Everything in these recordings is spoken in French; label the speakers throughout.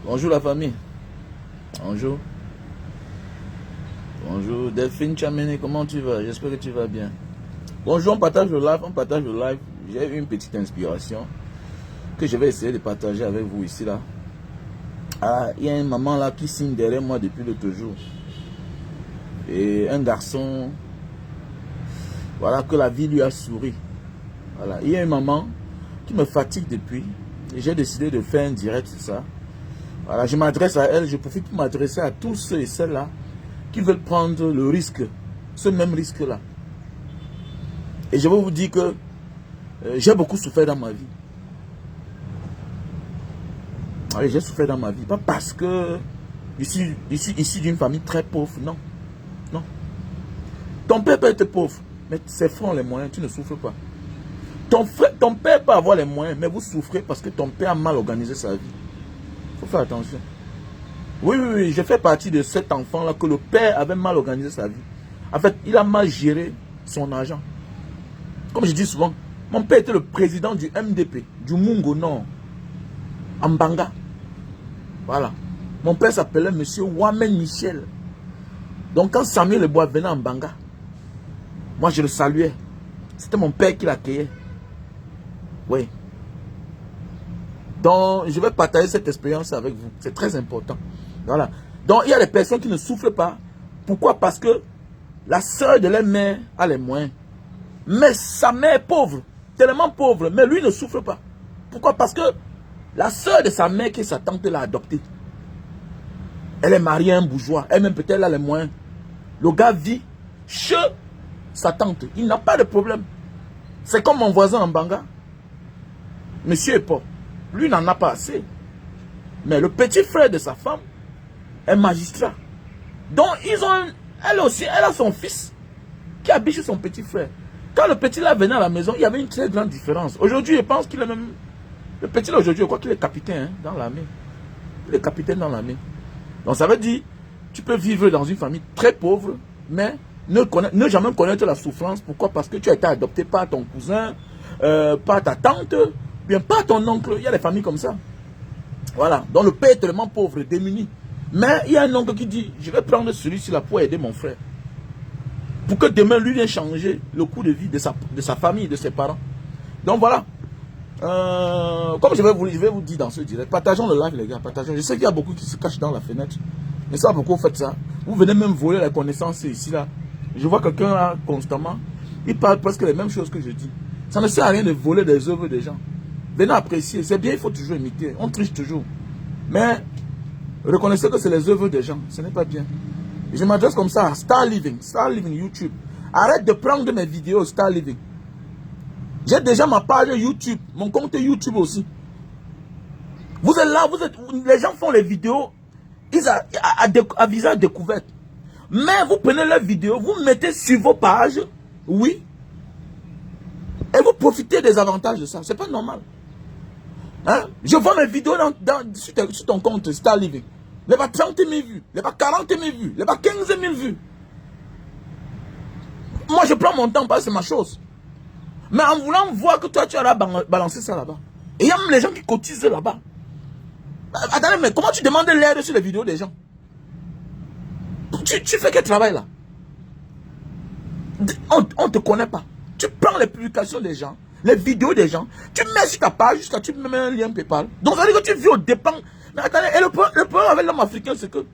Speaker 1: Bonjour la famille. Bonjour. Bonjour. Delphine Chamene, comment tu vas? J'espère que tu vas bien. Bonjour, on partage le live, J'ai eu une petite inspiration que je vais essayer de partager avec vous ici là. Ah, il y a une maman là qui signe derrière moi depuis l'autre jour. Et un garçon, voilà, que la vie lui a souri. Voilà, il y a une maman qui me fatigue depuis. Et j'ai décidé de faire un direct sur ça. Voilà, je m'adresse à elle, je profite pour m'adresser à tous ceux et celles-là qui veulent prendre le risque, ce même risque-là. Et je vais vous dire que j'ai beaucoup souffert dans ma vie. Oui, j'ai souffert dans ma vie. Pas parce que je suis issu d'une famille très pauvre, non. Non. Ton père peut être pauvre, mais ses frères ont les moyens, tu ne souffres pas. Ton père peut avoir les moyens, mais vous souffrez parce que ton père a mal organisé sa vie. Il faut faire attention. Oui, je fais partie de cet enfant-là que le père avait mal organisé sa vie. En fait, il a mal géré son argent. Comme je dis souvent, mon père était le président du MDP, du Mungo Nord, en Banga. Voilà. Mon père s'appelait Monsieur Wamen Michel. Donc quand Samuel Lebois venait en Banga, moi je le saluais. C'était mon père qui l'accueillait. Oui. Donc je vais partager cette expérience avec vous. C'est très important. Voilà. Donc il y a des personnes qui ne souffrent pas. Pourquoi? Parce que la soeur de leur mère a les moyens. Mais sa mère est pauvre. Tellement pauvre. Mais lui ne souffre pas. Pourquoi? Parce que la soeur de sa mère, qui est sa tante, l'a adoptée. Elle est mariée à un bourgeois. Elle-même peut-être a les moyens. Le gars vit chez sa tante. Il n'a pas de problème. C'est comme mon voisin en Banga. Monsieur est pauvre. Lui n'en a pas assez. Mais le petit frère de sa femme est magistrat. Donc elle aussi, elle a son fils qui habite chez son petit frère. Quand le petit là venait à la maison, il y avait une très grande différence. Aujourd'hui, je pense qu'il est même... Le petit là aujourd'hui, je crois qu'il est capitaine dans l'armée. Il est capitaine dans l'armée. Donc ça veut dire, tu peux vivre dans une famille très pauvre, mais ne jamais connaître la souffrance. Pourquoi? Parce que tu as été adopté par ton cousin, par ta tante, bien par ton oncle. Il y a des familles comme ça. Voilà. Donc le père est tellement pauvre, démuni. Mais il y a un oncle qui dit, je vais prendre celui-ci là pour aider mon frère. Pour que demain, lui vienne changer le coût de vie de sa famille, de ses parents. Donc voilà. Comme je vais vous dire dans ce direct, partageons le live les gars, partageons. Je sais qu'il y a beaucoup qui se cachent dans la fenêtre. Mais ça, pourquoi vous faites ça? Vous venez même voler la connaissance ici là. Je vois quelqu'un là constamment. Il parle presque les mêmes choses que je dis. Ça ne sert à rien de voler des œuvres des gens. Venez apprécier. C'est bien, il faut toujours imiter. On triche toujours. Mais reconnaissez que c'est les œuvres des gens. Ce n'est pas bien. Je m'adresse comme ça à Star Living YouTube. Arrête de prendre mes vidéos Star Living. J'ai déjà ma page YouTube, mon compte YouTube aussi. Vous êtes là, les gens font les vidéos à visage découvert. Mais vous prenez leurs vidéos, vous mettez sur vos pages, oui, et vous profitez des avantages de ça. C'est pas normal. Hein? Je vois mes vidéos sur ton compte Star Living. Les pas 30 000 vues, les pas 40 000 vues, les pas 15 000 vues. Moi, je prends mon temps parce que c'est ma chose. Mais en voulant voir que toi, tu auras balancé ça là-bas. Et il y a même les gens qui cotisent là-bas. Attendez, mais comment tu demandes l'aide sur les vidéos des gens? Tu fais quel travail là? On ne te connaît pas. Tu prends les publications des gens, les vidéos des gens, tu mets sur ta page jusqu'à tu mets un lien PayPal. Donc ça veut dire que tu vis au dépens. Mais attendez, et le problème avec l'homme africain, c'est que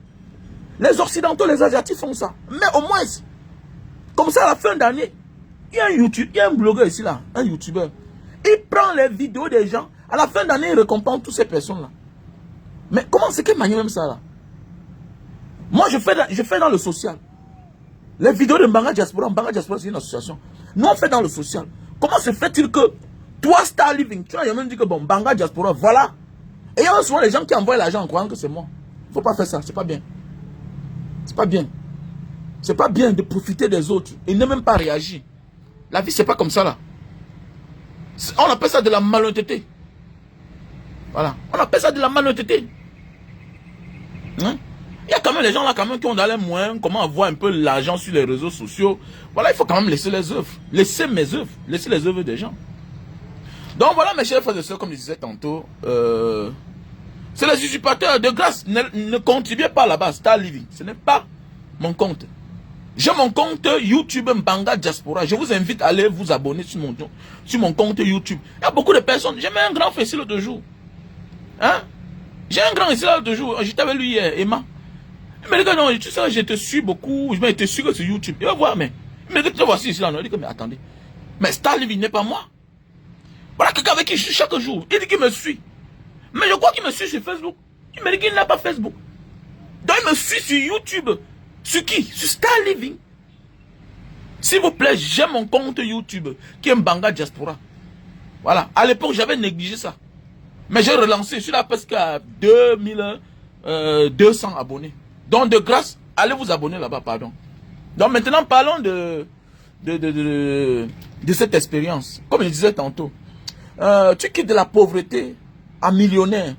Speaker 1: les Occidentaux, les Asiatiques font ça. Mais au moins, comme ça à la fin d'année, il y a un blogueur ici là, un YouTuber. Il prend les vidéos des gens. À la fin d'année, il récompense toutes ces personnes-là. Mais comment c'est qu'il manie même ça là? Moi, je fais dans le social. Les vidéos de Mbanga Diaspora c'est une association. Nous, on fait dans le social. Comment se fait-il que toi, Star Living, tu as même dit que bon, Mbanga Diaspora, voilà. Et il y a souvent les gens qui envoient l'argent en croyant que c'est moi. Il ne faut pas faire ça, c'est pas bien. C'est pas bien. C'est pas bien de profiter des autres et ne même pas réagir. La vie, c'est pas comme ça là. On appelle ça de la malhonnêteté. Voilà. On appelle ça de la malhonnêteté. Hein? Il y a quand même les gens là quand même qui ont dans les moyens, comment avoir un peu l'argent sur les réseaux sociaux. Voilà, il faut quand même laisser les œuvres. Laisser mes œuvres. Laisser les œuvres des gens. Donc voilà mes chers frères et sœurs, comme je disais tantôt, C'est les usurpateurs. De grâce, ne contribuez pas là-bas. Star Living. Ce n'est pas mon compte. J'ai mon compte YouTube Mbanga Diaspora. Je vous invite à aller vous abonner sur mon compte YouTube. Il y a beaucoup de personnes. J'ai mis un grand fait ici l'autre jour. Hein? J'ai un grand ici l'autre jour. J'étais avec lui hier, Emma. Il me dit que non, tu sais, je te suis beaucoup. Je te suis que sur YouTube. Il va voir, mais. Il me dit que tu vois ici, là. Il dit que, mais attendez. Mais Star Living n'est pas moi. Voilà quelqu'un avec qui je suis chaque jour. Il dit qu'il me suit. Mais je crois qu'il me suit sur Facebook. Il me dit qu'il n'a pas Facebook. Donc il me suit sur YouTube. Sur qui? Sur Star Living. S'il vous plaît, j'ai mon compte YouTube qui est Mbanga Diaspora. Voilà. À l'époque, j'avais négligé ça. Mais j'ai relancé. Je suis là presque à 2200 abonnés. Donc de grâce, allez vous abonner là-bas, pardon. Donc maintenant, parlons de cette expérience. Comme je disais tantôt. Tu quittes de la pauvreté à millionnaire.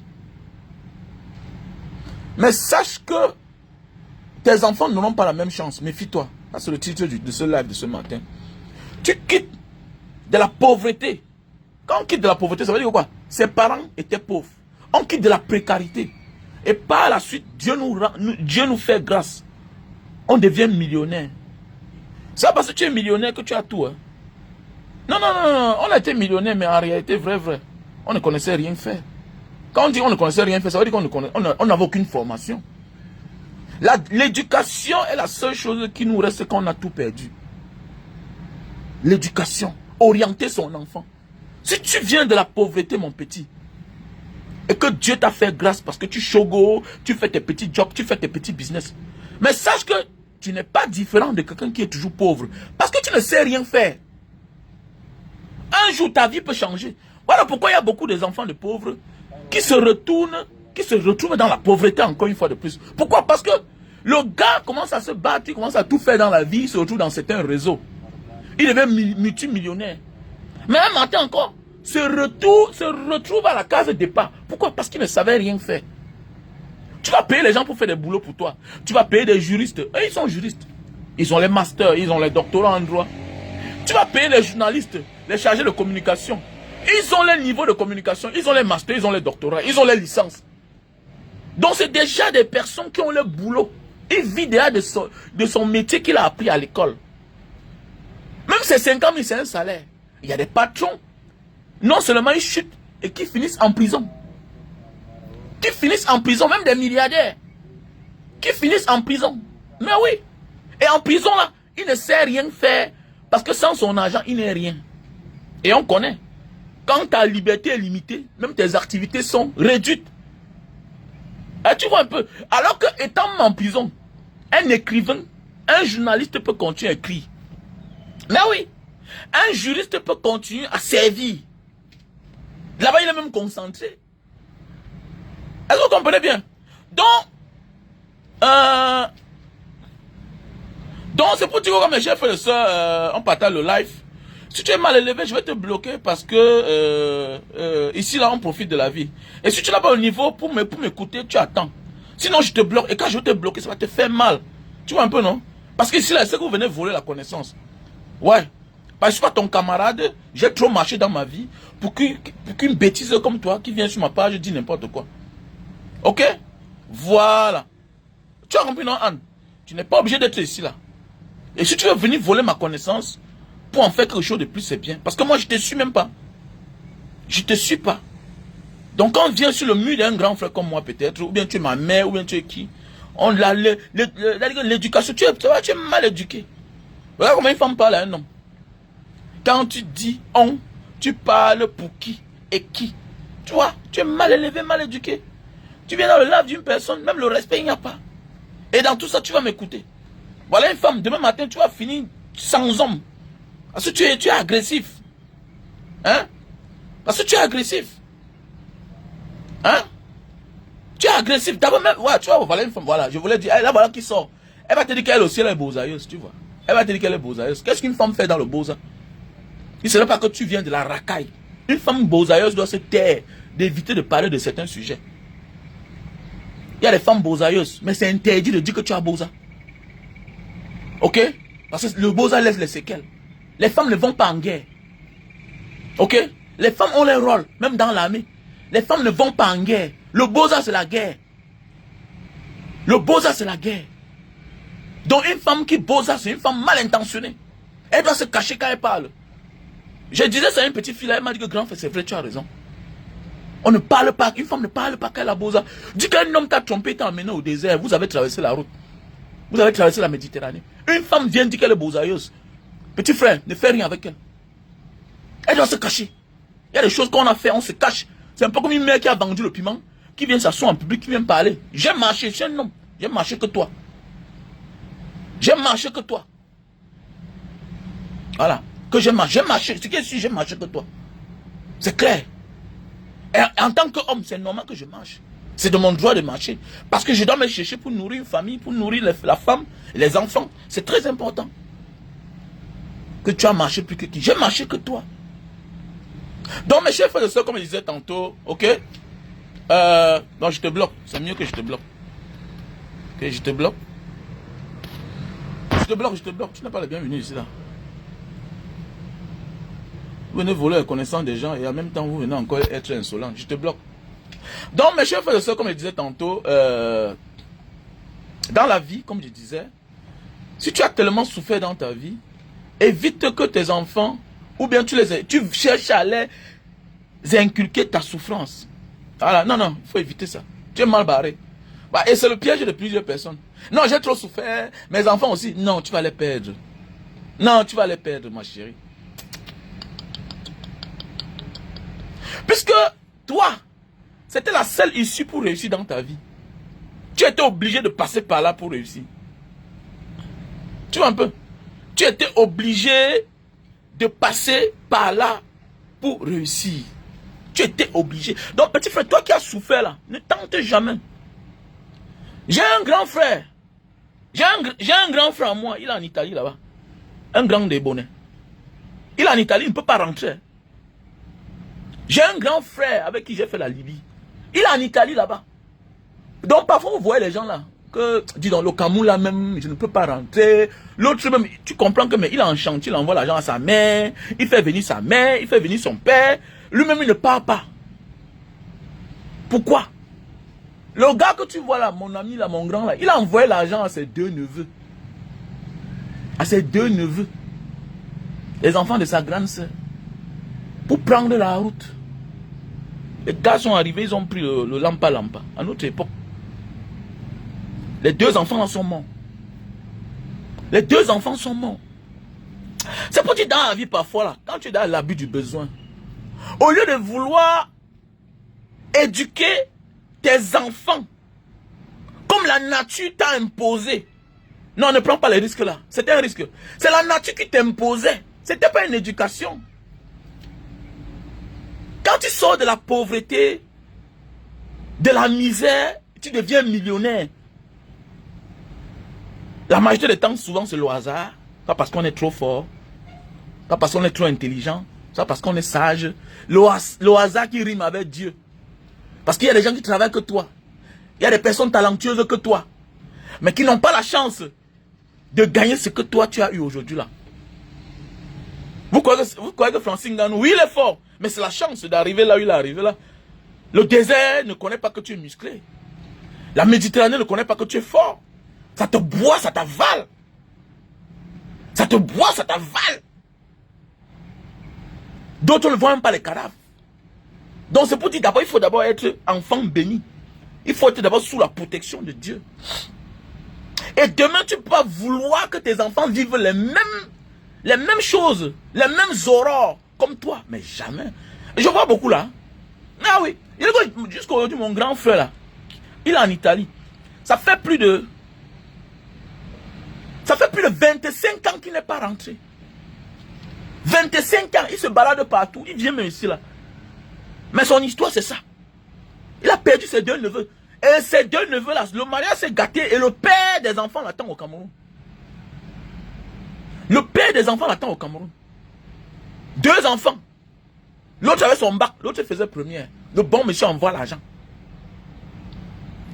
Speaker 1: Mais sache que tes enfants n'auront pas la même chance. Méfie-toi. C'est le titre de ce live de ce matin. Tu quittes de la pauvreté. Quand on quitte de la pauvreté, ça veut dire quoi? Ses parents étaient pauvres. On quitte de la précarité. Et par la suite, Dieu nous fait grâce. On devient millionnaire. C'est pas parce que tu es millionnaire que tu as tout. Hein. Non. On a été millionnaire, mais en réalité, vrai. On ne connaissait rien faire. Quand on dit on ne connaissait rien faire, ça veut dire qu'on n'avait aucune formation. L'éducation est la seule chose qui nous reste quand on a tout perdu. L'éducation. Orienter son enfant. Si tu viens de la pauvreté, mon petit, et que Dieu t'a fait grâce parce que tu chogo, tu fais tes petits jobs, tu fais tes petits business. Mais sache que tu n'es pas différent de quelqu'un qui est toujours pauvre. Parce que tu ne sais rien faire. Un jour, ta vie peut changer. Voilà pourquoi il y a beaucoup d'enfants de pauvres qui se retrouvent dans la pauvreté encore une fois de plus. Pourquoi? Parce que le gars commence à se battre, il commence à tout faire dans la vie, il se retrouve dans certains réseaux. Il devient multimillionnaire. Mais un matin encore, se retrouve à la case départ. Pourquoi? Parce qu'il ne savait rien faire. Tu vas payer les gens pour faire des boulots pour toi. Tu vas payer des juristes. Eux, ils sont juristes. Ils ont les masters, ils ont les doctorats en droit. Tu vas payer les journalistes, les chargés de communication. Ils ont les niveaux de communication, ils ont les masters, ils ont les doctorats, ils ont les licences. Donc c'est déjà des personnes qui ont le boulot. Il vit déjà de son métier qu'il a appris à l'école. Même ces 50 000, c'est un salaire. Il y a des patrons. Non seulement ils chutent et qui finissent en prison. Qui finissent en prison, même des milliardaires. Qui finissent en prison. Mais oui. Et en prison là, il ne sait rien faire. Parce que sans son argent, il n'est rien. Et on connaît. Quand ta liberté est limitée, même tes activités sont réduites. Et tu vois un peu. Alors que étant en prison, un écrivain, un journaliste peut continuer à écrire. Mais oui. Un juriste peut continuer à servir. Là-bas, il est même concentré. Est-ce que vous comprenez bien? Donc c'est pour dire que comme mes chefs et soeurs, on partage le live. Si tu es mal élevé, je vais te bloquer parce que ici, là, on profite de la vie. Et si tu n'as pas le niveau pour m'écouter, tu attends. Sinon, je te bloque. Et quand je vais te bloquer, ça va te faire mal. Tu vois un peu, non? Parce que ici, là, c'est que vous venez voler la connaissance. Ouais. Parce que je ne suis pas ton camarade. J'ai trop marché dans ma vie pour qu'une bêtise comme toi qui vient sur ma page dit n'importe quoi. Ok? Voilà. Tu as compris, non, Anne? Tu n'es pas obligé d'être ici, là. Et si tu veux venir voler ma connaissance, pour en faire quelque chose de plus, c'est bien. Parce que moi, je ne te suis même pas. Je ne te suis pas. Donc, quand on vient sur le mur d'un grand frère comme moi, peut-être, ou bien tu es ma mère, ou bien tu es qui, on a l'éducation, tu es mal éduqué. Voilà comment une femme parle à un homme. Quand tu dis on, tu parles pour qui et qui. Tu vois, tu es mal élevé, mal éduqué. Tu viens dans le lave d'une personne, même le respect, il n'y a pas. Et dans tout ça, tu vas m'écouter. Voilà une femme, demain matin, tu vas finir sans homme. Parce que tu es agressif. Hein? Parce que tu es agressif. Hein? Tu es agressif. D'abord même, ouais, tu vois, voilà une femme, voilà, je voulais dire, là, voilà qui sort. Elle va te dire qu'elle aussi, elle est beausailleuse, tu vois. Elle va te dire qu'elle est beausailleuse. Qu'est-ce qu'une femme fait dans le beausa? Il ne serait pas que tu viens de la racaille. Une femme beausailleuse doit se taire, d'éviter de parler de certains sujets. Il y a des femmes beausailleuses, mais c'est interdit de dire que tu as beausa. Ok? Parce que le beausa laisse les séquelles. Les femmes ne vont pas en guerre. Ok? Les femmes ont leur rôle, même dans l'armée. Les femmes ne vont pas en guerre Le Beaux-Arts, c'est la guerre. Le Beaux-Arts, c'est la guerre. Donc une femme qui Beaux-Arts, c'est une femme mal intentionnée. Elle doit se cacher quand elle parle. Je disais ça à une petite fille, elle m'a dit que grand frère, c'est vrai, tu as raison. On ne parle pas, une femme ne parle pas quand elle a Beaux-Arts. Dis qu'un homme t'a trompé, t'a emmené au désert, vous avez traversé la route. Vous avez traversé la Méditerranée. Une femme vient dire qu'elle est Beaux-Artieuse. Petit frère, ne fais rien avec elle. Elle doit se cacher. Il y a des choses qu'on a fait, on se cache. C'est un peu comme une mère qui a vendu le piment, qui vient s'asseoir en public, qui vient parler. J'ai marché, je suis un homme. J'ai marché que toi. J'ai marché que toi. Voilà. Que j'ai marché. C'est que si j'ai marché que toi. C'est clair. Et en tant qu'homme, c'est normal que je marche. C'est de mon droit de marcher. Parce que je dois me chercher pour nourrir une famille, pour nourrir la femme et les enfants. C'est très important. Que tu as marché plus que qui. J'ai marché que toi. Donc mes chers frères et sœurs, comme je disais tantôt, ok. Donc je te bloque. C'est mieux que je te bloque. Ok, je te bloque. Je te bloque. Tu n'es pas le bienvenu ici là. Vous venez voler la connaissance des gens et en même temps vous venez encore être insolent. Je te bloque. Donc mes chers frères et sœurs, comme je disais tantôt, dans la vie, comme je disais, si tu as tellement souffert dans ta vie, évite que tes enfants, ou bien tu cherches à les inculquer ta souffrance. Voilà, non, il faut éviter ça. Tu es mal barré. Bah, et c'est le piège de plusieurs personnes. Non, j'ai trop souffert, mes enfants aussi. Non, tu vas les perdre. Non, tu vas les perdre, ma chérie. Puisque toi, c'était la seule issue pour réussir dans ta vie. Tu étais obligé de passer par là pour réussir. Tu vois un peu? Tu étais obligé de passer par là pour réussir. Tu étais obligé. Donc, petit frère, toi qui as souffert là, ne tente jamais. J'ai un grand frère. J'ai un grand frère à moi. Il est en Italie là-bas. Un grand débonnet. Il est en Italie, il ne peut pas rentrer. J'ai un grand frère avec qui j'ai fait la Libye. Il est en Italie là-bas. Donc, parfois, vous voyez les gens là. Que, dis donc, le Cameroun là même, je ne peux pas rentrer. L'autre même, tu comprends que mais il est en chantier, il envoie l'argent à sa mère, il fait venir sa mère, il fait venir son père. Lui-même, il ne part pas. Pourquoi? Le gars que tu vois là, mon ami là, mon grand là, il a envoyé l'argent à ses deux neveux. À ses deux neveux. Les enfants de sa grande sœur. Pour prendre la route. Les gars sont arrivés, ils ont pris le lampa à notre époque. Les deux enfants là sont morts. Les deux enfants sont morts. C'est pour dire dans la vie parfois là, quand tu es dans l'abus du besoin, au lieu de vouloir éduquer tes enfants comme la nature t'a imposé. Non, ne prends pas les risques là. C'était un risque. C'est la nature qui t'imposait. C'était pas une éducation. Quand tu sors de la pauvreté, de la misère, tu deviens millionnaire. La majorité des temps, souvent, c'est le hasard. Pas parce qu'on est trop fort. Pas parce qu'on est trop intelligent. Pas parce qu'on est sage. Le hasard qui rime avec Dieu. Parce qu'il y a des gens qui travaillent que toi. Il y a des personnes talentueuses que toi. Mais qui n'ont pas la chance de gagner ce que toi tu as eu aujourd'hui là. Vous croyez que Francine Ngannou, oui il est fort. Mais c'est la chance d'arriver là où il est arrivé là. Le désert ne connaît pas que tu es musclé. La Méditerranée ne connaît pas que tu es fort. Ça te boit, ça t'avale. Ça te boit, ça t'avale. D'autres ne voient même pas les cadavres. Donc c'est pour dire d'abord, il faut d'abord être enfant béni. Il faut être d'abord sous la protection de Dieu. Et demain, tu ne peux pas vouloir que tes enfants vivent les mêmes choses, les mêmes aurores comme toi. Mais jamais. Et je vois beaucoup là. Ah oui. Jusqu'à aujourd'hui, mon grand frère là, il est en Italie. Ça fait plus de 25 ans qu'il n'est pas rentré. 25 ans, il se balade partout. Il vient même ici là. Mais son histoire, c'est ça. Il a perdu ses deux neveux. Et ces deux neveux-là, le mariage s'est gâté et le père des enfants l'attend au Cameroun. Le père des enfants l'attend au Cameroun. Deux enfants. L'autre avait son bac, l'autre faisait première. Le bon monsieur envoie l'argent.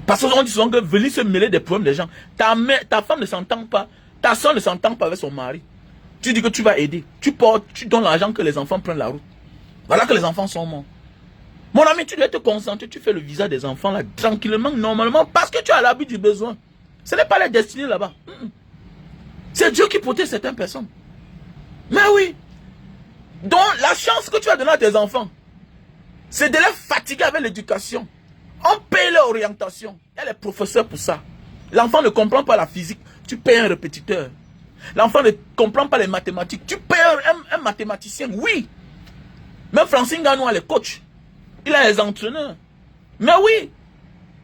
Speaker 1: Parce qu'on dit souvent que venir se mêler des problèmes des gens. Ta femme ne s'entend pas, ta soeur ne s'entend pas avec son mari. Tu dis que tu vas aider. Tu donnes l'argent que les enfants prennent la route. Voilà que les enfants sont morts. Mon ami, tu dois te concentrer, tu fais le visa des enfants là, tranquillement, normalement, parce que tu as l'habit du besoin. Ce n'est pas la destinée là-bas. C'est Dieu qui protège certaines personnes. Mais oui. Donc, la chance que tu as donnée à tes enfants, c'est de les fatiguer avec l'éducation. On paye leur orientation. Il y a les professeurs pour ça. L'enfant ne comprend pas la physique, tu payes un répétiteur. L'enfant ne comprend pas les mathématiques, tu payes un mathématicien. Oui. Même Francine Ganou a les coachs. Il a les entraîneurs. Mais oui.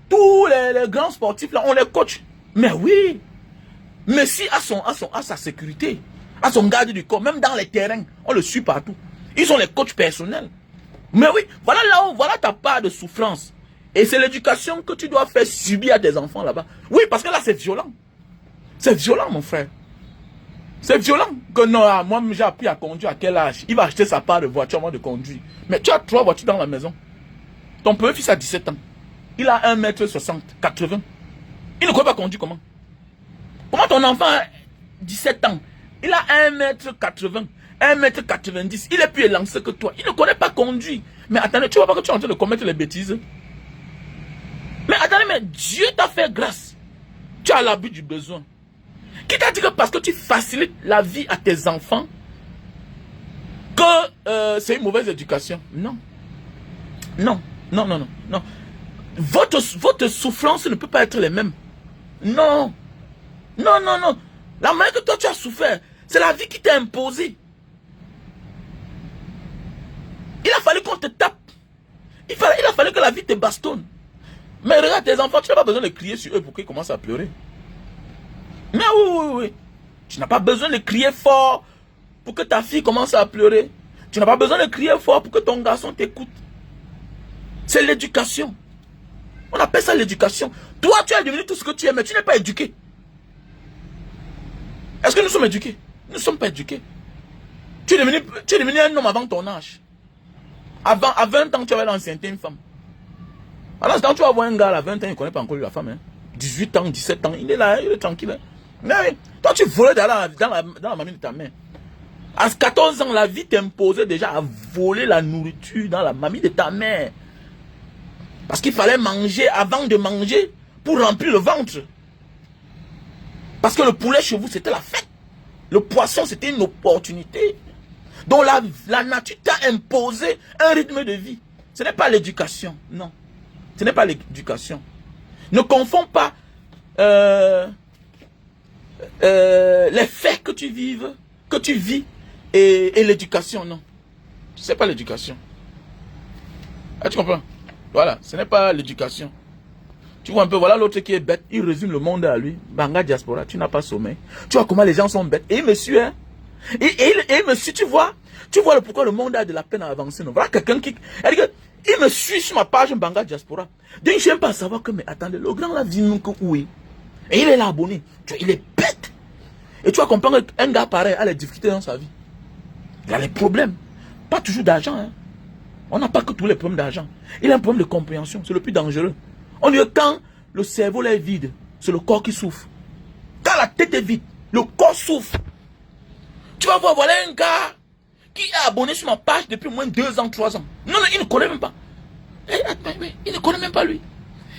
Speaker 1: Tous les grands sportifs là, on les coach. Mais oui. Messi a sa sécurité, a son garde du corps, même dans les terrains, on le suit partout. Ils ont les coachs personnels. Mais oui, voilà ta part de souffrance. Et c'est l'éducation que tu dois faire subir à tes enfants là-bas. Oui, parce que là, c'est violent. C'est violent, mon frère. C'est violent. Que non, moi, j'ai appris à conduire à quel âge? Il va acheter sa part de voiture avant de conduire. Mais tu as 3 voitures dans la maison. Ton petit-fils a 17 ans. Il a 1m60, 80. Il ne connaît pas conduire comment? Comment ton enfant a 17 ans? Il a 1m80, 1m90. Il est plus élancé que toi. Il ne connaît pas conduire. Mais attendez, tu vois pas que tu es en train de commettre les bêtises? Mais attendez, mais Dieu t'a fait grâce. Tu as l'habit du besoin. Qui t'a dit que parce que tu facilites la vie à tes enfants, que c'est une mauvaise éducation? Non. Non, non, non, non, non. Votre souffrance ne peut pas être les mêmes. Non. Non, non, non. La manière que toi tu as souffert, c'est la vie qui t'a imposé. Il a fallu qu'on te tape. Il a fallu que la vie te bastonne. Mais regarde tes enfants, tu n'as pas besoin de crier sur eux pour qu'ils commencent à pleurer. Mais oui, oui, oui. Tu n'as pas besoin de crier fort pour que ta fille commence à pleurer. Tu n'as pas besoin de crier fort pour que ton garçon t'écoute. C'est l'éducation. On appelle ça l'éducation. Toi, tu es devenu tout ce que tu es, mais tu n'es pas éduqué. Est-ce que nous sommes éduqués? Nous ne sommes pas éduqués. Tu es devenu un homme avant ton âge. À 20 ans, tu avais l'ancienneté une femme. Alors, quand tu vas voir un gars à 20 ans, il ne connaît pas encore la femme. Hein. 18 ans, 17 ans, il est là, il est tranquille. Hein. Mais oui, toi, tu volais dans la mamie de ta mère. À 14 ans, la vie t'imposait déjà à voler la nourriture dans la mamie de ta mère. Parce qu'il fallait manger avant de manger pour remplir le ventre. Parce que le poulet chez vous, c'était la fête. Le poisson, c'était une opportunité. Donc la nature t'a imposé un rythme de vie. Ce n'est pas l'éducation, non. Ce n'est pas l'éducation. Ne confonds pas les faits que tu vis et l'éducation, non. Ce n'est pas l'éducation. Ah, tu comprends? Voilà, ce n'est pas l'éducation. Tu vois un peu, voilà l'autre qui est bête, il résume le monde à lui. Banga diaspora, tu n'as pas sommeil. Tu vois comment les gens sont bêtes. Et il me suit, hein. Et il me suit, tu vois pourquoi le monde a de la peine à avancer. Non? Voilà quelqu'un qui... Il me suit sur ma page Banga diaspora. Donc je n'aime pas savoir que, mais attendez, le grand là vit où est. Et il est là abonné. Tu vois, il est bête. Et tu vas comprendre qu'un gars pareil a des difficultés dans sa vie. Il a des problèmes. Pas toujours d'argent, hein. On n'a pas que tous les problèmes d'argent. Il a un problème de compréhension. C'est le plus dangereux. On dit que quand le cerveau là est vide, c'est le corps qui souffre. Quand la tête est vide, le corps souffre. Tu vas voir, voilà un gars qui est abonné sur ma page depuis au moins 2 ans, 3 ans. Non, non, il ne connaît même pas. Il ne connaît même pas lui.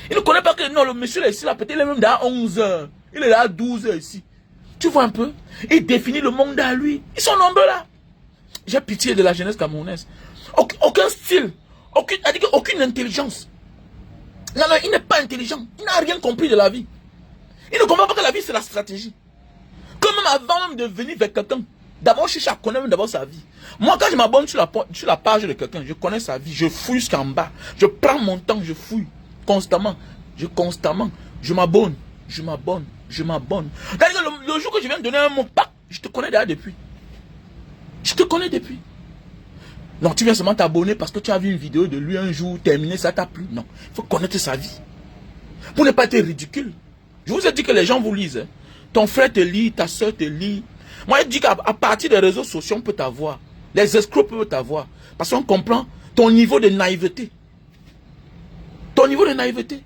Speaker 1: Il ne connaît pas que non, le monsieur là ici, là, peut-être il est même là à 11 heures. Il est là à 12 heures ici. Tu vois un peu? Il définit le monde à lui. Ils sont nombreux là. J'ai pitié de la jeunesse camerounaise. Aucun style, aucune intelligence. Non, non, il n'est pas intelligent. Il n'a rien compris de la vie. Il ne comprend pas que la vie, c'est la stratégie. Que même avant même de venir vers quelqu'un, d'abord, je cherche à connaître d'abord sa vie. Moi, quand je m'abonne sur la page de quelqu'un, je connais sa vie. Je fouille jusqu'en bas. Je prends mon temps, je fouille constamment. Je m'abonne. Le jour que je viens de donner un mot, je te connais déjà depuis. Je te connais depuis. Non, tu viens seulement t'abonner parce que tu as vu une vidéo de lui un jour, terminé, ça t'a plu. Non, il faut connaître sa vie. Pour ne pas être ridicule. Je vous ai dit que les gens vous lisent. Hein. Ton frère te lit, ta soeur te lit. Moi, je dis qu'à partir des réseaux sociaux, on peut t'avoir. Les escrocs peuvent t'avoir. Parce qu'on comprend ton niveau de naïveté. Ton niveau de naïveté.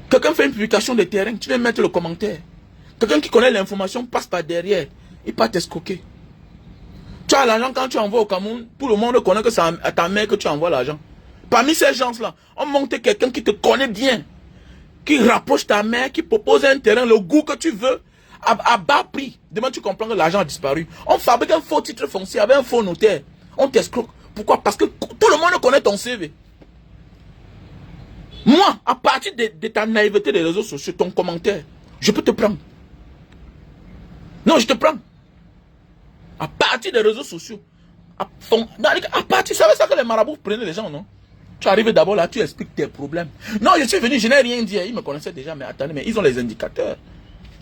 Speaker 1: Quelqu'un fait une publication de terrain, tu viens mettre le commentaire. Quelqu'un qui connaît l'information passe par derrière. Il part t'escroquer. Tu as l'argent quand tu envoies au Cameroun, tout le monde connaît que c'est à ta mère que tu envoies l'argent. Parmi ces gens-là, on monte quelqu'un qui te connaît bien, qui rapproche ta mère, qui propose un terrain, le goût que tu veux, à bas prix. Demain, tu comprends que l'argent a disparu. On fabrique un faux titre foncier avec un faux notaire. On t'escroque. Pourquoi? Parce que tout le monde connaît ton CV. Moi, à partir de ta naïveté des réseaux sociaux, ton commentaire, je peux te prendre. Non, je te prends. À partir des réseaux sociaux. À partir, ça veut dire que les marabouts prenaient les gens, non? Tu arrives d'abord là, tu expliques tes problèmes. Non, je suis venu, je n'ai rien dit. Ils me connaissaient déjà, mais attendez, mais ils ont les indicateurs.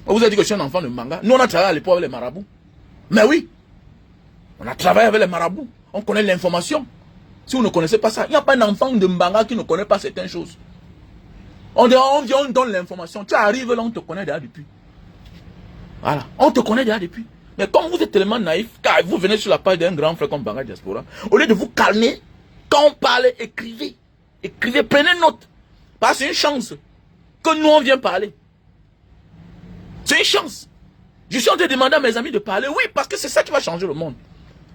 Speaker 1: On vous a dit que je suis un enfant de manga. Nous, on a travaillé à l'époque avec les marabouts. Mais oui, on a travaillé avec les marabouts. On connaît l'information. Si vous ne connaissez pas ça, il n'y a pas d'enfant de manga qui ne connaît pas certaines choses. On vient, on donne l'information. Tu arrives là, on te connaît déjà depuis. Voilà, on te connaît déjà depuis. Mais comme vous êtes tellement naïf, car vous venez sur la page d'un grand frère comme Banga Diaspora, au lieu de vous calmer, quand on parle, écrivez. Écrivez, prenez note. Parce que c'est une chance que nous on vient parler. C'est une chance. Je suis en train de demander à mes amis de parler. Oui, parce que c'est ça qui va changer le monde.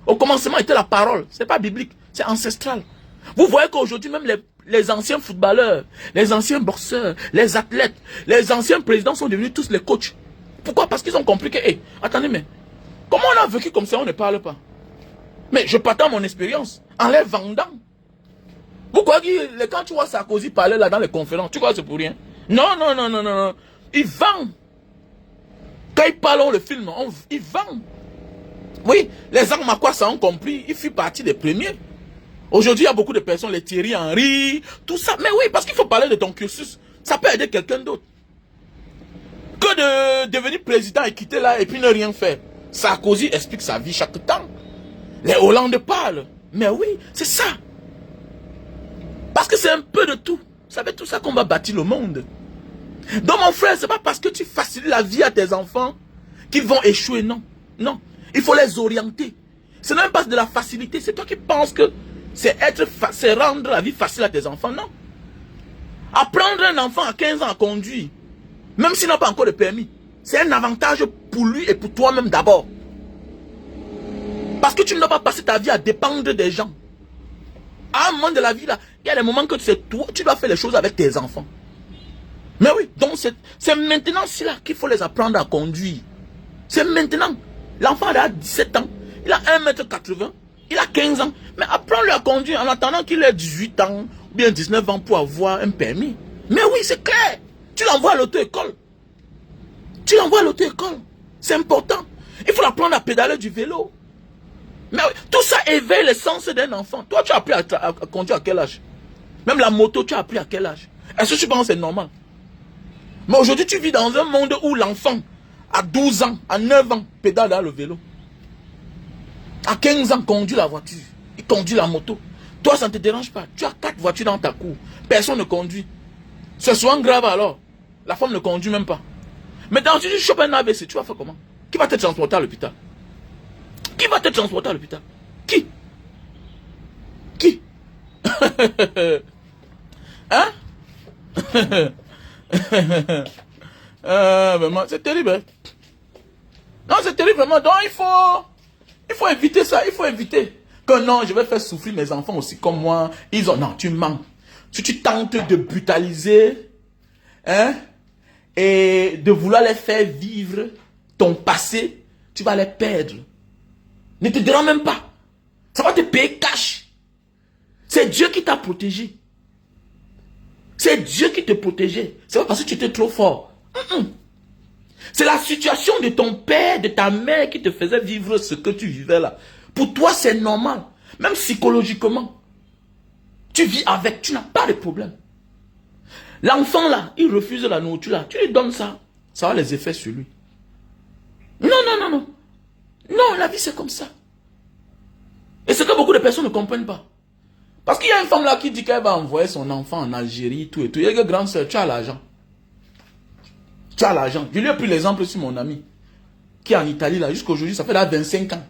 Speaker 1: Au commencement était la parole. Ce n'est pas biblique, c'est ancestral. Vous voyez qu'aujourd'hui, même les anciens footballeurs, les anciens boxeurs, les athlètes, les anciens présidents sont devenus tous les coachs. Pourquoi? Parce qu'ils ont compris que, hey, attendez, mais comment on a vécu comme ça, on ne parle pas? Mais je partage mon expérience en les vendant. Vous croyez que quand tu vois Sarkozy parler là dans les conférences, tu crois que c'est pour rien? Non, non, non, non, non, non. Il vend. Quand il parle, on le filme, il vend. Oui, les Angmaquas, ça ont compris, il fit partie des premiers. Aujourd'hui, il y a beaucoup de personnes, les Thierry Henry, tout ça. Mais oui, parce qu'il faut parler de ton cursus. Ça peut aider quelqu'un d'autre. Que de devenir président et quitter là et puis ne rien faire. Sarkozy explique sa vie chaque temps. Les Hollandes parlent. Mais oui, c'est ça. Parce que c'est un peu de tout. Vous savez, tout ça qu'on va bâtir le monde. Donc mon frère, c'est pas parce que tu facilites la vie à tes enfants qu'ils vont échouer, non. Non. Il faut les orienter. Ce n'est même pas de la facilité. C'est toi qui penses que c'est rendre la vie facile à tes enfants, non. Apprendre un enfant à 15 ans à conduire, même s'il n'a pas encore de permis, c'est un avantage pour lui et pour toi-même d'abord. Parce que tu ne dois pas passer ta vie à dépendre des gens. À un moment de la vie, là, il y a des moments que tu dois faire les choses avec tes enfants. Mais oui, donc c'est maintenant là qu'il faut les apprendre à conduire. C'est maintenant. L'enfant a 17 ans, il a 1,80 m, il a 15 ans. Mais apprends-lui à conduire en attendant qu'il ait 18 ans ou bien 19 ans pour avoir un permis. Mais oui, c'est clair. Tu l'envoies à l'auto-école. Tu l'envoies à l'auto-école. C'est important. Il faut l'apprendre à pédaler du vélo. Mais oui, tout ça éveille le sens d'un enfant. Toi, tu as appris à conduire à quel âge? Même la moto, tu as appris à quel âge? Est-ce que tu penses que c'est normal? Mais aujourd'hui, tu vis dans un monde où l'enfant, à 12 ans, à 9 ans, pédale dans le vélo. À 15 ans, conduit la voiture. Il conduit la moto. Toi, ça ne te dérange pas. Tu as 4 voitures dans ta cour. Personne ne conduit. C'est souvent grave alors. La femme ne conduit même pas. Maintenant, si tu chopes un AVC, tu vas faire comment? Qui va te transporter à l'hôpital? Qui va te transporter à l'hôpital? Qui? Qui? Hein? Vraiment, c'est terrible. Hein? Non, c'est terrible vraiment. Donc, il faut éviter ça. Il faut éviter que non, je vais faire souffrir mes enfants aussi comme moi. Non, tu mens. Si tu tentes de brutaliser, hein, et de vouloir les faire vivre ton passé, tu vas les perdre. Ne te dérange même pas. Ça va te payer cash. C'est Dieu qui t'a protégé. C'est Dieu qui te protégeait. C'est pas parce que tu étais trop fort. C'est la situation de ton père, de ta mère qui te faisait vivre ce que tu vivais là. Pour toi, c'est normal. Même psychologiquement. Tu vis avec, tu n'as pas de problème. L'enfant là, il refuse la nourriture là. Tu lui donnes ça. Ça a les effets sur lui. Non, non, non, non. Non, la vie c'est comme ça. Et c'est que beaucoup de personnes ne comprennent pas. Parce qu'il y a une femme là qui dit qu'elle va envoyer son enfant en Algérie, tout et tout. Il y a une grande soeur, tu as l'argent. Tu as l'argent. Je lui ai pris l'exemple sur mon ami, qui est en Italie là, jusqu'aujourd'hui, ça fait là 25 ans.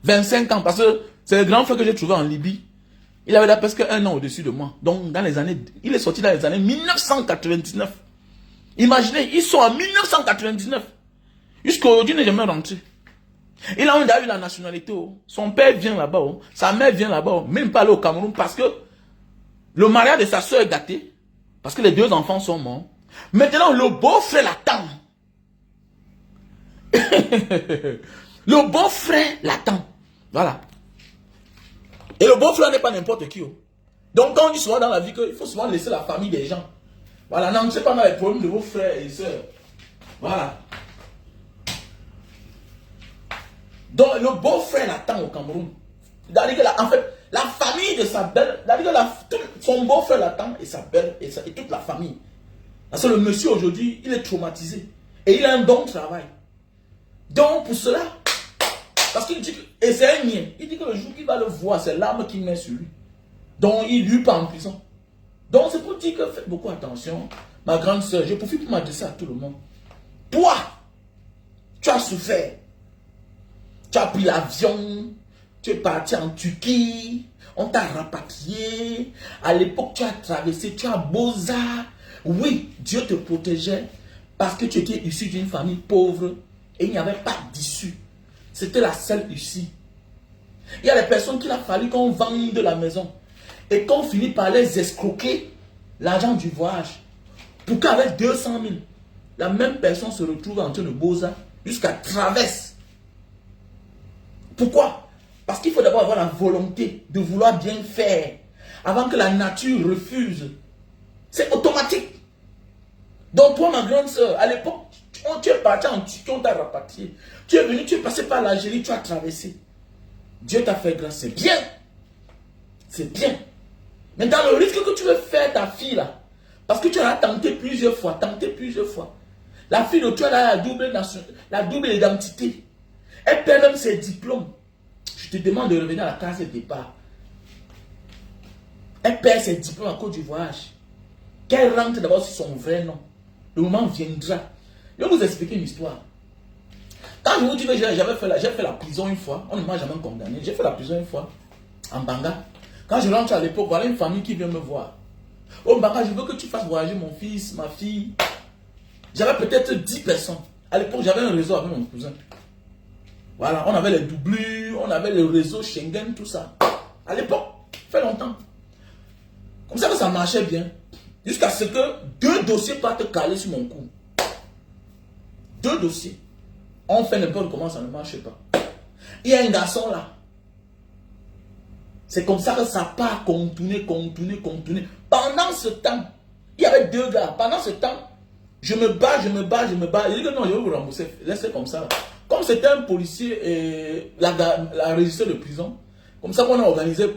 Speaker 1: 25 ans, parce que c'est le grand frère que j'ai trouvé en Libye. Il avait là presque 1 an au-dessus de moi. Donc, dans les années, il est sorti dans les années 1999. Imaginez, ils sont en 1999. Jusqu'aujourd'hui, il n'est jamais rentré. Il a eu la nationalité. Oh. Son père vient là-bas. Oh. Sa mère vient là-bas. Oh. Même pas aller au Cameroun parce que Le mariage de sa soeur est gâté. Parce que les deux enfants sont morts. Maintenant, le beau-frère l'attend. Le beau-frère l'attend. Voilà. Et le beau-frère n'est pas n'importe qui. Donc, quand on dit souvent dans la vie qu'il faut souvent laisser la famille des gens. Voilà, n'entrez pas dans les problèmes de vos frères et sœurs. Voilà. Donc, le beau-frère l'attend au Cameroun. En fait, la famille de sa belle, son beau-frère l'attend et sa belle et toute la famille. Parce que le monsieur aujourd'hui, il est traumatisé. Et il a un bon travail. Donc, pour cela, parce qu'il dit que, et c'est un mien, il dit que le jour qu'il va le voir, c'est l'arme qu'il met sur lui. Donc, il lui pas en prison. Donc, c'est pour dire que faites beaucoup attention. Ma grande soeur, je profite pour m'adresser à tout le monde. Toi, tu as souffert. Tu as pris l'avion. Tu es parti en Turquie. On t'a rapatrié. À l'époque, tu as traversé. Tu as Beaux-Arts. Oui, Dieu te protégeait. Parce que tu étais issu d'une famille pauvre. Et il n'y avait pas d'issue. C'était la seule issue. Il y a des personnes qu'il a fallu qu'on vende la maison. Et qu'on finit par les escroquer l'argent du voyage. Pour qu'avec 200 000, la même personne se retrouve en train de Beaux-Arts jusqu'à traverse. Pourquoi? Parce qu'il faut d'abord avoir la volonté de vouloir bien faire avant que la nature refuse. C'est automatique. Donc toi, ma grande soeur, à l'époque, tu es parti en Turquie, on t'a rapatrié. Tu es venu, tu es passé par l'Algérie, tu as traversé. Dieu t'a fait grâce, c'est bien. C'est bien. Mais dans le risque que tu veux faire ta fille là, parce que tu as tenté plusieurs fois, la fille de toi a la double identité. Elle perd même ses diplômes. Je te demande de revenir à la case de départ. Elle perd ses diplômes à cause du voyage. Qu'elle rentre d'abord sur son vrai nom. Le moment viendra. Je vais vous expliquer une histoire. Quand je vous dis que j'ai fait la prison une fois, on ne m'a jamais condamné. J'ai fait la prison une fois, en Banga. Quand je rentre à l'époque, voilà une famille qui vient me voir. Oh Banga, je veux que tu fasses voyager mon fils, ma fille. J'avais peut-être 10 personnes. À l'époque, j'avais un réseau avec mon cousin. Voilà, on avait les doublures, on avait le réseau Schengen, tout ça. À l'époque, fait longtemps. Comme ça que ça marchait bien. Jusqu'à ce que 2 dossiers partent caler sur mon cou. 2 dossiers. On fait n'importe comment, ça ne marche pas. Il y a un garçon là. C'est comme ça que ça part continuer. Pendant ce temps, il y avait 2 gars. Pendant ce temps, je me bats. Il dit que non, je vais vous rembourser. Laissez comme ça. Comme c'était un policier et la régisseur de prison, comme ça qu'on a organisé,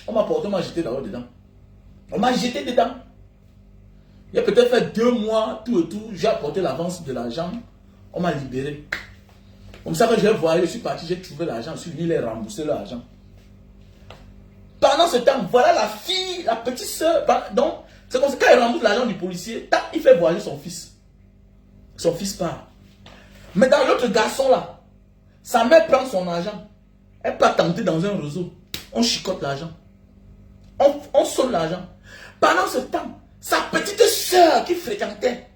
Speaker 1: on m'a porté, on m'a jeté dedans. On m'a jeté dedans. Il a peut-être fait 2 mois, tout et tout. J'ai apporté l'avance de l'argent. On m'a libéré. Comme ça que je vais voir, je suis parti, j'ai trouvé l'argent, je suis venu les rembourser l'argent. Pendant ce temps, voilà la fille, la petite soeur. Donc, c'est comme ça quand il rembourse l'argent du policier, il fait voyager son fils. Son fils part. Mais dans l'autre garçon là, sa mère prend son argent. Elle part tenter dans un réseau. On chicote l'argent. On sonne l'argent. Pendant ce temps, sa petite soeur qui fréquentait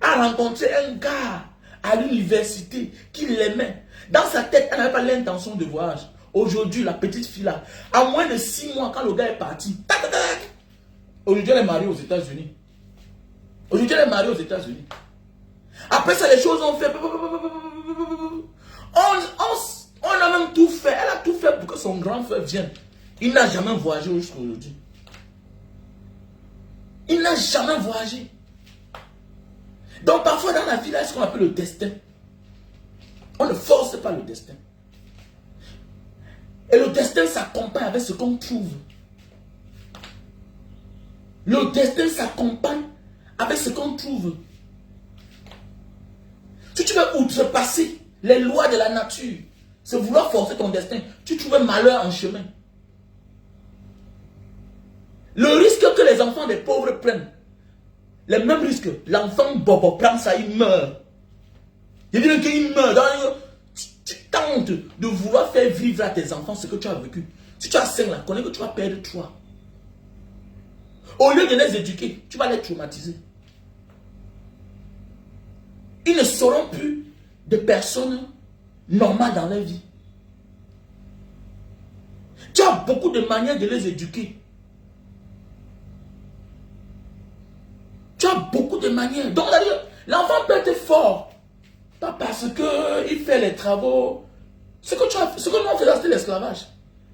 Speaker 1: a rencontré un gars à l'université qui l'aimait. Dans sa tête, elle n'avait pas l'intention de voyage. Aujourd'hui, la petite fille là, à moins de 6 mois, quand le gars est parti, aujourd'hui, elle est mariée aux États-Unis. Après ça, les choses ont fait. On a même tout fait. Elle a tout fait pour que son grand frère vienne. Il n'a jamais voyagé jusqu'à aujourd'hui. Il n'a jamais voyagé. Donc parfois dans la vie, là, c'est ce qu'on appelle le destin. On ne force pas le destin. Et le destin s'accompagne avec ce qu'on trouve. Le destin s'accompagne avec ce qu'on trouve. Si tu veux outrepasser les lois de la nature, c'est vouloir forcer ton destin, tu trouves un malheur en chemin. Le risque que les enfants des pauvres prennent, les mêmes risques, l'enfant bobo prend ça, il meurt. Je dis qu'il meurt. Tu tentes de vouloir faire vivre à tes enfants ce que tu as vécu. Si tu as 5 là, connais que tu vas perdre 3. Au lieu de les éduquer, tu vas les traumatiser. Ils ne seront plus des personnes normales dans leur vie. Tu as beaucoup de manières de les éduquer. manières. Donc, l'enfant peut être fort. Pas parce qu'il fait les travaux. Ce que nous on faisait, c'était l'esclavage.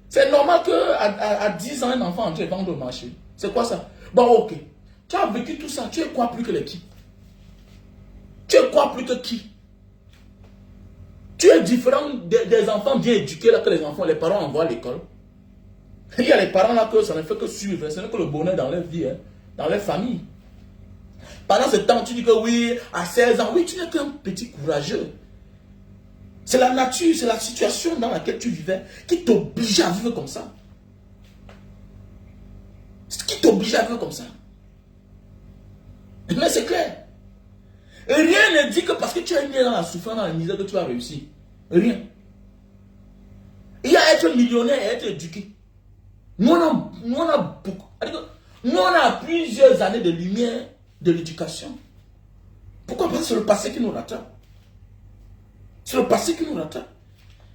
Speaker 1: C'est normal qu'à 10 ans, un enfant entre et vendre au marché. C'est quoi ça? Bon, ok. Tu as vécu tout ça. Tu es quoi plus que les qui? Tu es quoi plus que qui? Tu es différent des enfants bien éduqués là que les enfants, les parents envoient à l'école. Il y a les parents là que ça ne fait que suivre. Ce n'est que le bonheur dans leur vie, hein, dans leur famille. Pendant ce temps, tu dis que oui, à 16 ans, oui, tu n'es qu'un petit courageux. C'est la nature, c'est la situation dans laquelle tu vivais qui t'oblige à vivre comme ça. Qui t'oblige à vivre comme ça. Mais c'est clair. Rien ne dit que parce que tu es né dans la souffrance, dans la misère, que tu vas réussir. Rien. Il y a être millionnaire et être éduqué. Nous, on a beaucoup. Nous, on a plusieurs années de lumière de l'éducation. Pourquoi? Parce que c'est le passé qui nous rattrape. C'est le passé qui nous rattrape.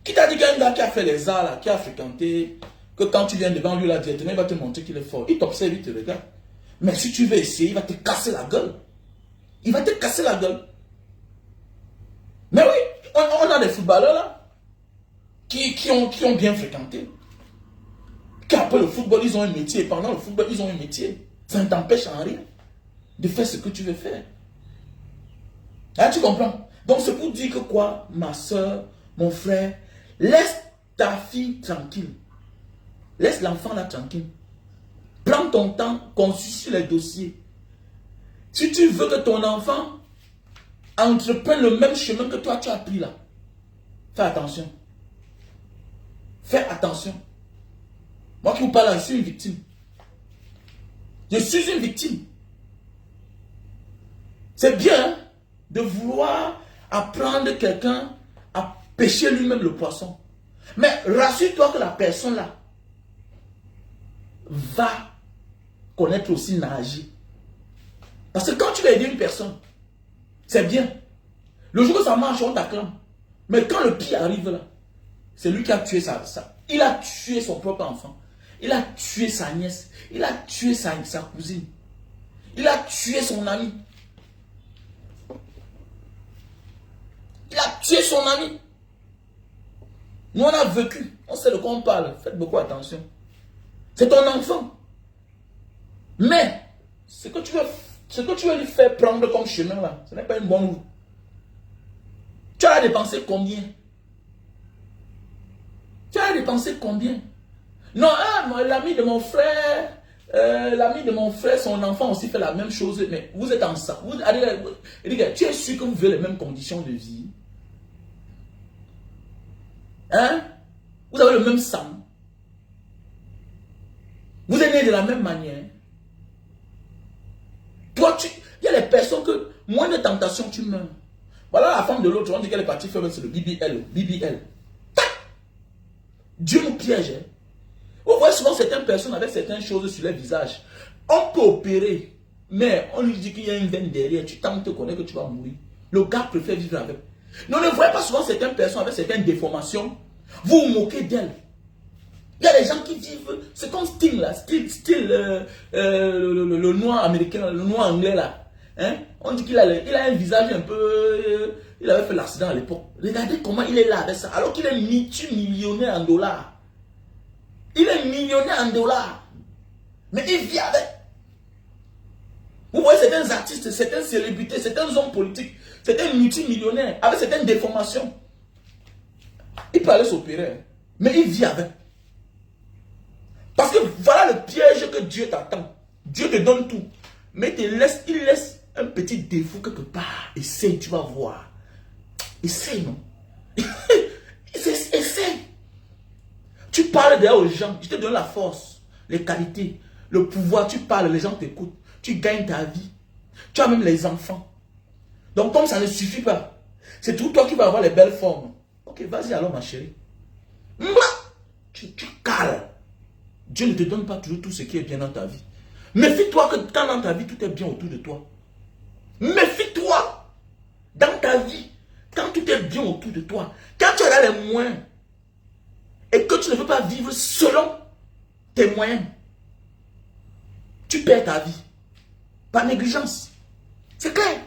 Speaker 1: Qui t'a dit qu'un gars qui a fait les arts, là, qui a fréquenté, que quand tu viens devant lui, là, directement, il va te montrer qu'il est fort. Il t'observe, il te regarde. Mais si tu veux essayer, il va te casser la gueule. Il va te casser la gueule. Mais oui, on a des footballeurs là, qui ont bien fréquenté. Qu'après le football, ils ont un métier. Pendant le football, ils ont un métier. Ça ne t'empêche en rien de faire ce que tu veux faire. Là, tu comprends? Donc, c'est pour dire que quoi, ma soeur, mon frère, laisse ta fille tranquille. Laisse l'enfant là tranquille. Prends ton temps, consulte sur les dossiers. Si tu veux que ton enfant entreprenne le même chemin que toi, tu as pris là, fais attention. Fais attention. Moi qui vous parle, je suis une victime. Je suis une victime. C'est bien de vouloir apprendre quelqu'un à pêcher lui-même le poisson. Mais rassure-toi que la personne là va connaître aussi nager. Parce que quand tu vas aider une personne, c'est bien. Le jour où ça marche, on t'acclame. Mais quand le pire arrive là, c'est lui qui a tué ça. Il a tué son propre enfant. Il a tué sa nièce. Il a tué sa cousine. Il a tué son ami. Il a tué son ami. Nous, on a vécu. On sait de quoi on parle. Faites beaucoup attention. C'est ton enfant. Mais, ce que tu veux lui faire prendre comme chemin là, ce n'est pas une bonne route. Tu as dépensé combien? Tu as dépensé combien? Non, l'ami de mon frère, son enfant aussi fait la même chose, mais vous êtes ensemble. Tu es sûr que vous vivez les mêmes conditions de vie? Hein? Vous avez le même sang. Vous êtes nés de la même manière. Toi, il y a les personnes que, moins de tentation, tu meurs. Voilà la femme de l'autre, on dit qu'elle est partie faire, c'est le BBL. BBL. Tac! Dieu nous piège. Hein? Vous voyez souvent certaines personnes avec certaines choses sur leur visage. On peut opérer, mais on lui dit qu'il y a une veine derrière. Tu tentes de te connaître que tu vas mourir. Le gars préfère vivre avec. Nous ne voyez pas souvent certaines personnes avec certaines déformations. Vous vous moquez d'elles. Il y a des gens qui vivent, c'est comme Sting là, le noir américain, le noir anglais là. Hein? On dit qu'il a un visage un peu, il avait fait l'accident à l'époque. Regardez comment il est là avec ça, alors qu'il est multimillionnaire en dollars. Il est millionnaire en dollars. Mais il vit avec. Vous voyez certains artistes, certaines célébrités, certains hommes politiques, certains multimillionnaires, avec certaines déformations. Il peut aller s'opérer, mais il vit avec. Parce que voilà le piège que Dieu t'attend. Dieu te donne tout. Mais il laisse un petit défaut quelque part. Essaye, tu vas voir. Essaye, non? Essaye. Tu parles d'ailleurs aux gens. Je te donne la force, les qualités, le pouvoir. Tu parles, les gens t'écoutent. Tu gagnes ta vie. Tu as même les enfants. Donc comme ça ne suffit pas, c'est tout toi qui vas avoir les belles formes. Ok, vas-y alors ma chérie. Tu cales. Dieu ne te donne pas toujours tout ce qui est bien dans ta vie. Méfie-toi que quand dans ta vie, tout est bien autour de toi. Méfie-toi dans ta vie, quand tout est bien autour de toi. Quand tu as les moyens et que tu ne veux pas vivre selon tes moyens, tu perds ta vie. Par négligence. C'est clair.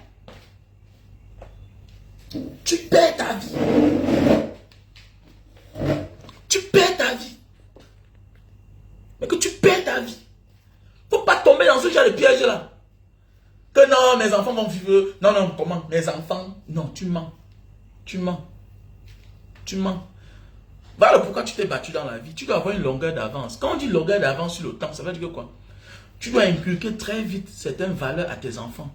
Speaker 1: Tu perds ta vie. Tu perds ta vie. Mais que tu perds ta vie. Faut pas tomber dans ce genre de piège là. Que non, mes enfants vont vivre. Non, non, comment? Mes enfants. Non, tu mens. Tu mens. Tu mens. Voilà pourquoi tu t'es battu dans la vie. Tu dois avoir une longueur d'avance. Quand on dit longueur d'avance sur le temps, ça veut dire que quoi? Tu dois inculquer très vite certaines valeurs à tes enfants.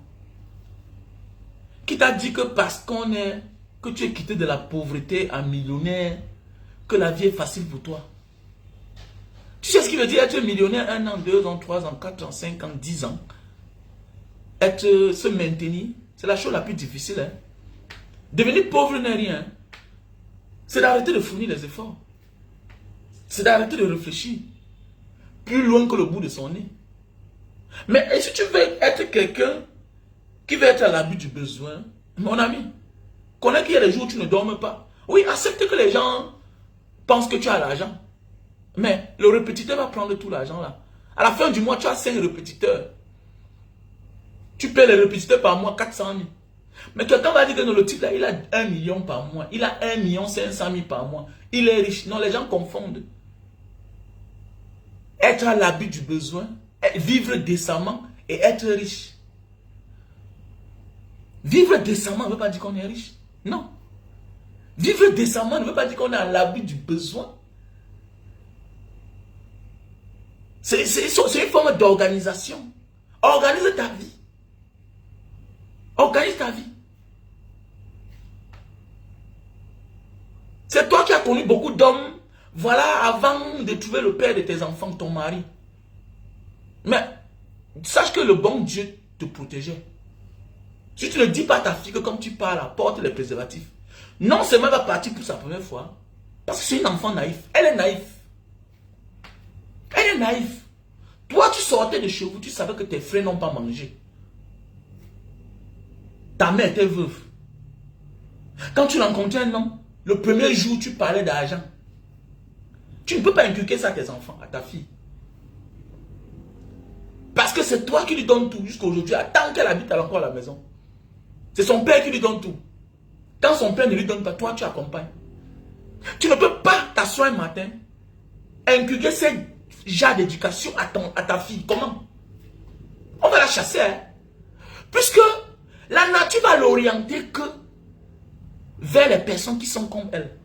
Speaker 1: Qui t'a dit que parce que tu es quitté de la pauvreté à millionnaire, que la vie est facile pour toi? Tu sais ce qui veut dire être millionnaire 1 an, 2 ans, 3 ans, 4 ans, 5 ans, 10 ans? Se maintenir, c'est la chose la plus difficile. Hein? Devenir pauvre n'est rien. C'est d'arrêter de fournir les efforts. C'est d'arrêter de réfléchir. Plus loin que le bout de son nez. Mais si tu veux être quelqu'un qui veut être à l'abri du besoin, mon ami, connais qu'il y a des jours où tu ne dormes pas. Oui, accepte que les gens pensent que tu as l'argent. Mais le répétiteur va prendre tout l'argent là. À la fin du mois, tu as 5 répétiteurs. Tu paies les répétiteurs par mois 400 000. Mais quelqu'un va dire que non, le type là, il a 1 million par mois. Il a 1 500 000 par mois. Il est riche. Non, les gens confondent. Être à l'abri du besoin, vivre décemment et être riche. Vivre décemment ne veut pas dire qu'on est riche. Non. Vivre décemment ne veut pas dire qu'on est à l'abri du besoin. C'est une forme d'organisation. Organise ta vie. Organise ta vie. C'est toi qui as connu beaucoup d'hommes, voilà, avant de trouver le père de tes enfants, ton mari. Mais, sache que le bon Dieu te protégeait. Si tu ne dis pas à ta fille que comme tu parles, apporte les préservatifs, non seulement elle va partir pour sa première fois, parce que c'est une enfant naïve. Elle est naïve. Elle est naïve. Toi, tu sortais de chez vous, tu savais que tes frères n'ont pas mangé. Ta mère était veuve. Quand tu rencontrais un homme, le premier jour, tu parlais d'argent. Tu ne peux pas inculquer ça à tes enfants, à ta fille. Parce que c'est toi qui lui donnes tout jusqu'à aujourd'hui, tant qu'elle habite encore à la maison. C'est son père qui lui donne tout. Quand son père ne lui donne pas, toi, tu accompagnes. Tu ne peux pas t'asseoir un matin, inculquer ce genre d'éducation à ta fille. Comment? On va la chasser. Hein? Puisque la nature va l'orienter que vers les personnes qui sont comme elle.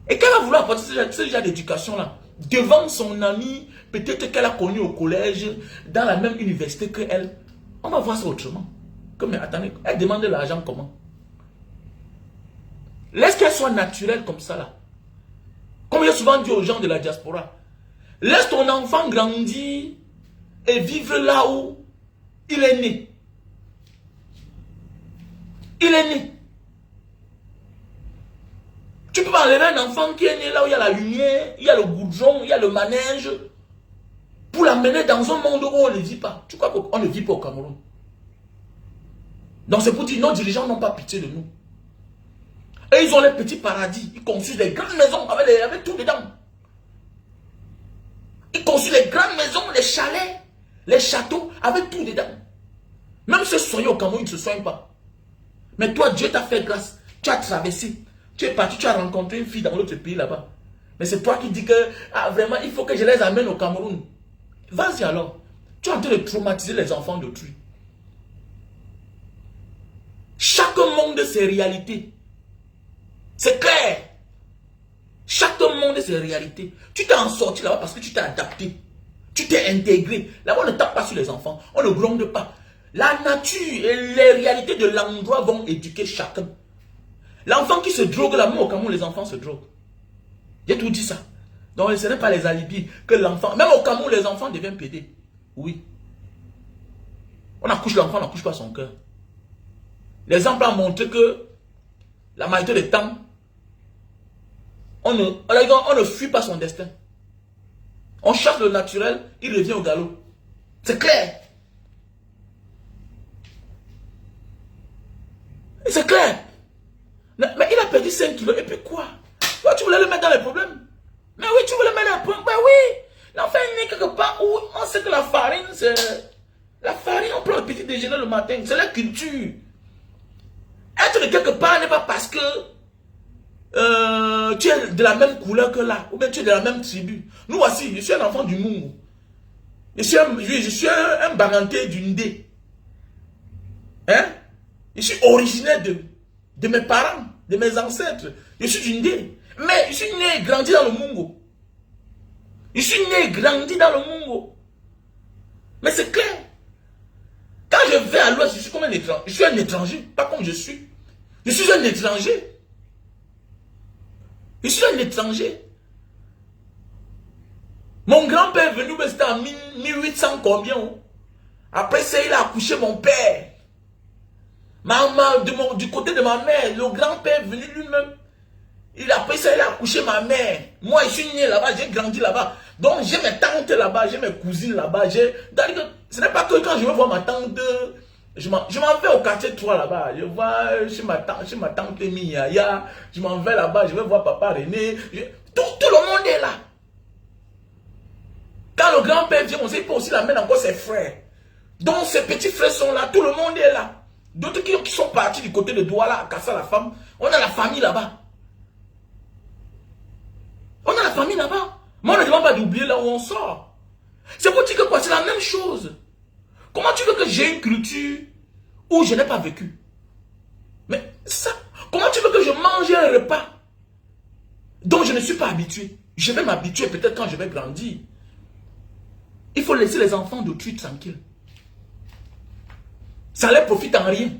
Speaker 1: Et qu'elle va vouloir apporter ce genre d'éducation-là devant son ami, peut-être qu'elle a connu au collège, dans la même université que elle. On va voir ça autrement. Mais attendez, elle demande de l'argent comment? Laisse qu'elle soit naturelle comme ça là. Comme il a souvent dit aux gens de la diaspora. Laisse ton enfant grandir et vivre là où il est né. Il est né. Tu peux pas enlever un enfant qui est né là où il y a la lumière, il y a le goudron, il y a le manège, pour l'amener dans un monde où on ne vit pas. Tu crois qu'on ne vit pas au Cameroun? Donc c'est pour dire, nos dirigeants n'ont pas pitié de nous. Et ils ont les petits paradis. Ils construisent des grandes maisons avec tout dedans. Ils construisent les grandes maisons, les chalets, les châteaux avec tout dedans. Même ceux soignés au Cameroun, ils ne se soignent pas. Mais toi, Dieu t'a fait grâce. Tu as traversé. Tu es parti, tu as rencontré une fille dans l'autre pays là-bas. Mais c'est toi qui dis que vraiment, il faut que je les amène au Cameroun. Vas-y alors. Tu es en train de traumatiser les enfants d'autrui. Chaque monde a ses réalités. C'est clair. Chaque monde a ses réalités. Tu t'es en sorti là-bas parce que tu t'es adapté. Tu t'es intégré. Là-bas, on ne tape pas sur les enfants. On ne gronde pas. La nature et les réalités de l'endroit vont éduquer chacun. L'enfant qui se drogue là, même au Cameroun, les enfants se droguent. J'ai tout dit ça. Donc, ce n'est pas les alibis que l'enfant... Même au Cameroun, les enfants deviennent pédés. Oui. On accouche l'enfant, on n'accouche pas son cœur. L'exemple a montré que la majorité des temps, on ne fuit pas son destin. On cherche le naturel, il revient au galop. C'est clair. C'est clair. Mais il a perdu 5 kilos. Et puis quoi? Toi, tu voulais le mettre dans les problèmes. Mais oui, tu voulais le mettre dans les problèmes. Mais oui. L'enfant est né quelque part où on sait que la farine, La farine, on prend le petit déjeuner le matin. C'est la culture. Être de quelque part n'est pas parce que tu es de la même couleur que là. Ou bien tu es de la même tribu. Nous voici, je suis un enfant du Mungu. Je suis un Baranté du Ndé. Hein? Je suis originaire de mes parents, de mes ancêtres. Je suis du Ndé. Mais je suis né et grandi dans le Mungu. Je suis né et grandi dans le Mungu. Mais c'est clair. Quand je vais à l'ouest, je suis comme un étranger. Je suis un étranger, pas comme je suis. Je suis un étranger. Je suis un étranger. Mon grand-père est venu, mais c'était en 1800 combien. Après ça, il a accouché mon père. Du côté de ma mère, le grand-père est venu lui-même. Après ça, il a accouché ma mère. Moi, je suis né là-bas, j'ai grandi là-bas. Donc, j'ai mes tantes là-bas, j'ai mes cousines là-bas. Ce n'est pas que quand je vais voir ma tante, je m'en vais au quartier 3 là-bas. Je vois chez ma tante Miyaya. Je m'en vais là-bas, je vais voir papa René. Tout le monde est là. Quand le grand-père vient, on sait pas aussi l'amener encore ses frères. Donc, ses petits frères sont là, tout le monde est là. D'autres qui sont partis du côté de Douala, à Kassa la femme, on a la famille là-bas. On a la famille là-bas. Moi, on ne demande pas d'oublier là où on sort. C'est pour dire que quoi? C'est la même chose. Comment tu veux que j'ai une culture où je n'ai pas vécu? Mais ça, comment tu veux que je mange un repas dont je ne suis pas habitué? Je vais m'habituer peut-être quand je vais grandir. Il faut laisser les enfants d'autrui tranquilles. Ça ne leur profite en rien.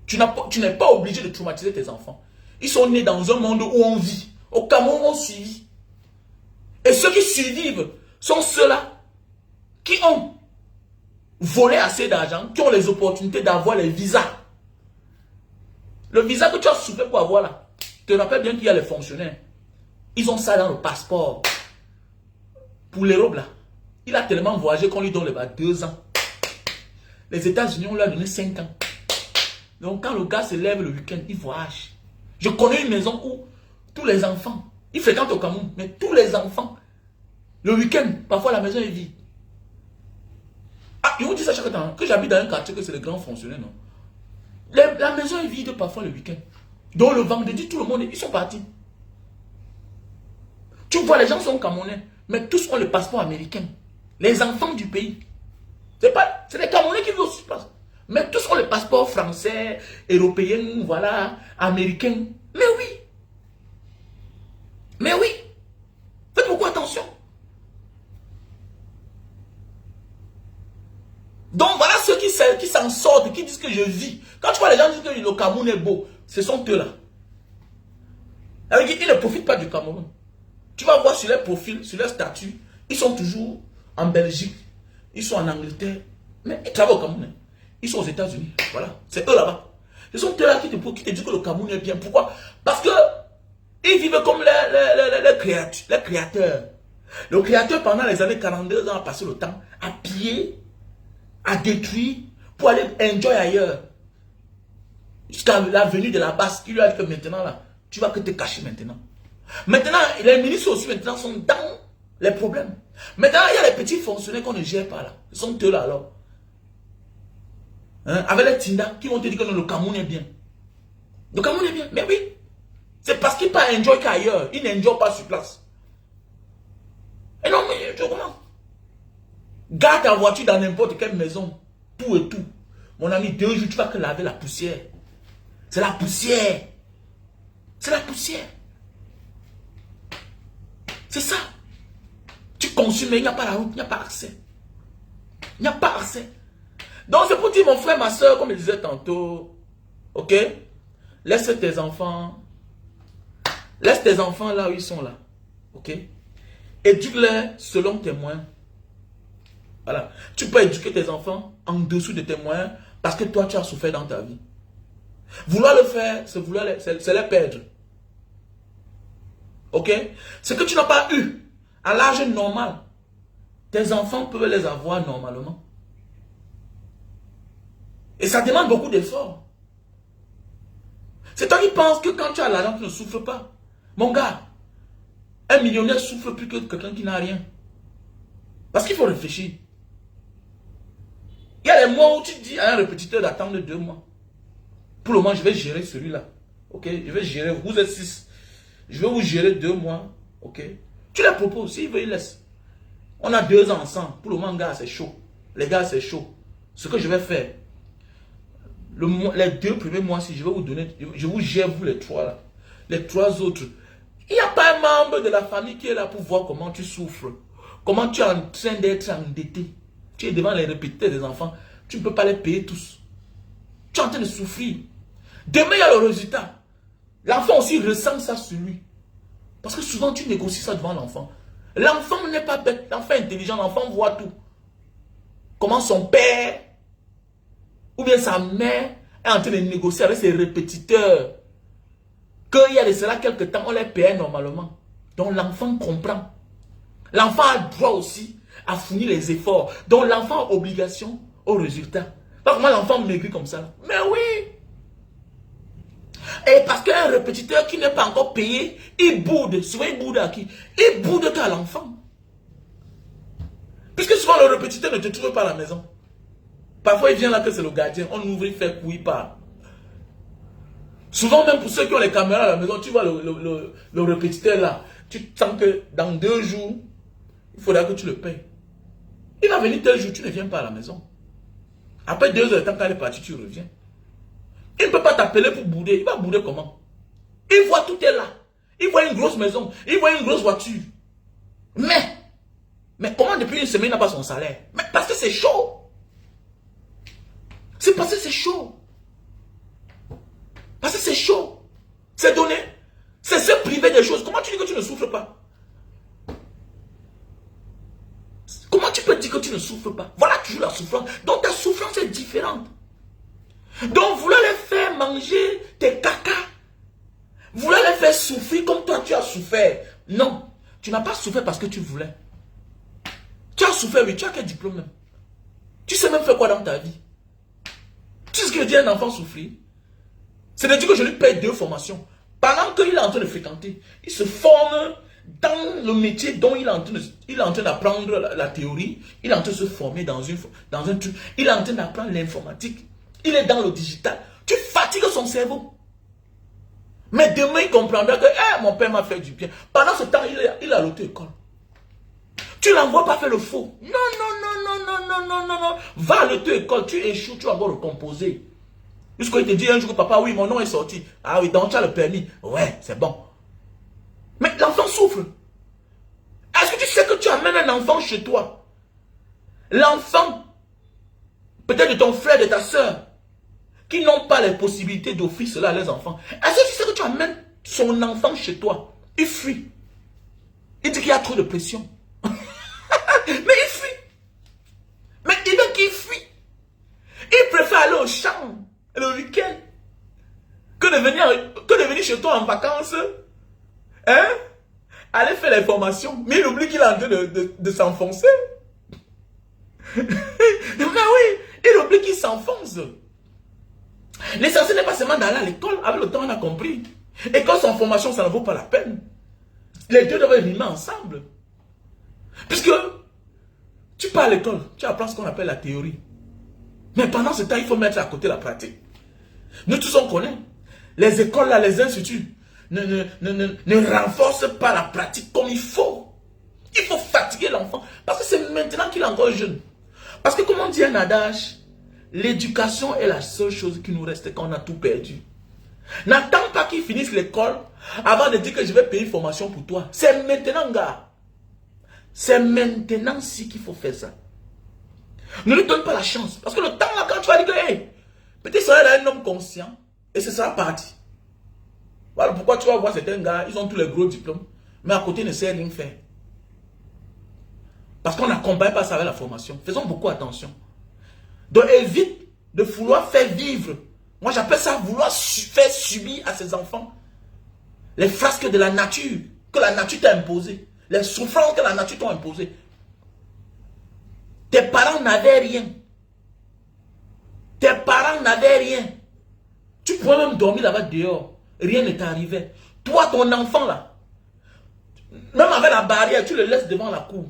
Speaker 1: Tu n'es pas obligé de traumatiser tes enfants. Ils sont nés dans un monde où on vit. Au Cameroun, on suit. Et ceux qui survivent sont ceux-là qui ont volé assez d'argent, qui ont les opportunités d'avoir les visas. Le visa que tu as souffert pour avoir là, tu te rappelles bien qu'il y a les fonctionnaires. Ils ont ça dans le passeport. Pour l'Europe là, il a tellement voyagé qu'on lui donne 2 ans. Les États-Unis, on lui a donné 5 ans. Donc quand le gars se lève le week-end, il voyage. Je connais une maison où tous les enfants, ils fréquentent au Cameroun, mais tous les enfants, le week-end, parfois la maison est vide. Ah, ils vous disent ça chaque temps, que j'habite dans un quartier que c'est les grands fonctionnaires, non? La maison est vide parfois le week-end. Donc le vendredi, tout le monde, ils sont partis. Tu vois, les gens sont camerounais, mais tous ont le passeport américain. Les enfants du pays. C'est les Camerounais qui vivent aussi. Mais tous ont le passeport français, européen, voilà, américain. Mais oui. Mais oui. Faites beaucoup attention. Donc voilà ceux qui s'en sortent, qui disent que je vis. Quand tu vois les gens dire que le Cameroun est beau, ce sont eux là. Ils ne profitent pas du Cameroun. Tu vas voir sur leur profil, sur leur statut, ils sont toujours en Belgique, ils sont en Angleterre, mais ils travaillent au Cameroun. Ils sont aux États-Unis. Voilà, c'est eux là-bas. Ce sont eux là qui te disent que le Cameroun est bien. Pourquoi? Parce que ils vivent comme les créateurs. Le créateur, pendant les années 42 ans, a passé le temps à piller, à détruire, pour aller enjoy ailleurs. Jusqu'à la venue de la base, qui lui a dit que maintenant, là, tu vas que te cacher maintenant. Maintenant, les ministres aussi maintenant sont dans les problèmes. Maintenant, il y a les petits fonctionnaires qu'on ne gère pas là. Ils sont eux là alors. Hein? Avec les Tinda qui vont te dire que non, le Cameroun est bien. Le Cameroun est bien, mais oui. C'est parce qu'ils ne enjoy qu'ailleurs. Ils n'enjoy pas sur place. Et non, mais tu vois comment? Garde ta voiture dans n'importe quelle maison. Tout et tout. Mon ami, 2 jours, tu vas que laver la poussière. C'est la poussière. C'est la poussière. C'est ça. Tu consommes, mais il n'y a pas la route, il n'y a pas accès. Il n'y a pas accès. Donc c'est pour dire, mon frère, ma soeur, comme je disais tantôt, ok, laisse tes enfants là où ils sont là, ok, éduque-les selon tes moyens. Voilà. Tu peux éduquer tes enfants en dessous de tes moyens parce que toi, tu as souffert dans ta vie. Vouloir le faire, c'est les perdre. Ok? Ce que tu n'as pas eu à l'âge normal, tes enfants peuvent les avoir normalement. Et ça demande beaucoup d'efforts. C'est toi qui penses que quand tu as l'argent, tu ne souffres pas. Mon gars, un millionnaire souffre plus que quelqu'un qui n'a rien. Parce qu'il faut réfléchir. Il y a les mois où tu dis à un répétiteur d'attendre 2 mois. Pour le moment, je vais gérer celui-là. Ok, je vais gérer. Vous êtes 6. Je vais vous gérer 2 mois. Ok. Tu les proposes. S'il veut, il laisse. On a 2 ans ensemble. Pour le moment, gars, c'est chaud. Les gars, c'est chaud. Ce que je vais faire, les 2 premiers mois, si je vais vous donner, je vous gère, vous les 3 là. Les 3 autres. Il n'y a pas un membre de la famille qui est là pour voir comment tu souffres. Comment tu es en train d'être endetté. Tu es devant les répétiteurs des enfants. Tu ne peux pas les payer tous. Tu es en train de souffrir. Demain, il y a le résultat. L'enfant aussi ressent ça sur lui. Parce que souvent, tu négocies ça devant l'enfant. L'enfant n'est pas bête. L'enfant est intelligent. L'enfant voit tout. Comment son père ou bien sa mère est en train de négocier avec ses répétiteurs. Qu'il y a de cela quelques temps, on les payait normalement. Donc l'enfant comprend. L'enfant a droit aussi à fournir les efforts. Donc l'enfant a obligation au résultat. Pas comment l'enfant maigrit comme ça. Mais oui. Et parce qu'un répétiteur qui n'est pas encore payé, il boude. Souvent il boude à qui? Il boude qu'à l'enfant. Puisque souvent le répétiteur ne te trouve pas à la maison. Parfois il vient là que c'est le gardien. On ouvre, il fait couille pas. Souvent même pour ceux qui ont les caméras à la maison, tu vois le répétiteur là. Tu sens que dans 2 jours, il faudra que tu le payes. Il va venir tel jour, tu ne viens pas à la maison. Après 2 heures de temps, quand il est parti, tu reviens. Il ne peut pas t'appeler pour bouder. Il va bouder comment? Il voit tout est là. Il voit une grosse maison. Il voit une grosse voiture. Mais comment depuis une semaine il n'a pas son salaire? Mais parce que c'est chaud. C'est parce que c'est chaud. Parce que c'est chaud. C'est donné. C'est se priver des choses. Comment tu dis que tu ne souffres pas? Comment tu peux dire que tu ne souffres pas? Voilà toujours la souffrance. Donc ta souffrance est différente. Donc vouloir les faire manger tes caca. Vouloir les faire souffrir comme toi tu as souffert. Non. Tu n'as pas souffert parce que tu voulais. Tu as souffert, oui. Tu as quel diplôme même? Tu sais même faire quoi dans ta vie? Tu sais ce que veut dire un enfant souffrir? C'est de dire que je lui paye 2 formations. Pendant qu'il est en train de fréquenter, il se forme dans le métier dont il est en train d'apprendre la théorie. Il est en train de se former dans un truc. Il est en train d'apprendre l'informatique. Il est dans le digital. Tu fatigues son cerveau. Mais demain, il comprendra que mon père m'a fait du bien. Pendant ce temps, il est à l'auto-école. Tu ne l'envoies pas faire le faux. Non, non, non, non, non, non, non, non. Va à l'auto-école, tu échoues, tu vas encore recomposer. Jusqu'à il te dit un jour que papa, oui, mon nom est sorti. Ah oui, donc tu as le permis. Ouais, c'est bon. Mais l'enfant souffre. Est-ce que tu sais que tu amènes un enfant chez toi? L'enfant, peut-être de ton frère, de ta soeur, qui n'ont pas les possibilités d'offrir cela à leurs enfants. Est-ce que tu sais que tu amènes son enfant chez toi? Il fuit. Il dit qu'il y a trop de pression. Mais il fuit. Mais il dit qu'il fuit. Il préfère aller au champ le week-end que de venir chez toi en vacances. Hein? Aller faire les formations. Mais il oublie qu'il est en train de s'enfoncer. Mais oui, il oublie qu'il s'enfonce. L'essentiel n'est pas seulement d'aller à l'école. Avec le temps, on a compris. École sans formation, ça ne vaut pas la peine. Les deux doivent rimer ensemble. Puisque tu pars à l'école, tu apprends ce qu'on appelle la théorie. Mais pendant ce temps, il faut mettre à côté la pratique. Nous tous on connaît. Les écoles, là, les instituts ne renforcent pas la pratique comme il faut. Il faut fatiguer l'enfant. Parce que c'est maintenant qu'il est encore jeune. Parce que comme on dit un adage, l'éducation est la seule chose qui nous reste quand on a tout perdu. N'attends pas qu'il finisse l'école avant de dire que je vais payer une formation pour toi. C'est maintenant, gars. C'est maintenant si qu'il faut faire ça. Ne lui donne pas la chance. Parce que le temps là, quand tu vas dire que hey, peut-être sera un homme conscient et ce sera parti. Voilà pourquoi tu vas voir certains gars, ils ont tous les gros diplômes, mais à côté ne sait rien faire. Parce qu'on n'accompagne pas ça avec la formation. Faisons beaucoup attention. Donc évite de vouloir faire vivre. Moi j'appelle ça vouloir faire subir à ses enfants les frasques de la nature que la nature t'a imposées. Les souffrances que la nature t'a imposées. Tes parents n'avaient rien. Tes parents n'avaient rien. Tu pouvais même dormir là-bas dehors. Rien ne t'arrivait. Toi, ton enfant là, même avec la barrière, tu le laisses devant la cour.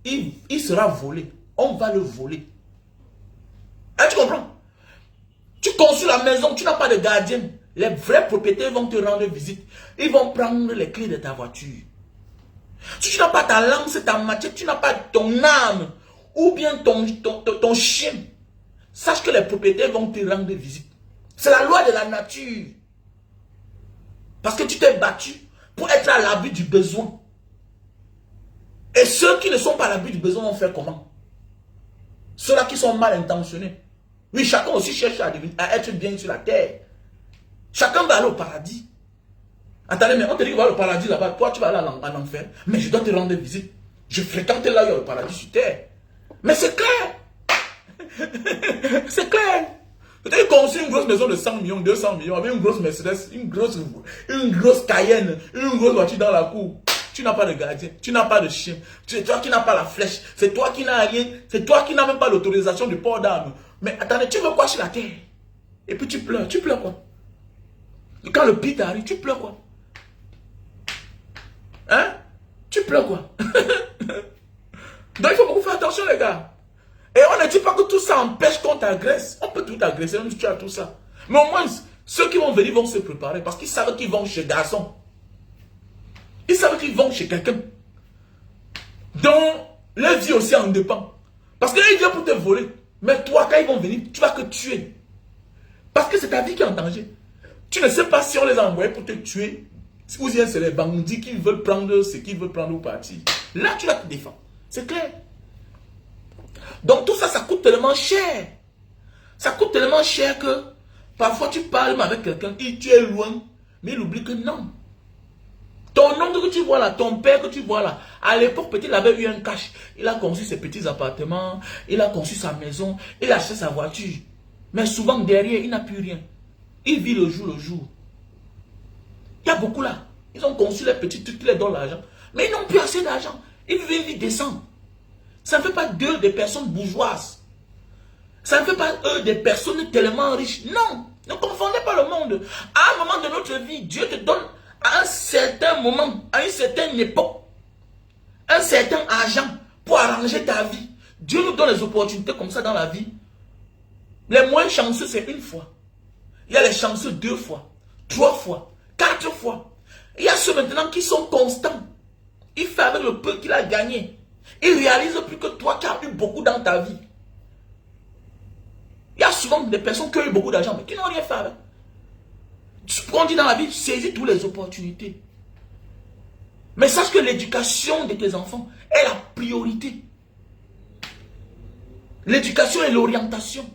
Speaker 1: Il sera volé. On va le voler. Hein, tu comprends? Tu construis la maison, tu n'as pas de gardien. Les vrais propriétaires vont te rendre visite. Ils vont prendre les clés de ta voiture. Si tu n'as pas ta lance, ta machette, tu n'as pas ton âme, ou bien ton chien, sache que les propriétaires vont te rendre visite. C'est la loi de la nature. Parce que tu t'es battu pour être à l'abri du besoin. Et ceux qui ne sont pas à l'abri du besoin vont faire comment? Ceux-là qui sont mal intentionnés. Oui, chacun aussi cherche à être bien sur la terre. Chacun va aller au paradis. Attendez, mais on te dit qu'on va au paradis là-bas. Toi, tu vas aller en enfer. Mais je dois te rendre visite. Je fréquente là où il y a le paradis sur terre. Mais c'est clair. C'est clair. Peut-être qu'on construit une grosse maison de 100 millions, 200 millions, avec une grosse Mercedes, une grosse Cayenne, une grosse voiture dans la cour. Tu n'as pas de gardien, tu n'as pas de chien. C'est toi qui n'as pas la flèche. C'est toi qui n'as rien. C'est toi qui n'as même pas l'autorisation du port d'armes. Mais attendez, tu veux quoi sur la terre? Et puis tu pleures. Tu pleures quoi? Et quand le pire arrive, tu pleures quoi? Hein? Tu pleures quoi? Donc il faut beaucoup faire attention les gars. Et on ne dit pas que tout ça empêche qu'on t'agresse. On peut tout agresser même si tu as tout ça. Mais au moins, ceux qui vont venir vont se préparer parce qu'ils savent qu'ils vont chez garçon. Ils savent qu'ils vont chez quelqu'un dont leur vie aussi en dépend. Parce qu'ils viennent pour te voler. Mais toi, quand ils vont venir, tu vas que tuer. Parce que c'est ta vie qui est en danger. Tu ne sais pas si on les a envoyés pour te tuer. Ou bien c'est les bandits qui veulent prendre ce qu'ils veulent prendre ou partir. Là, tu vas te défendre. C'est clair. Donc tout ça, ça coûte tellement cher. Ça coûte tellement cher que parfois tu parles avec quelqu'un et tu es loin. Mais il oublie que non. Ton oncle que tu vois là, ton père que tu vois là, à l'époque, peut-être il avait eu un cash. Il a conçu ses petits appartements, il a conçu sa maison, il a acheté sa voiture. Mais souvent derrière, il n'a plus rien. Il vit le jour le jour. Il y a beaucoup là. Ils ont conçu les petits trucs qui les donnent l'argent. Mais ils n'ont plus assez d'argent. Ils vivent une vie décente. Ça ne fait pas d'eux des personnes bourgeoises. Ça ne fait pas eux des personnes tellement riches. Non. Ne confondez pas le monde. À un moment de notre vie, Dieu te donne à un certain moment, à une certaine époque, un certain argent pour arranger ta vie. Dieu nous donne des opportunités comme ça dans la vie. Les moins chanceux, c'est une fois. Il y a les chanceux 2 fois, 3 fois, 4 fois. Il y a ceux maintenant qui sont constants. Il fait avec le peu qu'il a gagné. Il réalise plus que toi qui as eu beaucoup dans ta vie. Il y a souvent des personnes qui ont eu beaucoup d'argent, mais qui n'ont rien fait avec. Ce qu'on dit dans la vie, saisis toutes les opportunités. Mais sache que l'éducation de tes enfants est la priorité. L'éducation et l'orientation.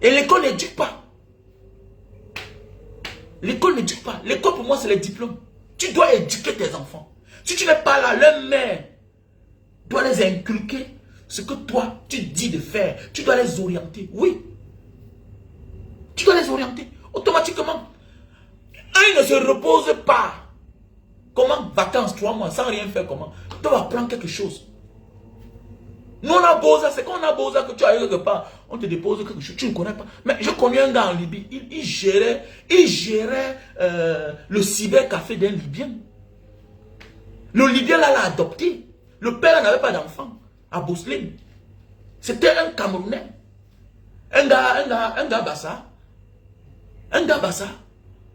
Speaker 1: Et l'école n'éduque pas. L'école n'éduque pas. L'école pour moi c'est les diplômes. Tu dois éduquer tes enfants. Si tu n'es pas là, leur mère doit les inculquer ce que toi tu dis de faire. Tu dois les orienter. Oui. Tu dois les orienter. Automatiquement. Un ne se repose pas. Comment vacances 3 mois sans rien faire, comment? Tu dois apprendre quelque chose. Nous on a beau ça, c'est qu'on a beau ça que tu ailles quelque part, on te dépose quelque chose, tu ne connais pas. Mais je connais un gars en Libye, il gérait le cybercafé d'un Libyen. Le Libyen là l'a adopté. Le père n'avait pas d'enfant à Bousseline. C'était un Camerounais. Un gars Bassa. Un gars Bassa.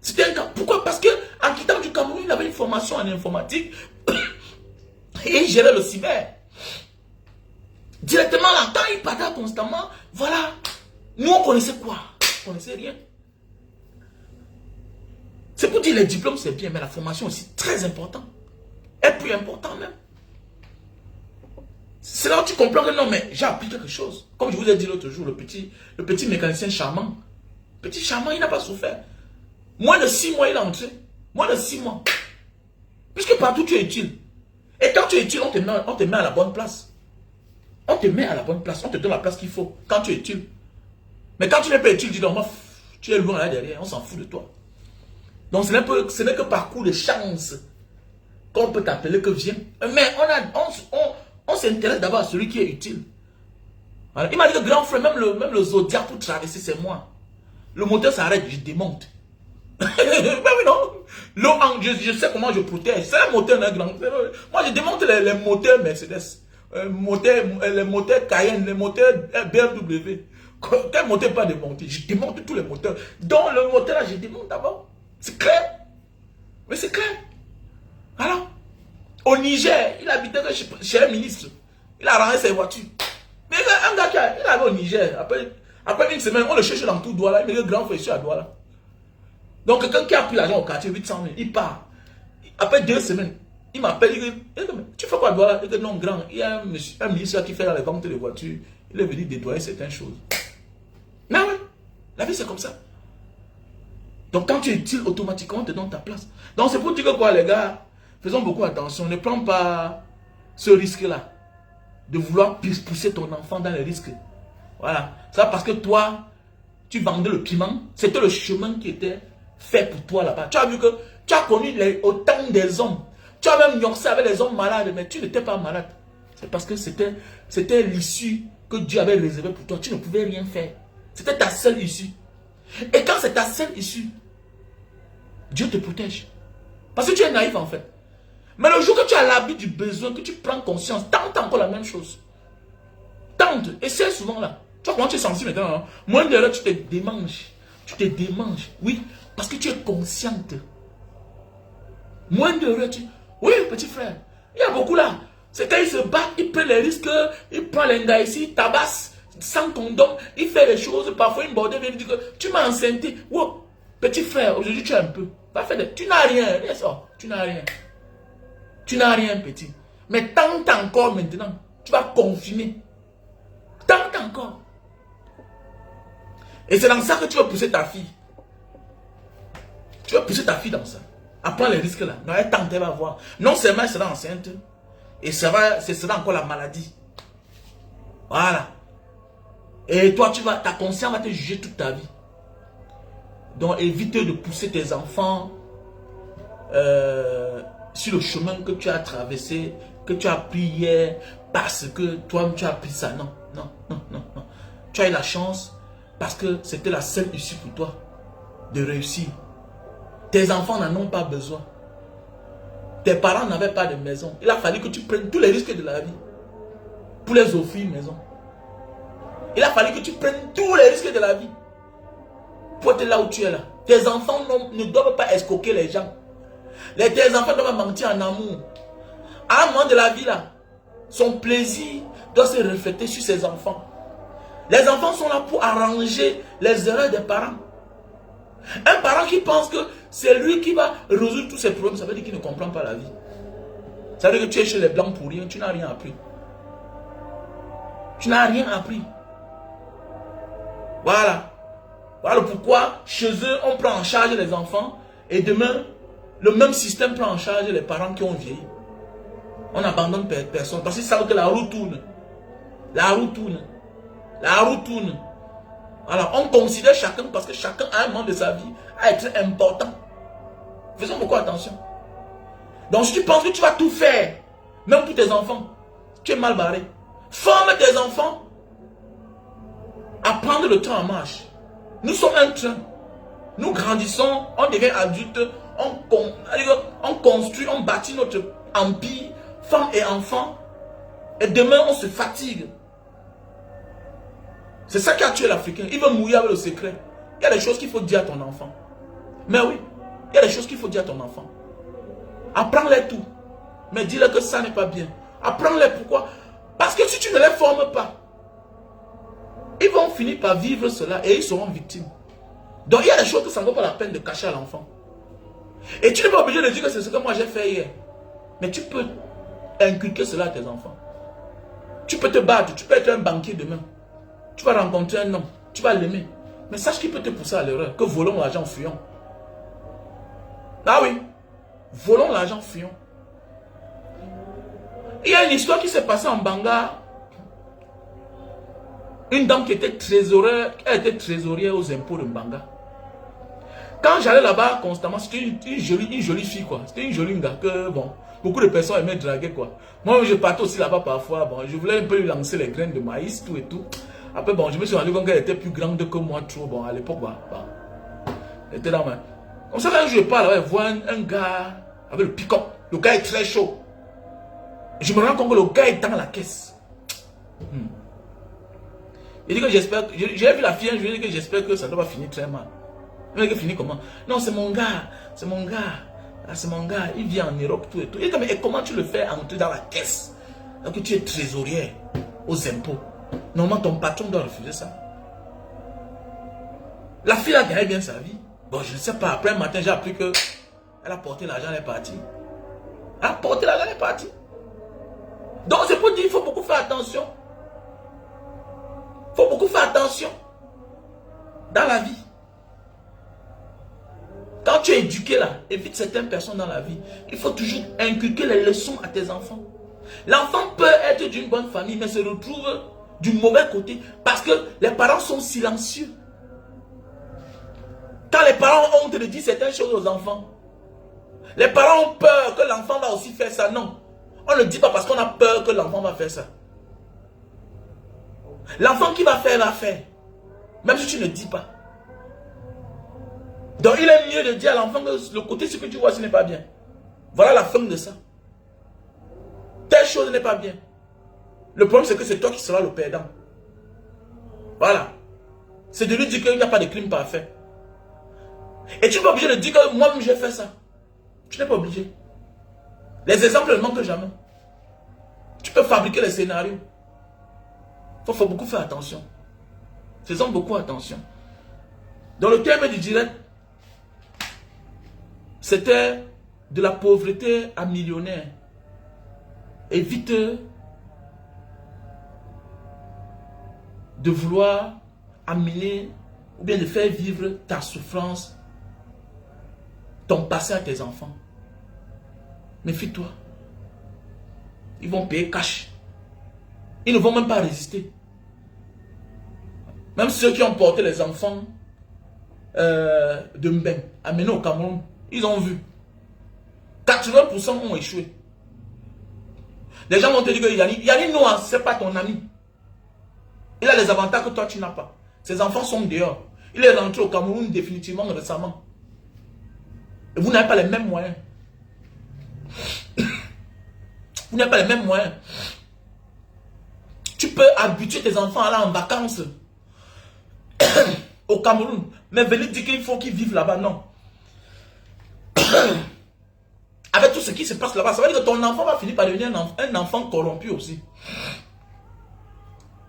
Speaker 1: C'était un gars. Pourquoi? Parce que en quittant du Cameroun, il avait une formation en informatique et il gérait le cyber. Directement là, quand il partait constamment, voilà. Nous on connaissait quoi? On connaissait rien. C'est pour dire les diplômes c'est bien, mais la formation aussi très important. Et plus important même. C'est là où tu comprends que non, mais j'ai appris quelque chose. Comme je vous ai dit l'autre jour, le petit mécanicien charmant. Petit charmant, il n'a pas souffert. Moins de 6 mois, il est entré. Moins de 6 mois. Puisque partout tu es utile. Et quand tu es utile, on te met à la bonne place. On te met à la bonne place. On te donne la place qu'il faut. Quand tu es utile. Mais quand tu n'es pas utile, dis donc, tu es loin là derrière. On s'en fout de toi. Donc ce n'est que par coup de chance qu'on peut t'appeler que viens. Mais on s'intéresse d'abord à celui qui est utile. Voilà. Il m'a dit que grand frère, même le Zodiac pour traverser, c'est moi. Le moteur s'arrête, je démonte. Mais oui, non. Je sais comment je protège. C'est un moteur, un grand frère. Moi, je démonte les moteurs Mercedes. les moteurs Cayenne, les moteurs BMW. Quel moteur pas démonté? Je démonte tous les moteurs. Dans le moteur là, je démonte d'abord. C'est clair. Mais c'est clair. Voilà. Au Niger, il habitait chez un ministre. Il a rangé ses voitures. Mais un gars il avait au Niger. Après une semaine, on le cherche dans tout Douala. Il me dit grand frère ici à Douala. Donc quelqu'un qui a pris l'argent au quartier, 800 000, il part. Après 2 semaines, il m'appelle, il dit, tu fais quoi à Douala? Il dit non grand, il y a un ministre qui fait dans les ventes de voitures. Il est venu nettoyer certaines choses. Mais oui, la vie c'est comme ça. Donc quand tu es utile, automatiquement, on te donne ta place. Donc c'est pour dire que quoi les gars, faisons beaucoup attention, ne prends pas ce risque-là. De vouloir pousser ton enfant dans les risques. Voilà. Ça parce que toi, tu vendais le piment, c'était le chemin qui était fait pour toi là-bas. Tu as vu que tu as connu autant des hommes. Tu as même yoncé avec les hommes malades, mais tu n'étais pas malade. C'est parce que c'était l'issue que Dieu avait réservée pour toi. Tu ne pouvais rien faire. C'était ta seule issue. Et quand c'est ta seule issue, Dieu te protège. Parce que tu es naïf en fait. Mais le jour que tu as l'habit du besoin, que tu prends conscience, tente encore la même chose. Tente, essaie souvent là. Tu vois comment tu es sensible maintenant. Hein? Moins de l'heure, tu te démanges. Tu te démanges. Oui, parce que tu es consciente. Moins de l'heure, tu... Oui, petit frère. Il y a beaucoup là. C'est quand il se bat, il prend les risques, il prend les gars ici, il tabasse, sans condom, il fait les choses. Parfois, une bordée vient dire que tu m'as enceinté. Wow, petit frère, aujourd'hui tu as un peu. Va faire des... Tu n'as rien. Tu n'as rien. Tu n'as rien, petit. Mais tente encore maintenant. Tu vas confirmer. Tente encore. Et c'est dans ça que tu vas pousser ta fille. Tu vas pousser ta fille dans ça. Apprends les risques là. Non, elle tente, elle va voir. Non seulement elle sera enceinte. Et ce sera encore la maladie. Voilà. Et toi, ta conscience va te juger toute ta vie. Donc évite de pousser tes enfants sur le chemin que tu as traversé, que tu as pris hier, parce que toi tu as pris ça. Non, non, non, non, non. Tu as eu la chance parce que c'était la seule issue pour toi de réussir. Tes enfants n'en ont pas besoin. Tes parents n'avaient pas de maison. Il a fallu que tu prennes tous les risques de la vie pour les offrir une maison. Il a fallu que tu prennes tous les risques de la vie pour être là où tu es là. Tes enfants ne doivent pas escroquer les gens. Tes enfants doivent mentir en amour. À un moment de la vie là, son plaisir doit se refléter sur ses enfants. Les enfants sont là pour arranger les erreurs des parents. Un parent qui pense que c'est lui qui va résoudre tous ses problèmes, ça veut dire qu'il ne comprend pas la vie. Ça veut dire que tu es chez les blancs pour rien, tu n'as rien appris. Tu n'as rien appris. Voilà. Voilà pourquoi chez eux, on prend en charge les enfants et demain, le même système prend en charge les parents qui ont vieilli. On abandonne personne parce qu'ils savent que la roue tourne. La roue tourne. La roue tourne. Alors, on considère chacun parce que chacun a un moment de sa vie à être important. Faisons beaucoup attention. Donc, si tu penses que tu vas tout faire, même pour tes enfants, tu es mal barré. Forme tes enfants à prendre le temps en marche. Nous sommes un train. Nous grandissons, on devient adulte, on construit, on bâtit notre empire, femmes et enfants. Et demain, on se fatigue. C'est ça qui a tué l'Africain. Il veut mourir avec le secret. Il y a des choses qu'il faut dire à ton enfant. Mais oui, il y a des choses qu'il faut dire à ton enfant. Apprends-les tout. Mais dis-leur que ça n'est pas bien. Apprends-les pourquoi. Parce que si tu ne les formes pas, ils vont finir par vivre cela et ils seront victimes. Donc il y a des choses que ça ne vaut pas la peine de cacher à l'enfant. Et tu n'es pas obligé de dire que c'est ce que moi j'ai fait hier. Mais tu peux inculquer cela à tes enfants. Tu peux te battre, tu peux être un banquier demain. Tu vas rencontrer un homme, tu vas l'aimer. Mais sache qu'il peut te pousser à l'erreur, que volons l'argent, fuyons. Ah oui, volons l'argent, fuyons. Il y a une histoire qui s'est passée en Banga. Une dame qui était trésorière, elle était trésorière aux impôts de Banga. Quand j'allais là-bas constamment, c'était une jolie fille quoi. C'était une jolie gars que bon, beaucoup de personnes aimaient draguer quoi. Moi je partais aussi là-bas parfois, bon, je voulais un peu lui lancer les graines de maïs, tout et tout. Après bon, je me suis rendu compte qu'elle était plus grande que moi trop, bon à l'époque, bah, elle était là, mais... Comme ça quand je parle, elle voit un gars avec le pick-up, le gars est très chaud. Je me rends compte que le gars est dans la caisse. Il dit que j'espère, j'ai vu la fille, je lui ai dit que j'espère que ça ne doit pas finir très mal. Il dit que finir comment? Non, c'est mon gars, c'est mon gars. Ah, c'est mon gars, il vit en Europe, tout et tout. Il dit, mais comment tu le fais entrer dans la caisse? Alors que tu es trésorier aux impôts. Normalement, ton patron doit refuser ça. La fille a gagné bien sa vie. Bon, je ne sais pas. Après un matin, j'ai appris que elle a porté l'argent, elle est partie. Elle a porté l'argent, elle est partie. Donc, c'est pour dire qu'il faut beaucoup faire attention. Il faut beaucoup faire attention dans la vie. Quand tu es éduqué là, évite certaines personnes dans la vie. Il faut toujours inculquer les leçons à tes enfants. L'enfant peut être d'une bonne famille, mais se retrouve du mauvais côté parce que les parents sont silencieux. Quand les parents ont honte de dire certaines choses aux enfants, les parents ont peur que l'enfant va aussi faire ça. Non, on ne dit pas parce qu'on a peur que l'enfant va faire ça. L'enfant qui va faire, même si tu ne dis pas. Donc il est mieux de dire à l'enfant que le côté ce que tu vois, ce n'est pas bien. Voilà la fin de ça. Telle chose n'est pas bien. Le problème c'est que c'est toi qui seras le perdant. Voilà. C'est de lui dire qu'il n'y a pas de crime parfait. Et tu n'es pas obligé de dire que moi-même j'ai fait ça. Tu n'es pas obligé. Les exemples ne manquent jamais. Tu peux fabriquer les scénarios. Il faut beaucoup faire attention. Faisons beaucoup attention. Dans le terme du direct, c'était de la pauvreté à millionnaire. Évite de vouloir amener ou bien de faire vivre ta souffrance, ton passé à tes enfants. Méfie-toi. Ils vont payer cash. Ils ne vont même pas résister. Même ceux qui ont porté les enfants de Mbeng, amenés au Cameroun, ils ont vu. 80% ont échoué. Les gens vont te dire que Yannick Noah, ce n'est pas ton ami. Il a les avantages que toi tu n'as pas. Ses enfants sont dehors. Il est rentré au Cameroun définitivement récemment. Et vous n'avez pas les mêmes moyens. Vous n'avez pas les mêmes moyens. Tu peux habituer tes enfants à aller en vacances au Cameroun. Mais venir dire qu'il faut qu'ils vivent là-bas, non. Avec tout ce qui se passe là-bas, ça veut dire que ton enfant va finir par devenir un enfant corrompu aussi.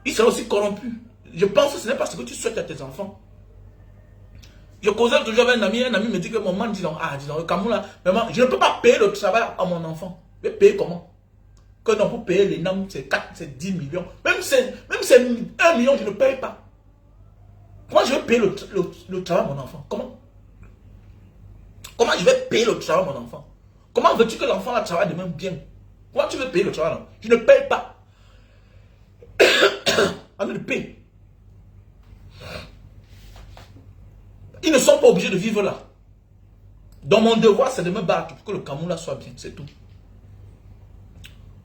Speaker 1: Il sera aussi corrompu. Je pense que ce n'est pas ce que tu souhaites à tes enfants. Je causais toujours avec un ami me dit que mon man dit, le Cameroun là, maman, je ne peux pas payer le travail à mon enfant. Je vais payer comment? Que non, pour payer les noms, c'est 4, c'est 10 millions. Même c'est 1 million, je ne paye pas. Comment je vais payer le travail à mon enfant? Comment? Comment je vais payer le travail à mon enfant? Comment veux-tu que l'enfant travaille demain bien? Comment tu veux payer le travail? Je ne paye pas. On ne paye. Ils ne sont pas obligés de vivre là. Donc mon devoir, c'est de me battre pour que le Cameroun là soit bien. C'est tout.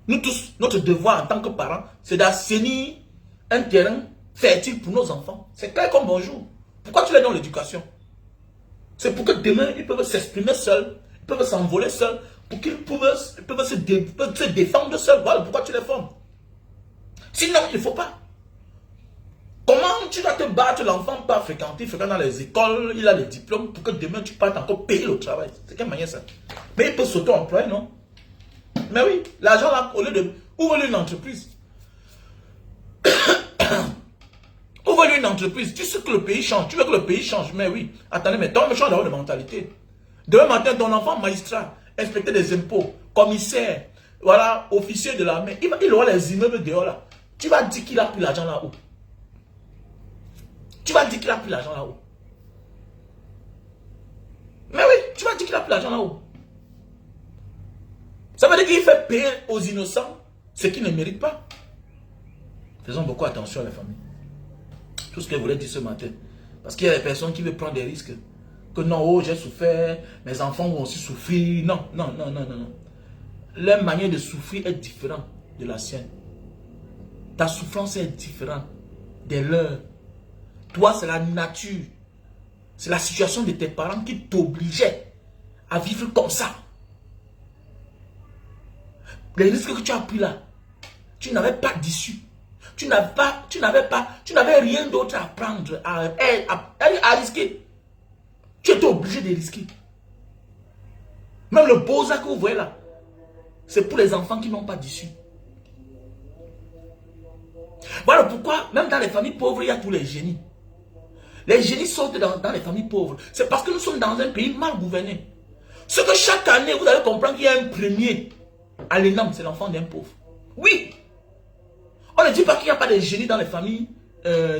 Speaker 1: Nous tous, notre devoir en tant que parents, c'est d'assainir un terrain fertile pour nos enfants. C'est clair comme bonjour. Pourquoi tu les donnes l'éducation? C'est pour que demain, ils peuvent s'exprimer seuls, ils peuvent s'envoler seuls, pour qu'ils peuvent se défendre seuls. Voilà pourquoi tu les formes. Sinon, il ne faut pas. Comment tu vas te battre, l'enfant pas fréquenter, il fréquente dans les écoles, il a les diplômes, pour que demain tu partes encore payer le travail? C'est quelle manière ça? Mais il peut s'auto-employer, non? Mais oui, l'argent là, au lieu de... Ouvre-lui une entreprise. Ouvre-lui une entreprise. Tu sais que le pays change. Tu veux que le pays change. Mais oui. Attendez, mais toi, change d'avoir de mentalité. Demain matin, ton enfant magistrat, inspecteur des impôts, commissaire, voilà, officier de l'armée, il aura les immeubles dehors là. Tu vas dire qu'il a pris l'argent là-haut. Tu vas dire qu'il a pris l'argent là-haut. Mais oui, tu vas dire qu'il a pris l'argent là-haut. Ça veut dire qu'il fait payer aux innocents ce qu'ils ne méritent pas. Faisons beaucoup attention à la famille. Tout ce que je voulais dire ce matin. Parce qu'il y a des personnes qui veulent prendre des risques. Que non, oh, j'ai souffert, mes enfants vont aussi souffrir. Non, non, non, non, non, non. Leur manière de souffrir est différente de la sienne. Ta souffrance est différente de leur. Toi, c'est la nature. C'est la situation de tes parents qui t'obligeaient à vivre comme ça. Les risques que tu as pris là, tu n'avais pas d'issue. Tu n'avais rien d'autre à prendre, à risquer. Tu étais obligé de risquer. Même le Boza que vous voyez là, c'est pour les enfants qui n'ont pas d'issue. Voilà pourquoi, même dans les familles pauvres, il y a tous les génies. Les génies sortent dans les familles pauvres. C'est parce que nous sommes dans un pays mal gouverné. Ce que chaque année, vous allez comprendre qu'il y a un premier à l'ENAM, c'est l'enfant d'un pauvre. Oui. On ne dit pas qu'il n'y a pas de génies dans les familles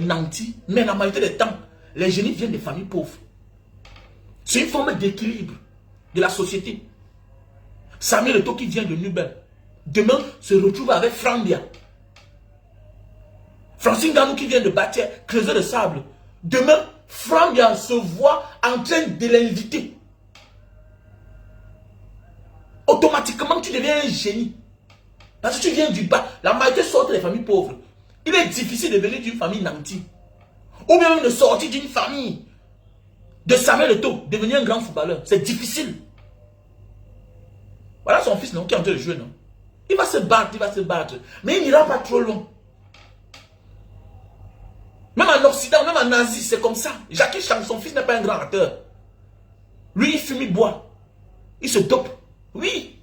Speaker 1: nantis, mais la majorité des temps, les génies viennent des familles pauvres. C'est une forme d'équilibre de la société. Samuel Eto'o qui vient de Nubel, demain se retrouve avec Frambia. Francine Ganou qui vient de bâtir Creuset de Sable. Demain, Frambia se voit en train de l'inviter. Automatiquement, tu deviens un génie. Parce que tu viens du bas. La majorité sort des familles pauvres. Il est difficile de venir d'une famille nantie. Ou bien même de sortir d'une famille de Samuel Eto'o, devenir un grand footballeur. C'est difficile. Voilà son fils, non, qui est en train de jouer, non. Il va se battre, mais il n'ira pas trop loin. Même en Occident, même en Asie, c'est comme ça. Jackie Chan, son fils n'est pas un grand acteur. Lui, il fume, il boit. Il se dope. Oui.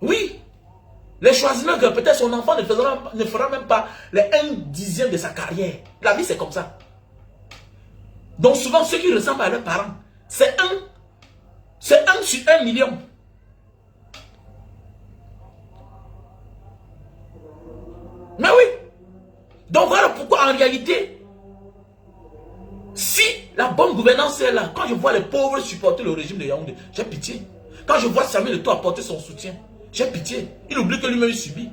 Speaker 1: Oui. Les Schwarzenegger, peut-être son enfant ne fera même pas les 1/10 de sa carrière. La vie, c'est comme ça. Donc souvent, ceux qui ressemblent à leurs parents, c'est 1 sur 1 million. Mais oui. Donc voilà pourquoi en réalité, si la bonne gouvernance est là, quand je vois les pauvres supporter le régime de Yaoundé, j'ai pitié. Quand je vois Samuel Eto'o apporter son soutien, j'ai pitié. Il oublie que lui-même subit.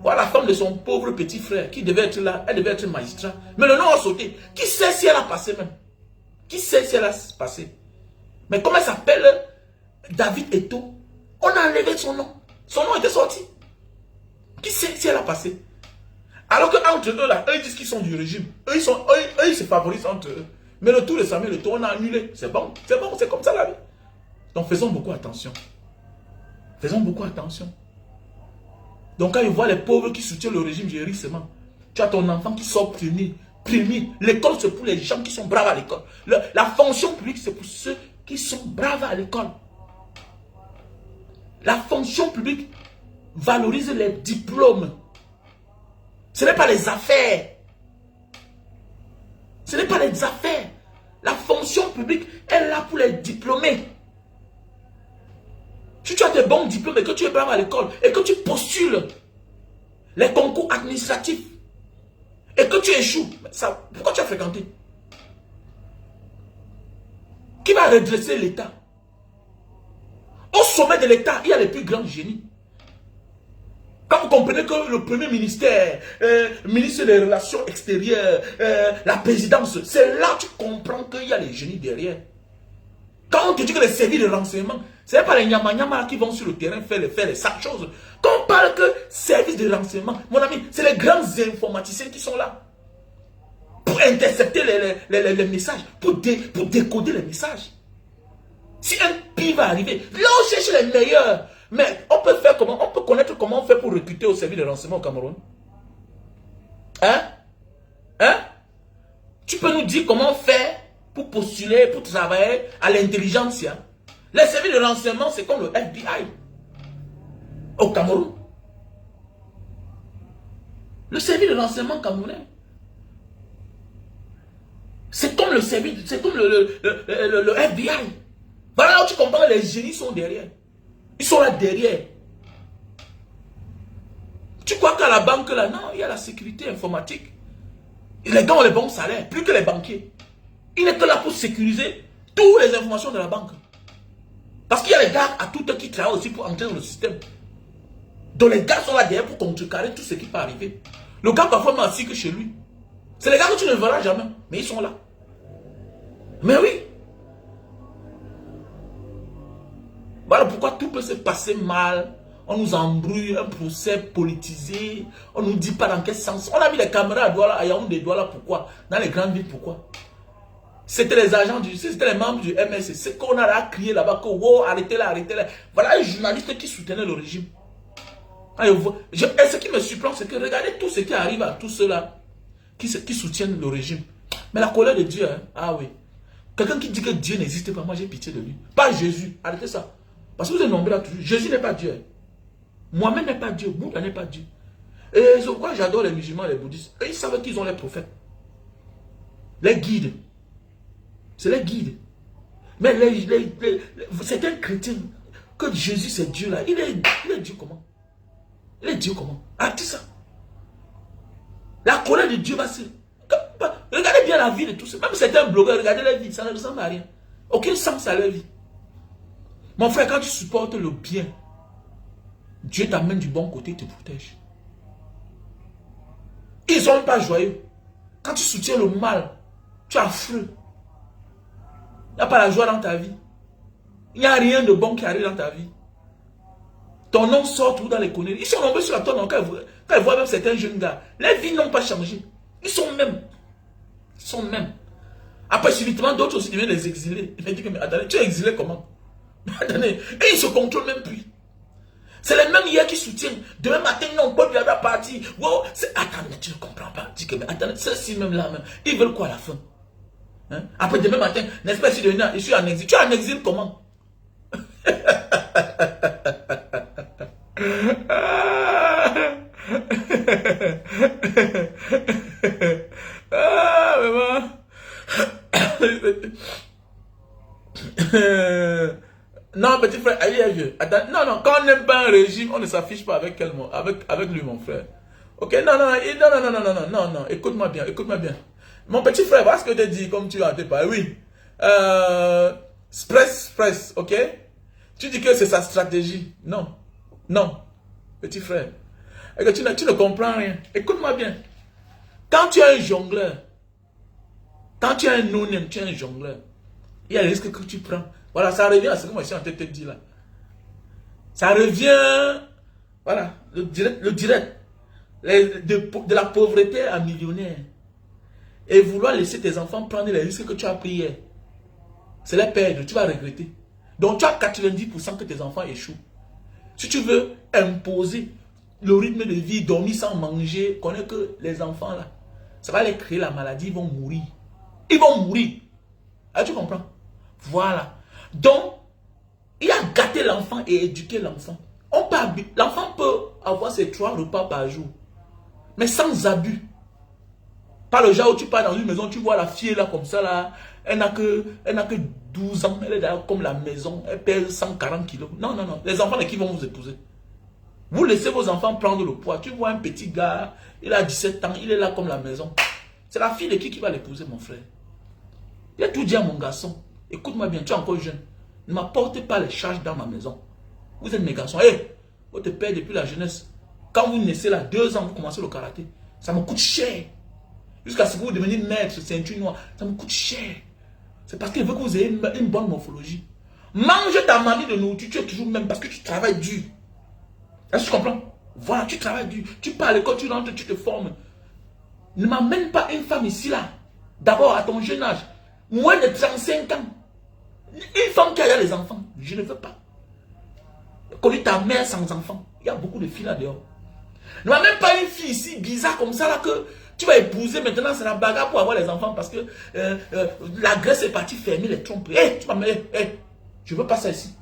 Speaker 1: Voilà la femme de son pauvre petit frère qui devait être là, elle devait être magistrat. Mais le nom a sauté. Qui sait si elle a passé même? Qui sait si elle a passé? Mais comment elle s'appelle? David Eto'o. On a enlevé son nom. Son nom était sorti. Qui sait si elle a passé? Alors qu'entre eux là, eux ils disent qu'ils sont du régime. Eux ils se favorisent entre eux. Mais le tour de Samuel Eto'o, on a annulé. C'est bon, c'est comme ça la vie. Donc faisons beaucoup attention. Faisons beaucoup attention. Donc quand je vois les pauvres qui soutiennent le régime, je ris seulement. Tu as ton enfant qui sort premier. L'école c'est pour les gens qui sont braves à l'école. La fonction publique c'est pour ceux qui sont braves à l'école. La fonction publique valorise les diplômes. Ce n'est pas les affaires. Ce n'est pas les affaires. La fonction publique est là pour les diplômés. Si tu as des bons diplômes et que tu es brave à l'école et que tu postules les concours administratifs et que tu échoues, pourquoi tu as fréquenté? Qui va redresser l'État? Au sommet de l'État, il y a les plus grands génies. Quand vous comprenez que le premier ministère, ministre des Relations extérieures, la présidence, c'est là que tu comprends qu'il y a les génies derrière. Quand on te dit que les services de renseignement, ce n'est pas les nyama qui vont sur le terrain faire les sales choses. Quand on parle que services de renseignement, mon ami, c'est les grands informaticiens qui sont là. Pour intercepter les messages, pour décoder les messages. Si un pire va arriver, là on cherche les meilleurs. Mais on peut faire comment? On peut connaître comment on fait pour recruter au service de renseignement au Cameroun. Hein? Hein? Tu peux nous dire comment faire pour postuler, pour travailler à l'intelligence? Les services de renseignement, c'est comme le FBI au Cameroun. Le service de renseignement camerounais, c'est comme le service, c'est comme le FBI. Voilà où tu comprends, les génies sont derrière. Ils sont là derrière. Tu crois qu'à la banque là, non, il y a la sécurité informatique. Les gars ont les bons salaires, plus que les banquiers. Il n'est que là pour sécuriser toutes les informations de la banque. Parce qu'il y a les gars à tout temps qui travaillent aussi pour entrer dans le système. Donc les gars sont là derrière pour contrecarrer tout ce qui peut arriver. Le gars parfois m'a assis que chez lui. C'est les gars que tu ne verras jamais, mais ils sont là. Mais oui. Voilà pourquoi tout peut se passer mal. On nous embrouille, un procès politisé. On ne nous dit pas dans quel sens. On a mis les caméras à Douala, à Yaoundé, Douala, pourquoi? Dans les grandes villes, pourquoi? C'était les agents c'était les membres du MSC. C'est qu'on a crié là-bas que, wow, arrêtez-la, arrêtez-la. Voilà un journaliste qui soutenait le régime. Et ce qui me surprend, c'est que regardez tout ce qui arrive à tous ceux-là qui soutiennent le régime. Mais la colère de Dieu, hein? Ah oui. Quelqu'un qui dit que Dieu n'existe pas, moi j'ai pitié de lui. Pas Jésus, arrêtez ça. Parce que vous êtes nombreux là toujours. Jésus n'est pas Dieu. Hein? Moi-même n'est pas Dieu, Bouddha n'est pas Dieu. Et c'est pourquoi j'adore les musulmans et les bouddhistes. Et ils savent qu'ils ont les prophètes. Les guides. C'est les guides. Mais c'est un chrétien. Que Jésus c'est Dieu là. Il est Dieu comment? Il est Dieu comment? Arrêtez ça. La colère de Dieu va se... Regardez bien la vie de tous ceux. Même certains blogueurs, regardez leur vie. Ça ne ressemble à rien. Aucun sens à leur vie. Mon frère, quand tu supportes le bien, Dieu t'amène du bon côté, il te protège. Ils ne sont pas joyeux. Quand tu soutiens le mal, tu es affreux. Il n'y a pas la joie dans ta vie. Il n'y a rien de bon qui arrive dans ta vie. Ton nom sort tout dans les conneries. Ils sont nombreux sur la tonne quand ils voient même certains jeunes gars. Les vies n'ont pas changé. Ils sont mêmes. Ils sont mêmes. Après, subitement, d'autres aussi deviennent les exilés. Ils me disent, mais attendez, tu es exilé comment? Attendez, et ils se contrôlent même plus. C'est les mêmes hier qui soutiennent. Demain matin, non, on peut bien partir. Wow, attendez, tu ne comprends pas. Dis que, mais attendez, ceux-ci même là, même, ils veulent quoi à la fin? Hein? Après, demain matin, n'est-ce pas, je suis en exil. Tu es en exil comment? Ah, maman. Non, petit frère, allez, vieux. Attends, non, quand on n'aime pas un régime, on ne s'affiche pas avec lui, mon frère. Ok, non, écoute-moi bien, Mon petit frère, voilà ce que je te dis, comme tu as été parlé, oui. Press, ok? Tu dis que c'est sa stratégie. Non, petit frère. Et que tu ne comprends rien. Écoute-moi bien. Quand tu es un jongleur, quand tu es un non-name, tu es un jongleur, il y a le risque que tu prends. Voilà, ça revient à ce que moi je suis en train de te dire là. Ça revient, voilà, le direct. De la pauvreté à millionnaire. Et vouloir laisser tes enfants prendre les risques que tu as pris hier. C'est les perdre, tu vas regretter. Donc tu as 90% que tes enfants échouent. Si tu veux imposer le rythme de vie, dormir sans manger, connais que les enfants là, ça va les créer la maladie, ils vont mourir. Ils vont mourir. Ah, tu comprends? Voilà. Donc, il a gâté l'enfant et éduqué l'enfant. L'enfant peut avoir ses 3 repas par jour, mais sans abus. Pas le genre où tu pars dans une maison, tu vois la fille là comme ça là, elle n'a que 12 ans, elle est là comme la maison, elle pèse 140 kilos. Non, les enfants de qui vont vous épouser? Vous laissez vos enfants prendre le poids. Tu vois un petit gars, il a 17 ans, il est là comme la maison. C'est la fille de qui va l'épouser, mon frère? Il a tout dit à mon garçon. Écoute-moi bien, tu es encore jeune. Ne m'apportez pas les charges dans ma maison. Vous êtes mes garçons. Hé, votre père depuis la jeunesse. Quand vous naissez là, 2 ans, vous commencez le karaté. Ça me coûte cher. Jusqu'à ce que vous deveniez maître, ceinture noire. Ça me coûte cher. C'est parce qu'il veut que vous ayez une bonne morphologie. Mange ta mamie de nourriture, tu es toujours même parce que tu travailles dur. Est-ce que tu comprends? Voilà, tu travailles dur. Tu pars à l'école, tu rentres, tu te formes. Ne m'amène pas une femme ici là. D'abord à ton jeune âge. Moins de 35 ans. Une femme qui a les enfants. Je ne veux pas. Connu ta mère sans enfants. Il y a beaucoup de filles là dehors. Ne m'amène pas une fille ici bizarre comme ça là que tu vas épouser maintenant. C'est la bagarre pour avoir les enfants parce que la Grèce est partie fermer les trompes. Tu m'amènes. Je ne veux pas ça ici.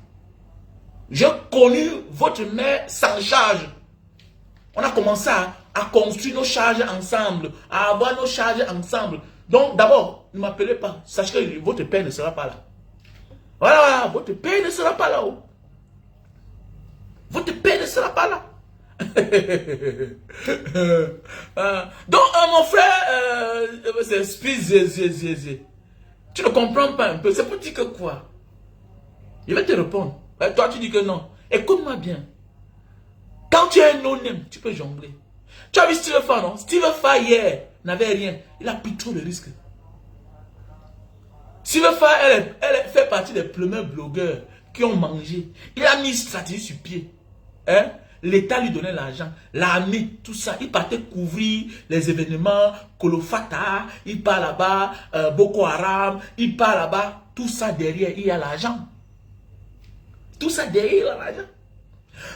Speaker 1: J'ai connu votre mère sans charge. On a commencé à construire nos charges ensemble, à avoir nos charges ensemble. Donc d'abord, ne m'appelez pas. Sachez que votre père ne sera pas là. Voilà, votre père ne sera pas là-haut. Votre père ne sera pas là. Donc, mon frère, c'est tu ne comprends pas un peu. C'est pour dire que quoi? Je vais te répondre. Toi, tu dis que non. Écoute-moi bien. Quand tu es un non-name, tu peux jongler. Tu as vu Steve Fa, non? Steve Fa hier n'avait rien. Il a pris trop de risques. Steve Fa, elle fait partie des premiers blogueurs qui ont mangé. Il a mis une stratégie sur pied. Hein? L'État lui donnait l'argent. L'armée, tout ça. Il partait couvrir les événements. Kolofata, il part là-bas. Boko Haram, il part là-bas. Tout ça derrière, il y a l'argent. Tout ça derrière, il y a l'argent.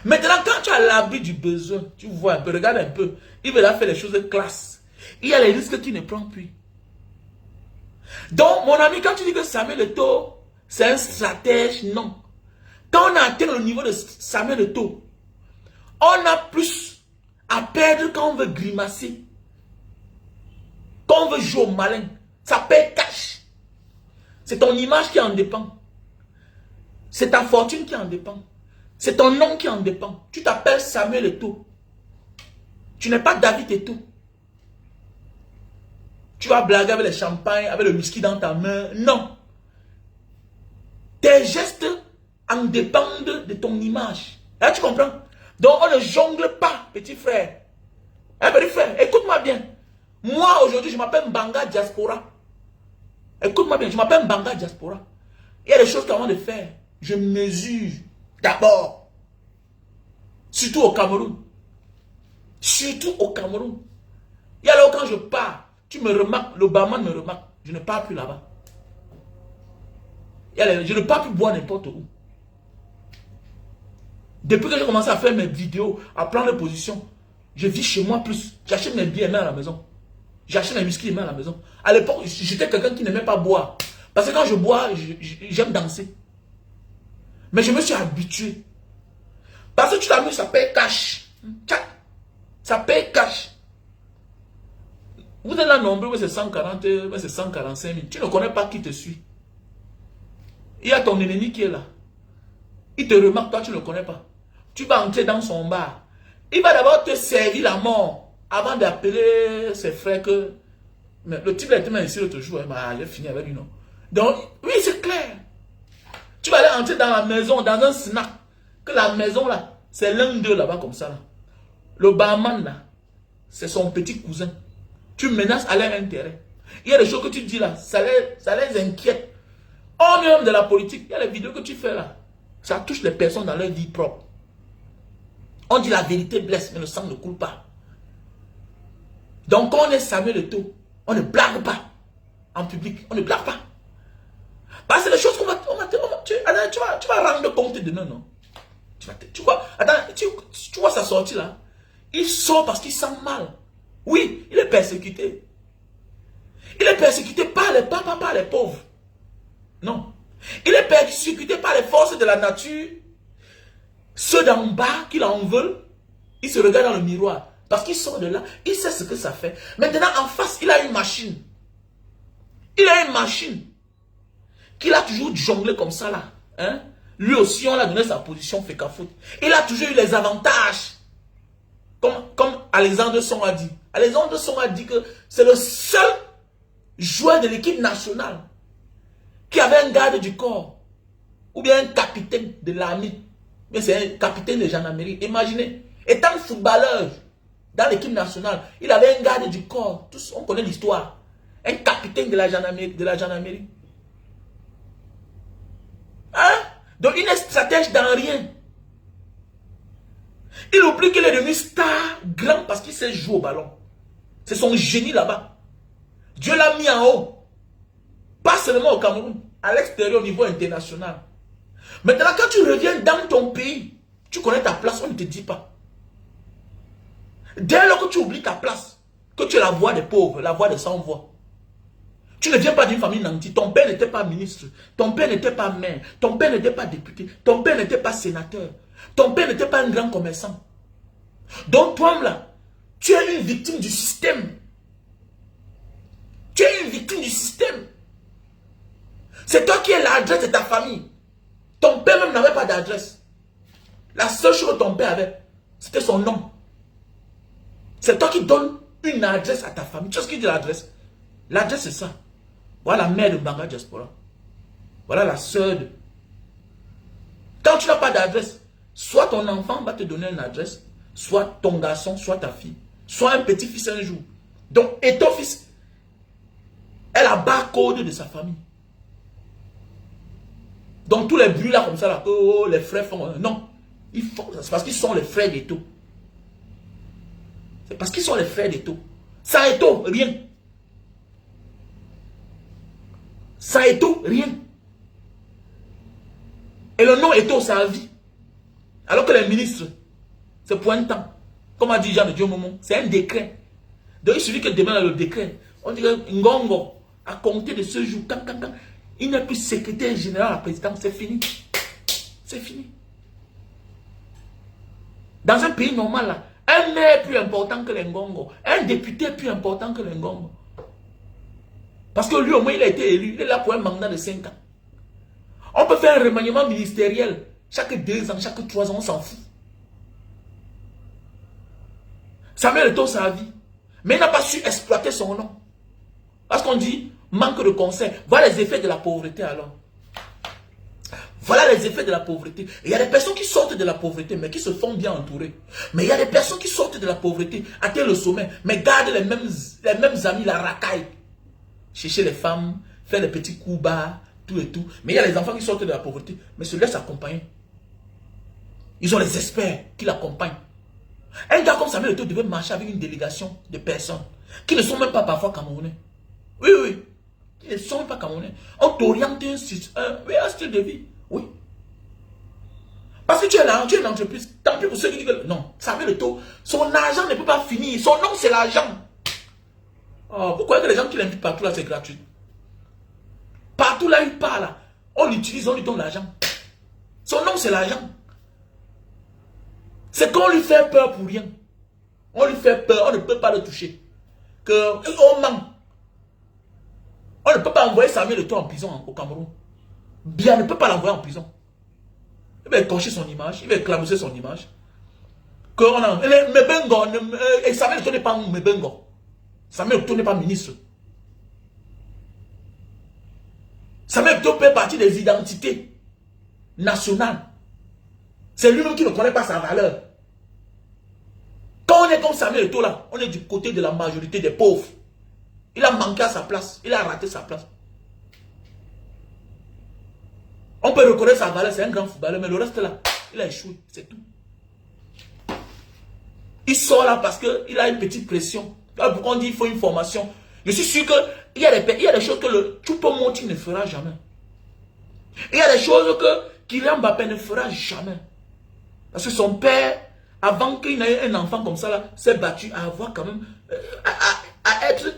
Speaker 1: Maintenant, quand tu as l'abri du besoin, tu vois un peu, regarde un peu. Il veut là faire les choses de classe. Il y a les risques que tu ne prends plus. Donc, mon ami, quand tu dis que Samuel Eto'o, c'est un stratège, non. Quand on a atteint le niveau de Samuel Eto'o, on a plus à perdre quand on veut grimacer. Quand on veut jouer au malin. Ça paye cash. C'est ton image qui en dépend. C'est ta fortune qui en dépend. C'est ton nom qui en dépend. Tu t'appelles Samuel Eto'o. Tu n'es pas David Eto'o. Tu vas blaguer avec le champagne, avec le whisky dans ta main. Non. Tes gestes en dépendent de ton image. Là, tu comprends? Donc, on ne jongle pas, petit frère. Hein, petit frère, écoute-moi bien. Moi, aujourd'hui, je m'appelle Mbanga Diaspora. Écoute-moi bien, je m'appelle Mbanga Diaspora. Il y a des choses qu'avant de faire, je mesure d'abord. Surtout au Cameroun. Surtout au Cameroun. Il y a là où quand je pars, tu me remarques, l'Obama me remarque, je ne pars plus là-bas. Je ne pars plus boire n'importe où. Depuis que j'ai commencé à faire mes vidéos, à prendre les positions, je vis chez moi plus. J'achète mes billets à la maison. J'achète mes whisky à la maison. À l'époque, j'étais quelqu'un qui n'aimait pas boire. Parce que quand je bois, j'aime danser. Mais je me suis habitué. Parce que tu t'amuses, ça paye cash. Ça paye cash. Vous êtes là nombreux, mais c'est 140, mais c'est 145 000. Tu ne connais pas qui te suit. Il y a ton ennemi qui est là. Il te remarque, toi tu ne le connais pas. Tu vas entrer dans son bar. Il va d'abord te servir la mort avant d'appeler ses frères que... Mais le type là était ici l'autre jour, il a fini avec lui, non. Donc, oui, c'est clair. Tu vas aller entrer dans la maison, dans un snack. Que la maison là, c'est l'un d'eux là-bas comme ça. Là. Le barman là, c'est son petit cousin. Tu menaces à leur intérêt. Il y a des choses que tu dis là, ça les inquiète. Au même de la politique, il y a les vidéos que tu fais là. Ça touche les personnes dans leur vie propre. On dit la vérité blesse, mais le sang ne coule pas. Donc quand on est Samuel Eto'o, on ne blague pas en public. On ne blague pas. Parce que c'est des choses qu'on va... Tu vas rendre compte de nous, non? Tu vois sa sortie là. Il sort parce qu'il sent mal. Oui, il est persécuté. Il est persécuté par les pauvres. Non. Il est persécuté par les forces de la nature. Ceux d'en bas qui l'en veulent, il se regarde dans le miroir. Parce qu'il sort de là, il sait ce que ça fait. Maintenant, en face, il a une machine. Il a une machine. Qu'il a toujours jonglé comme ça là. Hein? Lui aussi, on l'a donné sa position fait qu'à faute. Il a toujours eu les avantages. Comme Alexandre Son a dit. Alexandre Son a dit que c'est le seul joueur de l'équipe nationale qui avait un garde du corps. Ou bien un capitaine de l'armée. Mais c'est un capitaine de gendarmerie. Imaginez, étant footballeur dans l'équipe nationale, il avait un garde du corps. Tous, on connaît l'histoire. Un capitaine de la gendarmerie. Hein? Donc il n'est stratège dans rien. Il oublie qu'il est devenu star grand parce qu'il sait jouer au ballon. C'est son génie là-bas. Dieu l'a mis en haut. Pas seulement au Cameroun, à l'extérieur, au niveau international. Maintenant, quand tu reviens dans ton pays, tu connais ta place, on ne te dit pas. Dès lors que tu oublies ta place, que tu es la voix des pauvres, la voix des sans-voix, tu ne viens pas d'une famille nantie. Ton père n'était pas ministre, ton père n'était pas maire, ton père n'était pas député, ton père n'était pas sénateur, ton père n'était pas un grand commerçant. Donc toi là, tu es une victime du système. Tu es une victime du système. C'est toi qui es l'adresse de ta famille. Ton père même n'avait pas d'adresse. La seule chose que ton père avait, c'était son nom. C'est toi qui donnes une adresse à ta famille. Tu sais ce qu'il dit l'adresse? L'adresse c'est ça. Voilà la mère de Mbanga Diaspora. Voilà la sœur de... Quand tu n'as pas d'adresse, soit ton enfant va te donner une adresse, soit ton garçon, soit ta fille, soit un petit-fils un jour. Donc, et ton fils est la barcode de sa famille. Donc tous les bruits là comme ça, là, oh, les frères font... Non. C'est parce qu'ils sont les frères d'Eto. C'est parce qu'ils sont les frères d'Eto. Sans Eto, rien. Sans Eto, rien. Et le nom Eto, ça a vie. Alors que les ministres, c'est pour un temps. Comme a dit Jean de Dieu Momon, c'est un décret. Donc il suffit que demain, le décret, on dirait Ngongo, à compter de ce jour, quand, il n'est plus secrétaire général à la présidence, c'est fini. C'est fini. Dans un pays normal, là, un maire est plus important que les Ngongo. Un député est plus important que les Ngongo. Parce que lui, au moins, il a été élu. Il est là pour un mandat de 5 ans. On peut faire un remaniement ministériel chaque 2 ans, chaque 3 ans, on s'en fout. Samuel Eto'o, sa vie. Mais il n'a pas su exploiter son nom. Parce qu'on dit manque de conseil. Voilà les effets de la pauvreté alors. Voilà les effets de la pauvreté. Il y a des personnes qui sortent de la pauvreté, mais qui se font bien entourer. Mais il y a des personnes qui sortent de la pauvreté, atteignent le sommet, mais gardent les mêmes amis, la racaille. Chercher les femmes, faire des petits coups bas, tout et tout. Mais il y a les enfants qui sortent de la pauvreté, mais se laissent accompagner. Ils ont les experts qui l'accompagnent. Un gars comme Samuel Eto'o devait marcher avec une délégation de personnes qui ne sont même pas parfois camerounais. Oui, oui. Qui ne sont même pas camerounais. On t'oriente un style de vie. Oui. Parce que tu es là, tu es une entreprise. Tant pis pour ceux qui disent que non, Samuel Eto'o, son argent ne peut pas finir. Son nom, c'est l'argent. Oh, pourquoi que les gens qui l'invitent partout là, c'est gratuit? Partout là, il part là. On l'utilise, on lui donne l'argent. Son nom, c'est l'argent. C'est qu'on lui fait peur pour rien. On lui fait peur, on ne peut pas le toucher. On ment. On ne peut pas envoyer Samuel Eto'o en prison au Cameroun. Bien ne peut pas l'envoyer en prison. Il va écorcher son image, il va éclabousser son image. Et Samuel Eto'o n'est pas Mebengo. Samuel Eto'o n'est pas ministre. Samuel Eto'o fait partie des identités nationales. C'est lui-même qui ne connaît pas sa valeur. Quand on est comme Samuel Eto'o là, on est du côté de la majorité des pauvres. Il a manqué à sa place, il a raté sa place. On peut reconnaître sa valeur, c'est un grand footballeur, mais le reste là, il a échoué, c'est tout. Il sort là parce qu'il a une petite pression. Pourquoi on dit qu'il faut une formation? Je suis sûr qu'il y a des choses que le Choupo-Moting ne fera jamais. Il y a des choses que Kylian Mbappé ne fera jamais. Parce que son père, avant qu'il n'ait un enfant comme ça, là, s'est battu à avoir quand même, à être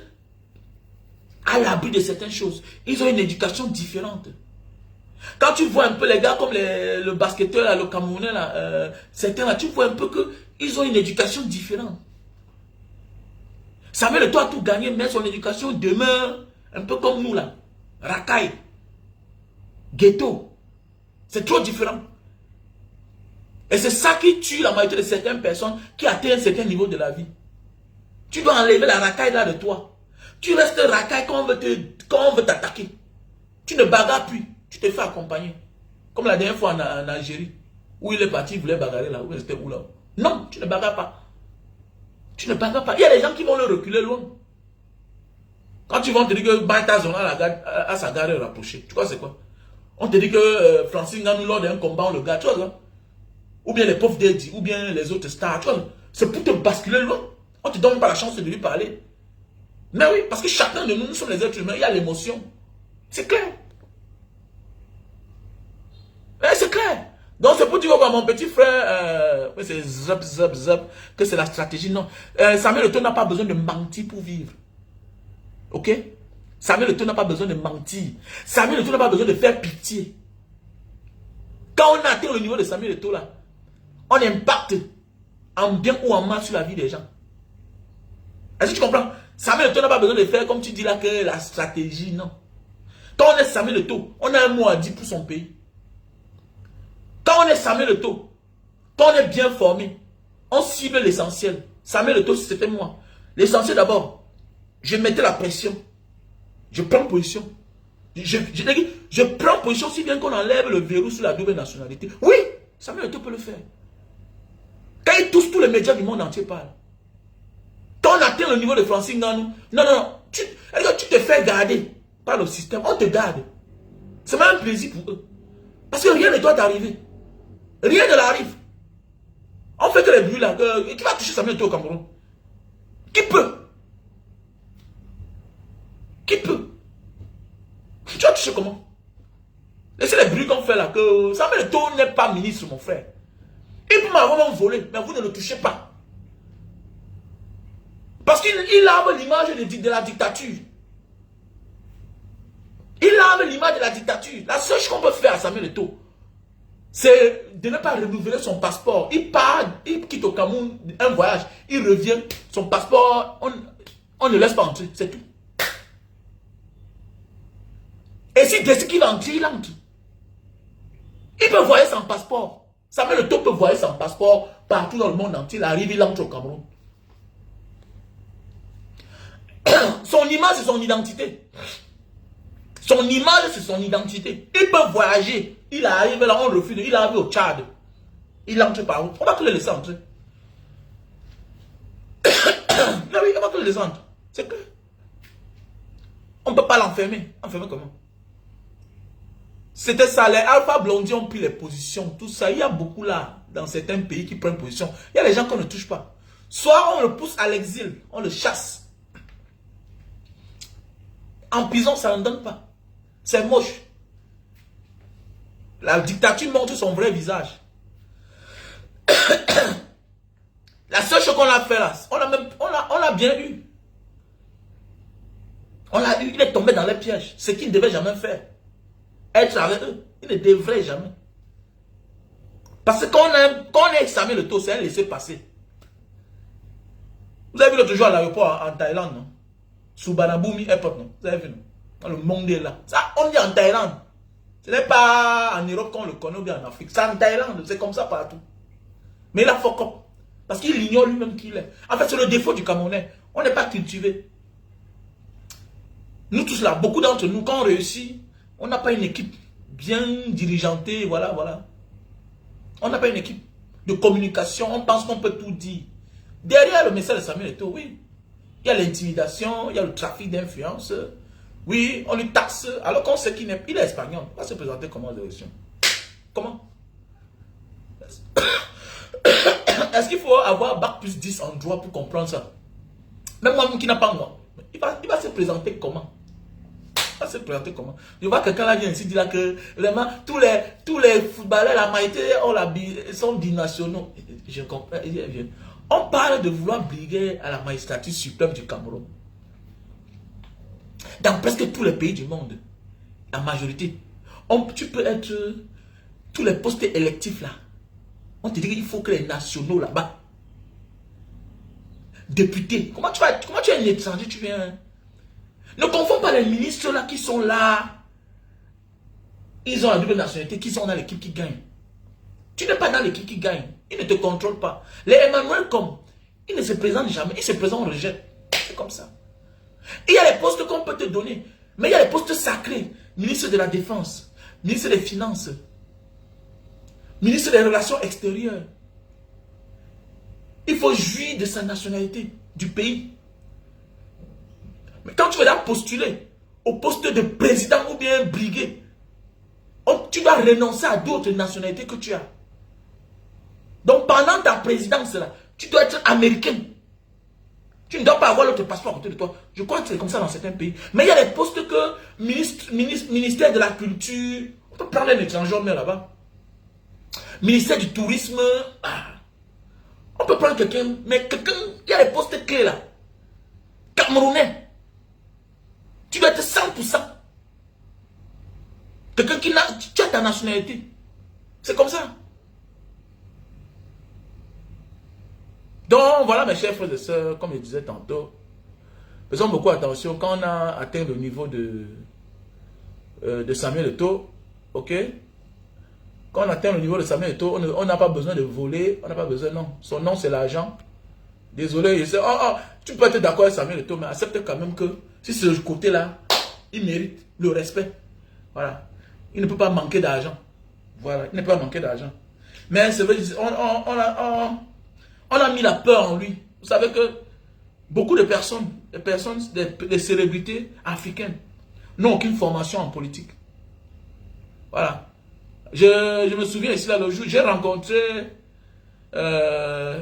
Speaker 1: à l'abri de certaines choses. Ils ont une éducation différente. Quand tu vois un peu les gars comme le basketteur, là, le Camerounais, là, certains là, tu vois un peu qu'ils ont une éducation différente. Samuel Eto'o a tout gagné, mais son éducation demeure un peu comme nous là. Racaille. Ghetto. C'est trop différent. Et c'est ça qui tue la majorité de certaines personnes qui atteignent un certain niveau de la vie. Tu dois enlever la racaille là de toi. Tu restes racaille quand on veut t'attaquer. Tu ne bagarres plus. Tu te fais accompagner. Comme la dernière fois en Algérie. Où il est parti, il voulait bagarrer là. Où c'était où là? Non, tu ne bagarres pas. Tu ne bagarres pas. Il y a des gens qui vont le reculer loin. Quand tu vas te dire que Baïta Zona à sa gare rapprochée. Tu vois c'est quoi? On te dit que Francine Nganou lors d'un combat on le garde. Tu vois ça? Ou bien les pauvres Daddy, ou bien les autres stars. Tu vois? C'est pour te basculer loin. On ne te donne pas la chance de lui parler. Mais oui, parce que chacun de nous, nous sommes les êtres humains, il y a l'émotion. C'est clair. C'est clair. Donc c'est pour dire que mon petit frère, c'est zap, zap, zap, que c'est la stratégie. Non. Samuel Eto'o n'a pas besoin de mentir pour vivre. Ok? Samuel Eto'o n'a pas besoin de mentir. Samuel Eto'o n'a pas besoin de faire pitié. Quand on atteint le niveau de Samuel Eto'o là, on impacte en bien ou en mal sur la vie des gens. Est-ce que tu comprends? Samuel Eto'o n'a pas besoin de faire comme tu dis là que la stratégie, non. Quand on est Samuel Eto'o, on a un mot à dire pour son pays. Quand on est Samuel Eto'o, quand on est bien formé, on cible l'essentiel. Samuel Eto'o, c'était moi. L'essentiel d'abord, je mettais la pression. Je prends position. Je prends position si bien qu'on enlève le verrou sur la double nationalité. Oui, Samuel Eto'o peut le faire. Quand il touche tous les médias du monde entier parlent. Quand on atteint le niveau de Francine Nganou, non, tu te fais garder par le système. On te garde. C'est même un plaisir pour eux. Parce que rien ne doit t'arriver. Rien ne l'arrive. On fait que les bruits là. Qui va toucher Samuel Eto'o au Cameroun? Qui peut? Qui peut? Tu vas toucher comment? Laissez les bruits qu'on fait là. Que Samuel Eto'o n'est pas ministre, mon frère. Il peut m'avoir volé, mais vous ne le touchez pas. Parce qu'il lave l'image de la dictature. Il lave l'image de la dictature. La seule chose qu'on peut faire à Samuel Eto'o, c'est de ne pas renouveler son passeport. Il part, il quitte au Cameroun, un voyage, il revient, son passeport, on ne laisse pas entrer, c'est tout. Et si dès qu'il va entrer, il entre. Il peut voyager sans passeport. Samuel Eto'o peut voyager sans passeport partout dans le monde entier. Il arrive, il entre au Cameroun. Son image, c'est son identité. Son image, c'est son identité. Il peut voyager. Il arrive là, on refuse. Il arrive au Tchad. Il entre par où? On va que le laisser entrer. Non, oui, on va que le laisser entrer. C'est que on ne peut pas l'enfermer. Enfermer comment? C'était ça. Les Alpha Blondy ont pris les positions. Tout ça. Il y a beaucoup là, dans certains pays qui prennent position. Il y a des gens qu'on ne touche pas. Soit on le pousse à l'exil, on le chasse. En prison, ça ne donne pas. C'est moche. La dictature montre son vrai visage. La seule chose qu'on a fait là, on l'a bien eu. On l'a eu, il est tombé dans les pièges. Ce qu'il ne devait jamais faire. Être avec eux. Il ne devrait jamais. Parce que quand on a examiné le taux, c'est un laisser-passer. Vous avez vu l'autre jour à l'aéroport en Thaïlande, non? Subarnabhumi Airport, non? Vous avez vu, non? Dans le monde est là. Ça, on dit en Thaïlande. Ce n'est pas en Europe qu'on le connaît ou bien en Afrique. C'est en Thaïlande, c'est comme ça partout. Mais il a fuck up. Parce qu'il ignore lui-même qui il est. En fait, c'est le défaut du Camerounais. On n'est pas cultivé. Nous tous là, beaucoup d'entre nous, quand on réussit, on n'a pas une équipe bien dirigentée, voilà, voilà. On n'a pas une équipe de communication, on pense qu'on peut tout dire. Derrière le message de Samuel Eto'o, oui, il y a l'intimidation, il y a le trafic d'influence. Oui, on lui taxe, alors qu'on sait qu'il est espagnol. Il va se présenter comment l'élection? Comment? Est-ce qu'il faut avoir bac plus 10 en droit pour comprendre ça? Même moi qui n'a pas moi, il va se présenter comment? Il va se présenter comment? Je vois quelqu'un là vient ici dire là que vraiment, tous les footballeurs, la majorité sont binationaux. Je comprends. On parle de vouloir briguer à la magistrature suprême du Cameroun. Dans presque tous les pays du monde, la majorité, tu peux être tous les postes électifs là. On te dit qu'il faut que les nationaux là-bas, députés, comment tu es un étranger, tu viens. Ne confonds pas les ministres là qui sont là. Ils ont la double nationalité, qui sont dans l'équipe qui gagne. Tu n'es pas dans l'équipe qui gagne. Ils ne te contrôlent pas. Les Emmanuel comme, ils ne se présentent jamais. Ils se présentent, on rejette. C'est comme ça. Il y a les postes qu'on peut te donner. Mais il y a les postes sacrés. Ministre de la Défense, ministre des Finances, ministre des Relations extérieures. Il faut jouir de sa nationalité, du pays. Mais quand tu vas postuler au poste de président ou bien briguer, tu dois renoncer à d'autres nationalités que tu as. Donc pendant ta présidence là, tu dois être américain. Tu ne dois pas avoir l'autre passeport à côté de toi. Je crois que c'est comme ça dans certains pays. Mais il y a des postes que ministère de la culture, on peut prendre un étranger, on met là-bas. Ministère du tourisme, on peut prendre quelqu'un, mais quelqu'un, il y a des postes clés là. Camerounais. Tu dois être 100%. Quelqu'un qui tu as ta nationalité. C'est comme ça. Donc voilà mes chers frères et sœurs, comme je disais tantôt, faisons beaucoup attention quand on a atteint le niveau de Samuel Eto'o, ok? Quand on atteint le niveau de Samuel Eto'o, on n'a pas besoin de voler, on n'a pas besoin, non. Son nom c'est l'argent. Désolé, tu peux être d'accord avec Samuel Eto'o, mais accepte quand même que si ce côté-là, il mérite le respect. Voilà. Il ne peut pas manquer d'argent. Voilà, il ne peut pas manquer d'argent. Mais c'est vrai, on a mis la peur en lui. Vous savez que beaucoup de personnes, des célébrités africaines, n'ont aucune formation en politique. Voilà. Je me souviens ici, là, le jour, j'ai rencontré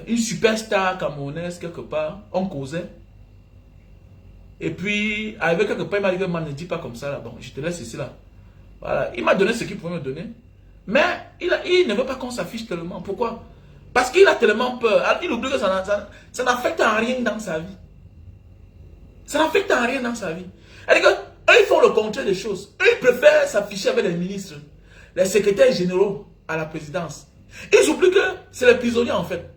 Speaker 1: une superstar camerounaise quelque part, on causait. Et puis, avec quelque part, il m'a dit, ne dis pas comme ça là, bon, je te laisse ici là. Voilà, il m'a donné ce qu'il pouvait me donner. Mais il ne veut pas qu'on s'affiche tellement. Pourquoi? Parce qu'il a tellement peur. Il oublie que ça n'affecte en rien dans sa vie. Ça n'affecte en rien dans sa vie. C'est-à-dire qu'eux, ils font le contraire des choses. Eux, ils préfèrent s'afficher avec les ministres, les secrétaires généraux à la présidence. Ils oublient que c'est les prisonniers en fait.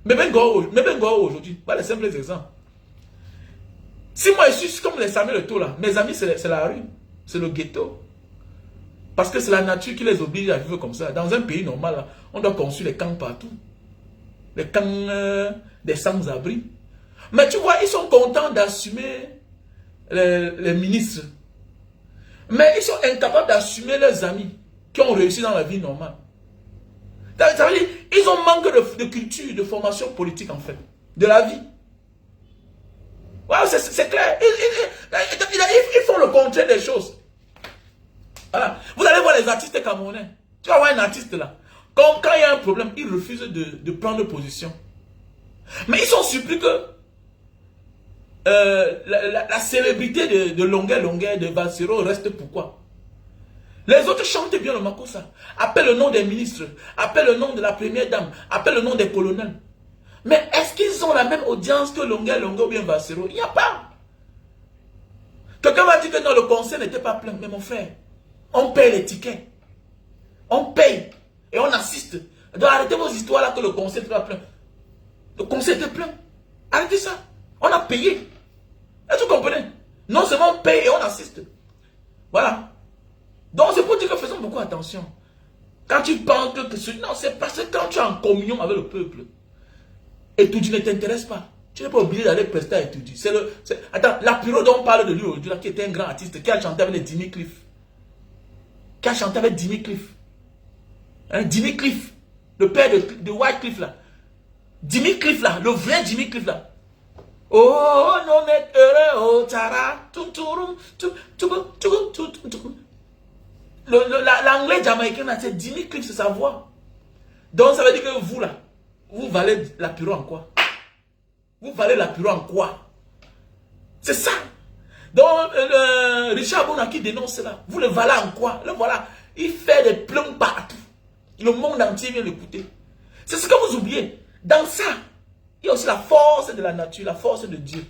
Speaker 1: Mais ben aujourd'hui, voilà les simples exemples. Si moi je suis comme les Samuel Eto'o là, mes amis c'est la rue, c'est le ghetto. Parce que c'est la nature qui les oblige à vivre comme ça. Dans un pays normal, là, on doit construire les camps partout. Les camps des sans-abri. Mais tu vois, ils sont contents d'assumer les ministres. Mais ils sont incapables d'assumer leurs amis qui ont réussi dans la vie normale. Ça veut dire, ils ont manque de culture, de formation politique en fait. De la vie. Voilà, c'est clair. Ils font le contraire des choses. Voilà. Vous allez voir les artistes camerounais. Tu vas voir un artiste là. Quand il y a un problème, il refuse de prendre position. Mais ils sont surpris que la célébrité de Longueur, de Bassero reste pourquoi? Les autres chantent bien le Makossa. Appellent le nom des ministres. Appellent le nom de la première dame. Appellent le nom des colonels. Mais est-ce qu'ils ont la même audience que Longueur ou bien Bassero? Il n'y a pas. Quelqu'un m'a dit que non, le concert n'était pas plein. Mais mon frère, on paye les tickets. On paye. Et on assiste. Donc arrêtez vos histoires là que le concert était plein. Le concert était plein. Arrêtez ça. On a payé. Est-ce que vous comprenez? Non seulement on paye et on assiste. Voilà. Donc c'est pour dire que faisons beaucoup attention. Quand tu penses que non, c'est parce que quand tu es en communion avec le peuple, Etoudi ne t'intéresse pas. Tu n'es pas obligé d'aller prester à Etoudi. Attends, Lapiro dont on parle de lui aujourd'hui, qui était un grand artiste, qui a chanté avec les Jimmy Cliff. Qui a chanté avec Jimmy Cliff. Hein, Jimmy Cliff, le père de White Cliff là. Jimmy Cliff là, le vrai Jimmy Cliff là. Oh non mais oh tara l'anglais jamaïcain là, c'est Jimmy Cliff, c'est sa voix. Donc ça veut dire que vous là, vous valez Lapiro en quoi? Vous valez Lapiro en quoi? C'est ça. Donc Richard Bona qui dénonce cela, vous le valez en quoi? Le voilà, il fait des plans partout. Le monde entier vient l'écouter. C'est ce que vous oubliez. Dans ça, il y a aussi la force de la nature, la force de Dieu.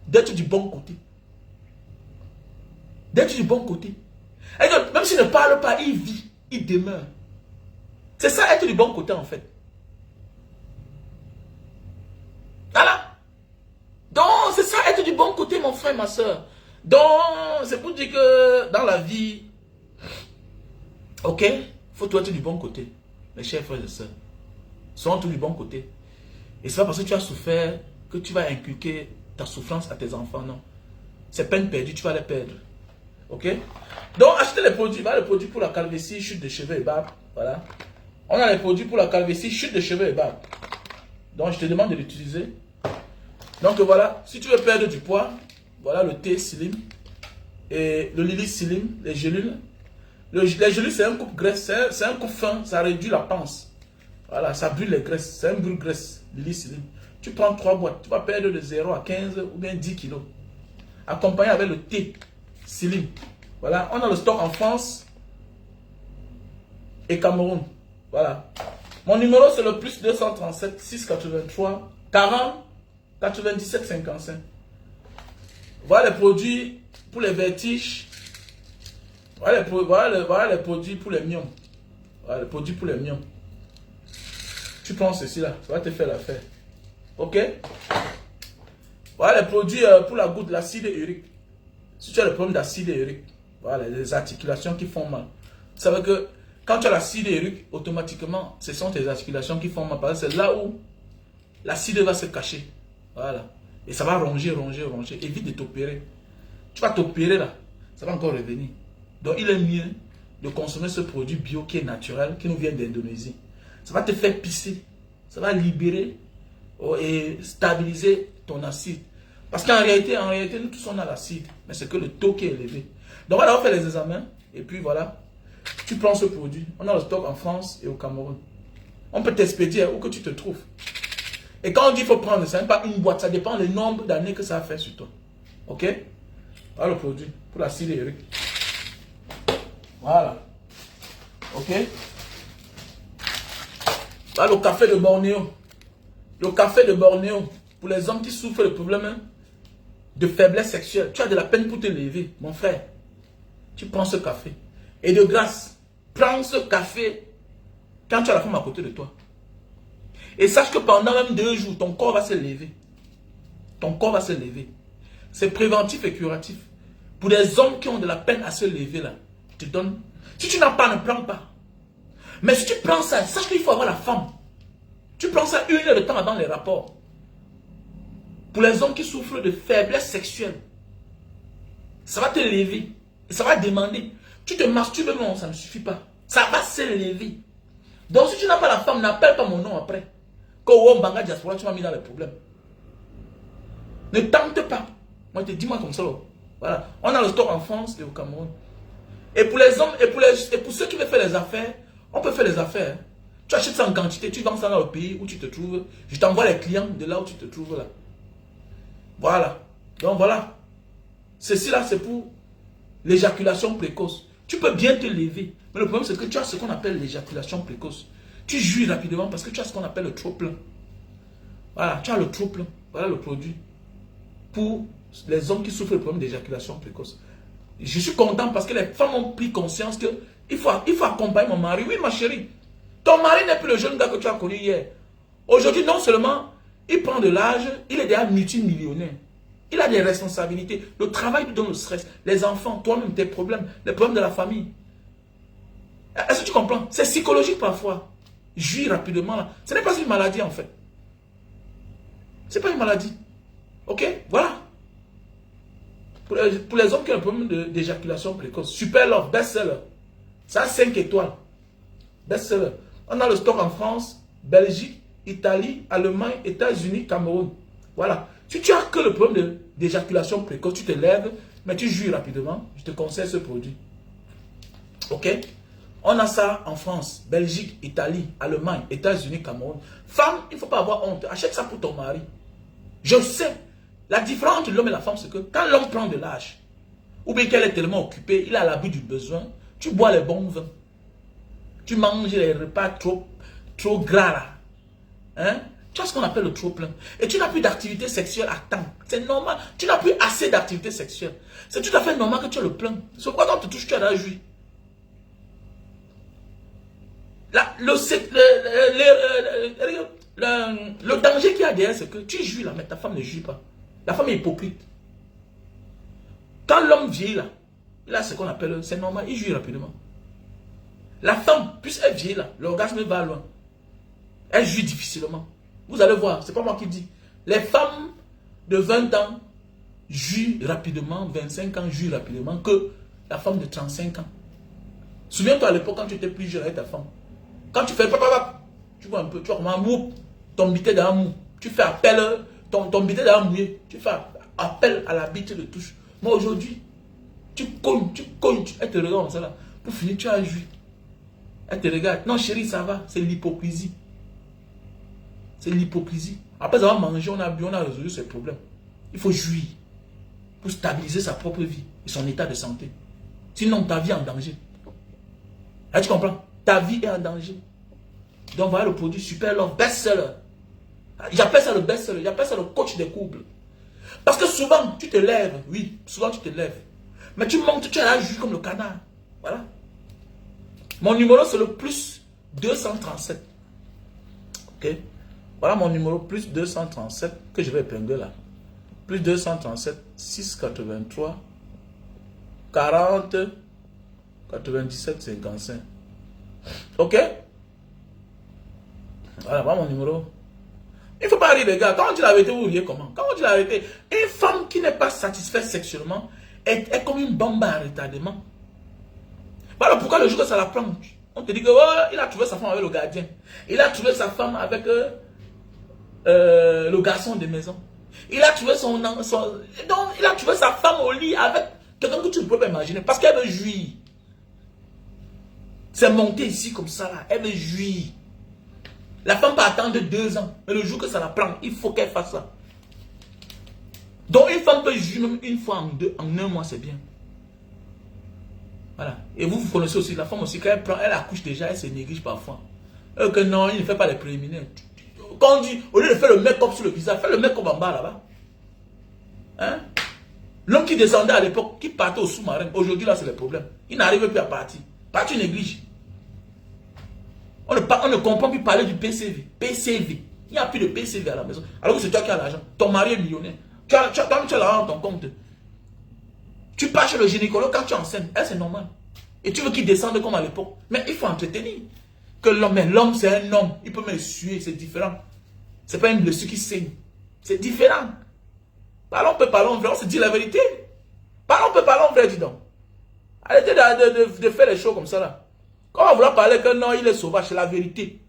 Speaker 1: D'être du bon côté. D'être du bon côté. Et donc, même s'il ne parle pas, il vit, il demeure. C'est ça, être du bon côté en fait. Voilà. Donc, c'est ça, être du bon côté, mon frère, ma soeur. Donc, c'est pour dire que dans la vie, ok, il faut tout être du bon côté. Mes chers frères et sœurs, soyons tous du bon côté. Et c'est pas parce que tu as souffert que tu vas inculquer ta souffrance à tes enfants, non. C'est peine perdue, tu vas les perdre. Ok? Donc, achetez les produits. Voilà les produits pour la calvitie, chute de cheveux et barbe. Voilà. On a les produits pour la calvitie, chute de cheveux et barbe. Donc, je te demande de l'utiliser. Donc, voilà. Si tu veux perdre du poids, voilà le thé Slim. Et le Lily Slim, les gélules. Les gélules, c'est un coupe graisse. C'est un coupe fin. Ça réduit la panse. Voilà, ça brûle les graisses. C'est un brûle graisse. Lily Slim. Tu prends 3 boîtes. Tu vas perdre de 0 à 15 ou bien 10 kilos. Accompagné avec le thé Slim. Voilà, on a le stock en France et Cameroun. Voilà. Mon numéro c'est le plus 237 683 40 97 55. Voilà les produits pour les vertiges. Voilà les produits pour les mions. Voilà les produits pour les mions. Tu prends ceci là, ça va te faire l'affaire. Ok? Voilà les produits pour la goutte, l'acide urique. Si tu as le problème d'acide urique, voilà, les articulations qui font mal. Vous savez que quand tu as l'acide urique, automatiquement, ce sont tes articulations qui font mal. Parce que c'est là où l'acide va se cacher. Voilà. Et ça va ronger. Évite de t'opérer. Tu vas t'opérer là, ça va encore revenir. Donc il est mieux de consommer ce produit bio qui est naturel, qui nous vient d'Indonésie. Ça va te faire pisser. Ça va libérer et stabiliser ton acide. Parce qu'en réalité, nous tous on a l'acide. Mais c'est que le taux qui est élevé. Donc voilà, on fait les examens. Et puis voilà, tu prends ce produit. On a le stock en France et au Cameroun. On peut t'expédier où que tu te trouves. Et quand on dit qu'il faut prendre, ce n'est pas une boîte, ça dépend du nombre d'années que ça a fait sur toi. Ok? Voilà le produit pour la cire Eric. Voilà. Ok? Voilà le café de Bornéo. Le café de Bornéo, pour les hommes qui souffrent de problèmes de faiblesse sexuelle. Tu as de la peine pour te lever, mon frère. Tu prends ce café. Et de grâce, prends ce café quand tu as la femme à côté de toi. Et sache que pendant même 2 jours, ton corps va se lever. Ton corps va se lever. C'est préventif et curatif. Pour les hommes qui ont de la peine à se lever, là, je te donne. Si tu n'as pas, ne prends pas. Mais si tu prends ça, sache qu'il faut avoir la femme. Tu prends ça 1 heure de temps dans les rapports. Pour les hommes qui souffrent de faiblesse sexuelle, ça va te lever. Et ça va demander. Tu te masturbes, non, ça ne suffit pas. Ça va se lever. Donc si tu n'as pas la femme, n'appelle pas mon nom après. Quand Banga Diaspora, tu m'as mis dans les problèmes. Ne tente pas. Moi, je te dis moi comme ça. Voilà. On a le store en France et au Cameroun. Et pour les hommes, et pour ceux qui veulent faire les affaires, on peut faire les affaires. Tu achètes ça en quantité, tu vends ça dans le pays où tu te trouves. Je t'envoie les clients de là où tu te trouves là. Voilà. Donc voilà. Ceci là, c'est pour l'éjaculation précoce. Tu peux bien te lever. Mais le problème, c'est que tu as ce qu'on appelle l'éjaculation précoce. Tu jouis rapidement parce que tu as ce qu'on appelle le trop-plein. Voilà, tu as le trop-plein. Voilà le produit. Pour les hommes qui souffrent de problème d'éjaculation précoce. Je suis content parce que les femmes ont pris conscience que il faut accompagner mon mari. Oui, ma chérie. Ton mari n'est plus le jeune gars que tu as connu hier. Aujourd'hui, non seulement il prend de l'âge, il est déjà multimillionnaire. Il a des responsabilités. Le travail lui donne le stress. Les enfants, toi-même, tes problèmes, les problèmes de la famille. Est-ce que tu comprends? C'est psychologique parfois. Jouir rapidement là. Ce n'est pas une maladie en fait. Ce n'est pas une maladie. Ok? Voilà. Pour les hommes qui ont un problème d'éjaculation précoce. Super Love, best-seller. Ça a 5 étoiles. Best-seller. On a le stock en France, Belgique, Italie, Allemagne, États-Unis, Cameroun. Voilà. Si tu as que le problème d'éjaculation précoce, tu te lèves, mais tu jouis rapidement, je te conseille ce produit. Ok? On a ça en France, Belgique, Italie, Allemagne, États-Unis, Cameroun. Femme, il ne faut pas avoir honte. Achète ça pour ton mari. Je sais. La différence entre l'homme et la femme, c'est que quand l'homme prend de l'âge, ou bien qu'elle est tellement occupée, il a l'abus du besoin, tu bois les bons vins. Tu manges les repas trop gras là. Hein? Tu as ce qu'on appelle le trop plein. Et tu n'as plus d'activité sexuelle à temps. C'est normal. Tu n'as plus assez d'activité sexuelle. C'est tout à fait normal que tu aies le plein. C'est quoi quand tu te touches, tu as la joie. Le danger qu'il y a derrière, c'est que tu jouis là, mais ta femme ne jouit pas. La femme est hypocrite. Quand l'homme vieillit là, il a ce qu'on appelle, c'est normal, il jouit rapidement. La femme, plus elle vieillit là, l'orgasme va loin. Elle jouit difficilement. Vous allez voir, c'est pas moi qui dis. Les femmes de 20 ans jouent rapidement, 25 ans jouent rapidement que la femme de 35 ans. Souviens-toi à l'époque quand tu étais plus jeune avec ta femme. Quand tu fais papa, tu vois un peu, tu vois comment mou, ton bité dans mou. Tu fais appel, ton bité dans mouillé. Tu fais appel à la bite de touche. Moi aujourd'hui, tu cognes, elle te regarde comme ça là. Pour finir, tu as joui. Elle te regarde. Non chérie, ça va, c'est l'hypocrisie. C'est l'hypocrisie. Après avoir mangé, on a bu, on a résolu ses problèmes. Il faut jouir pour stabiliser sa propre vie et son état de santé. Sinon, ta vie est en danger. Là, tu comprends? Ta vie est en danger. Donc, voilà le produit Super Love, best-seller. J'appelle ça le best-seller. J'appelle ça le coach des couples. Parce que souvent, tu te lèves. Oui, souvent, tu te lèves. Mais tu montes, tu as la joue comme le canard. Voilà. Mon numéro, c'est le plus 237. Ok? Voilà mon numéro, plus 237, que je vais épingler là. Plus 237, 683, 40, 97, 55. Ok? Voilà mon numéro. Il ne faut pas rire les gars. Quand on dit la vérité, vous riez comment? Quand on dit la vérité, une femme qui n'est pas satisfaite sexuellement est comme une bombe à retardement. Voilà pourquoi le jour que ça la prend, on te dit que oh, il a trouvé sa femme avec le gardien. Il a trouvé sa femme avec le garçon de maison. Il a trouvé il a trouvé sa femme au lit avec quelqu'un que tu ne peux pas imaginer. Parce qu'elle veut jouir. C'est monté ici comme ça là. Elle veut jouir. La femme peut attendre 2 ans. Mais le jour que ça la prend, il faut qu'elle fasse ça. Donc une femme peut juger même une fois en 1 mois, c'est bien. Voilà. Et vous connaissez aussi la femme aussi, quand elle prend, elle accouche déjà, elle se néglige parfois. Que non, il ne fait pas les préliminaires. Quand on dit, au lieu de faire le make-up sur le visage, fais le make-up en bas là-bas. Hein? L'homme qui descendait à l'époque, qui partait au sous-marin, aujourd'hui là c'est le problème. Il n'arrive plus à partir. Partir néglige. On ne comprend plus parler du PCV. PCV. Il n'y a plus de PCV à la maison. Alors que c'est toi qui as l'argent. Ton mari est millionnaire. Tu as l'argent dans ton compte. Tu pars chez le gynécologue quand tu es enceinte. C'est normal. Et tu veux qu'il descende comme à l'époque. Mais il faut entretenir. Que l'homme c'est un homme. Il peut m'essuyer. C'est différent. C'est pas une blessure qui saigne. C'est différent. Parlons vrai. On se dit la vérité. Parlons vrai, dis donc. Arrêtez de faire les choses comme ça là. Quand on va vouloir parler que non, il est sauvage, c'est la vérité.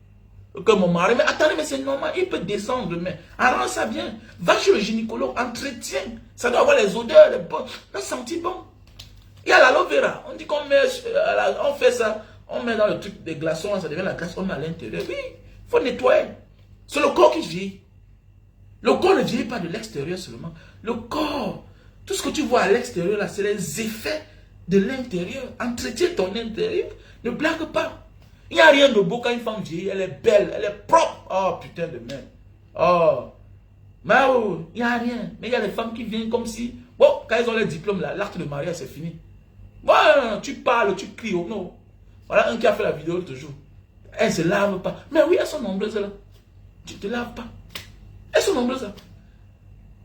Speaker 1: Que mon mari, mais attendez, mais c'est normal, il peut descendre, mais arrange ça bien. Va chez le gynécologue, entretien. Ça doit avoir les odeurs, le senti bon. Il y a l'aloe vera. On dit qu'on met, on fait ça, on met dans le truc des glaçons, ça devient la glace, on met à l'intérieur. Oui, il faut nettoyer. C'est le corps qui vieillit. Le corps ne vieillit pas de l'extérieur seulement. Le corps, tout ce que tu vois à l'extérieur, là, c'est les effets de l'intérieur. Entretiens ton intérieur. Ne blague pas. Il n'y a rien de beau quand une femme vieillit. Elle est belle, elle est propre. Oh putain de merde. Oh. Mais oh, il n'y a rien. Mais il y a des femmes qui viennent comme si, bon, quand elles ont les diplômes, l'acte de mariage, c'est fini. Bon, tu parles, tu cries. Oh non. Voilà un qui a fait la vidéo l'autre jour. Elles ne se lavent pas. Mais oui, elles sont nombreuses là. Tu ne te laves pas. Elles sont nombreuses là.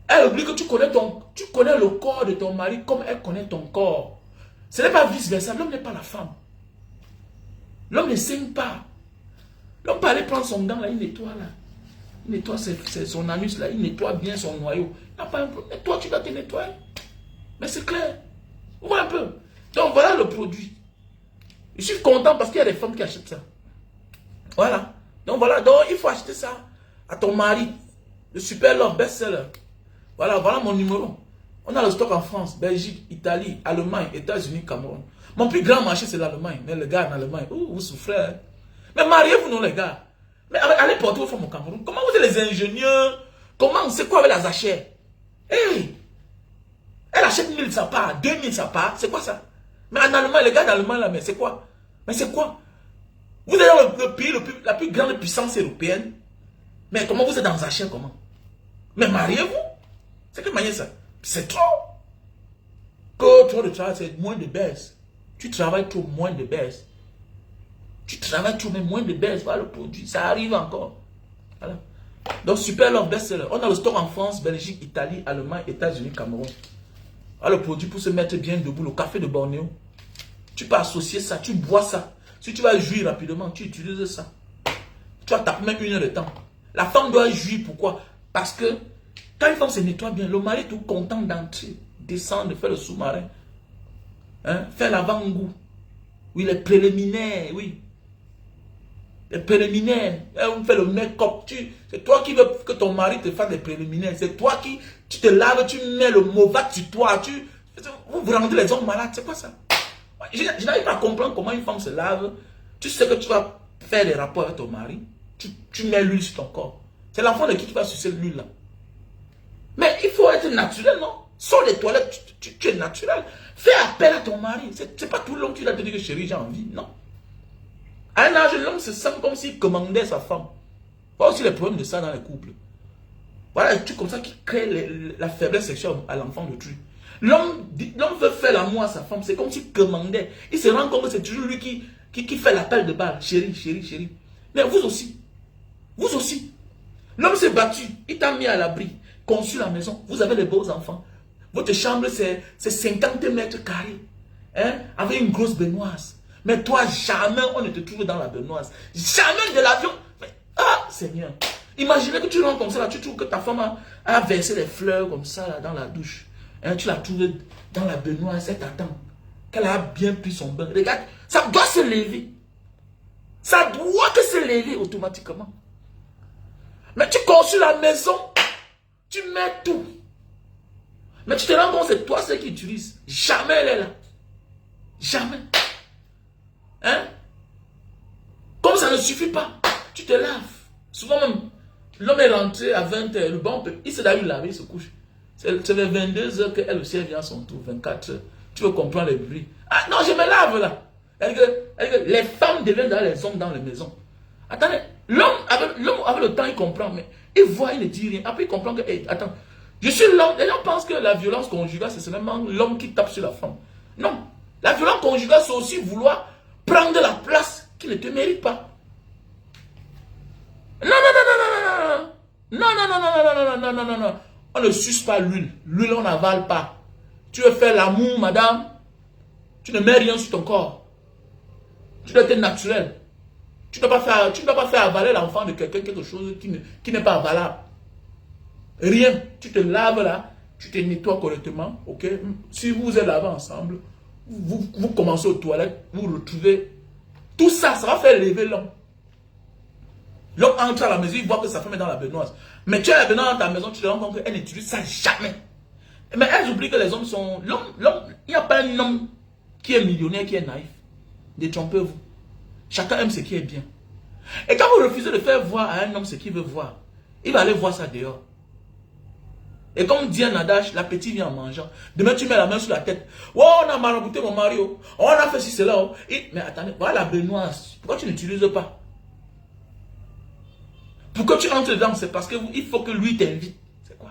Speaker 1: Elle oublie que tu connais le corps de ton mari comme elle connaît ton corps. Ce n'est pas vice-versa. L'homme n'est pas la femme. L'homme ne saigne pas. L'homme peut aller prendre son gant là, il nettoie là. Il nettoie son anus là, il nettoie bien son noyau. Il n'a pas un problème. Et toi, tu dois te nettoyer. Mais c'est clair. Vous voyez un peu. Donc voilà le produit. Je suis content parce qu'il y a des femmes qui achètent ça. Voilà. Donc voilà. Donc il faut acheter ça à ton mari. Le Super Love best-seller. Voilà mon numéro. On a le stock en France, Belgique, Italie, Allemagne, États-Unis, Cameroun. Mon plus grand marché, c'est l'Allemagne. Mais les gars en Allemagne, vous souffrez. Hein? Mais mariez-vous, non, les gars. Mais allez porter vos femmes au Cameroun. Comment vous êtes les ingénieurs? Comment c'est quoi avec la Zachère? Hey! Elle achète 1000 sa part, 2000 sa part. C'est quoi ça? Mais en Allemagne, les gars d'Allemagne, là, mais c'est quoi? Mais c'est quoi? Vous êtes dans le pays, la plus grande puissance européenne. Mais comment vous êtes dans Zachère, comment? Mais mariez-vous? C'est quelle manière ça? C'est trop. Que trop de travail, c'est moins de baisse. Tu travailles trop, moins de baisse. Tu travailles trop, mais moins de baisse. Voilà le produit. Ça arrive encore. Voilà. Donc, Super Love best-seller. On a le stock en France, Belgique, Italie, Allemagne, États-Unis, Cameroun. Voilà le produit pour se mettre bien debout. Le café de Bornéo. Tu peux associer ça, tu bois ça. Si tu vas jouir rapidement, tu utilises ça. Tu vas taper même 1 heure de temps. La femme doit jouir. Pourquoi? Parce que quand une femme se nettoie bien, le mari est tout content d'entrer, descendre, faire le sous-marin, hein, faire l'avant-goût. Oui, les préliminaires, oui. Les préliminaires, on fait le make-up. C'est toi qui veux que ton mari te fasse les préliminaires. C'est toi qui, tu te laves, tu mets le Movat sur toi. Vous rendez les hommes malades, c'est quoi ça? Je n'arrive pas à comprendre comment une femme se lave. Tu sais que tu vas faire des rapports avec ton mari. Tu mets l'huile sur ton corps. C'est l'enfant de qui va sucer l'huile là. Mais il faut être naturel, non? Sors les toilettes, tu es naturel. Fais appel à ton mari. C'est pas tout l'homme qui va te dire que chérie, j'ai envie. Non. À un âge, l'homme se sent comme s'il commandait sa femme. Voilà aussi les problèmes de ça dans les couples. Voilà les trucs comme ça qui créent la faiblesse sexuelle à l'enfant de truc. L'homme veut faire l'amour à sa femme. C'est comme s'il commandait. Il se rend compte que c'est toujours lui qui fait l'appel de balle. Chérie, chérie, chérie. Mais vous aussi. Vous aussi. L'homme s'est battu. Il t'a mis à l'abri. Conçu la maison, vous avez les beaux enfants. Votre chambre, c'est 50 mètres carrés. Hein, avec une grosse baignoise. Mais toi, jamais on ne te trouve dans la baignoise. Jamais de l'avion. Ah, Seigneur. Imaginez que tu rentres comme ça, là, tu trouves que ta femme a versé des fleurs comme ça là, dans la douche. Hein, tu la trouves dans la baignoise, elle t'attend. Qu'elle a bien pris son bain. Regarde, ça doit se lever. Ça doit que se lever automatiquement. Mais tu construis la maison. Tu mets tout. Mais tu te rends compte, c'est toi celle qui utilise. Jamais elle est là. Jamais. Hein? Comme ça ne suffit pas. Tu te laves. Souvent même, l'homme est rentré à 20h, le bon, il s'est d'ailleurs lavé, il se couche. C'est vers 22h qu'elle aussi elle vient à son tour, 24h. Tu veux comprendre les bruits. Ah non, je me lave là. Les femmes deviennent dans les hommes dans les maisons. Attendez, l'homme avec le temps, il comprend, mais il voit, il ne dit rien. Après, il comprend que, hey, attends, je suis l'homme. Les gens pensent que la violence conjugale, c'est seulement l'homme qui tape sur la femme. Non. La violence conjugale, c'est aussi vouloir prendre la place qui ne te mérite pas. Non, non, non, non, non, non, non, non, non, non, non, non, non, non, non, non. On ne suce pas l'huile. L'huile, on n'avale pas. Tu veux faire l'amour, madame, tu ne mets rien sur ton corps. Tu dois être naturel. Tu ne dois pas faire avaler l'enfant de quelqu'un quelque chose qui n'est pas avalable. Rien. Tu te laves là, tu te nettoies correctement, ok? Si vous êtes lavé ensemble, vous commencez aux toilettes, vous retrouvez. Tout ça, ça va faire lever l'homme. L'homme entre à la maison, il voit que sa femme est dans la baignoire. Mais tu as la baignoire dans ta maison, tu te rends compte qu'elle n'utilise ça jamais. Mais elles oublient que les hommes sont... L'homme, il n'y a pas un homme qui est millionnaire, qui est naïf. Détrompez-vous. Chacun aime ce qui est bien. Et quand vous refusez de faire voir à un homme ce qu'il veut voir, il va aller voir ça dehors. Et comme dit un adage, l'appétit vient en mangeant. Demain, tu mets la main sur la tête. Oh, on a marabouté mon mari. Oh, on a fait ci, cela. Oh. Mais attendez, voilà la baignoire. Pourquoi tu n'utilises pas? Pourquoi tu entres dedans? C'est parce qu'il faut que lui t'invite. C'est quoi?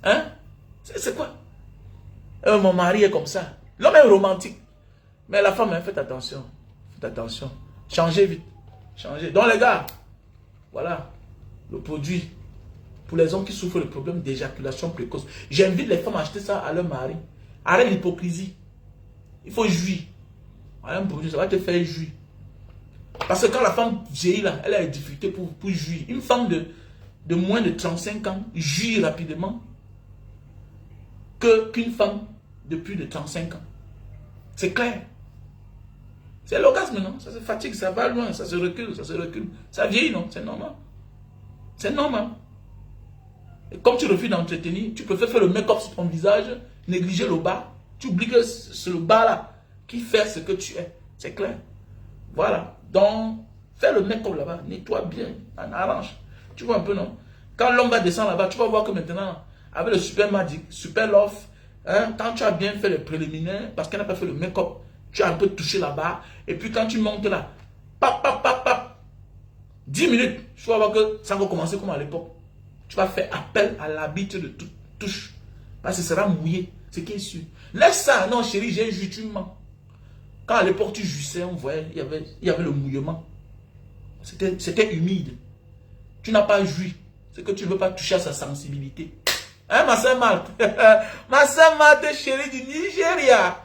Speaker 1: Hein? C'est quoi? Mon mari est comme ça. L'homme est romantique. Mais la femme, faites attention. Faites attention. Changez vite. Changez. Donc les gars, voilà le produit pour les hommes qui souffrent le problème d'éjaculation précoce. J'invite les femmes à acheter ça à leur mari. Arrête l'hypocrisie. Il faut jouir. Voilà un produit, ça va te faire jouir. Parce que quand la femme vieillit là, elle a des difficultés pour jouir. Une femme de moins de 35 ans jouit rapidement qu'une femme de plus de 35 ans. C'est clair. C'est l'orgasme, non? Ça se fatigue, ça va loin, ça se recule, ça se recule. Ça vieillit, non? C'est normal. C'est normal. Et comme tu refuses d'entretenir, tu préfères faire le make-up sur ton visage, négliger le bas. Tu oublies que c'est le bas là qui fait ce que tu es. C'est clair. Voilà. Donc, fais le make-up là-bas, nettoie bien, en arrange. Tu vois un peu, non? Quand l'homme va descendre là-bas, tu vas voir que maintenant, avec le super magic, super love, hein, quand tu as bien fait le préliminaire, parce qu'elle n'a pas fait le make-up, tu as un peu touché là-bas, et puis quand tu montes là, pap, pap, pap, pap, 10 minutes, tu vas voir que ça va commencer comme à l'époque. Tu vas faire appel à l'habitude de toute touche, parce que ça sera mouillé, c'est qui est sûr. Laisse ça, non chérie, j'ai joué, tu mens. Quand à l'époque tu jouissais, on voyait, il y avait le mouillement. C'était humide. Tu n'as pas joui. C'est que tu ne veux pas toucher à sa sensibilité. Hein, ma soeur Malte? Ma soeur Malte, chérie du Nigeria.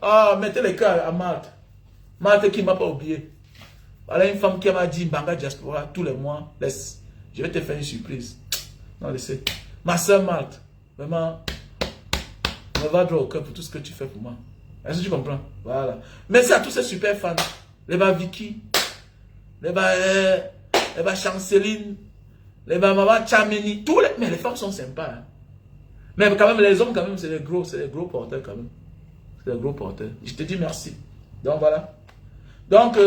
Speaker 1: Oh, mettez les cœurs à Malte. Malte qui ne m'a pas oublié. Voilà une femme qui m'a dit Mbanga Diaspora tous les mois. Laisse, je vais te faire une surprise. Non, laissez. Ma soeur Malte, vraiment, me va droit au cœur pour tout ce que tu fais pour moi. Est-ce que tu comprends? Voilà. Merci à tous ces super fans. Les bas Vicky, les bas Chanceline, les bas Maman Chameni, tous les... Mais les femmes sont sympas. Hein. Mais quand même, les hommes, quand même, c'est des gros porteurs quand même. C'est des gros porteurs. Je te dis merci. Donc voilà. Donc,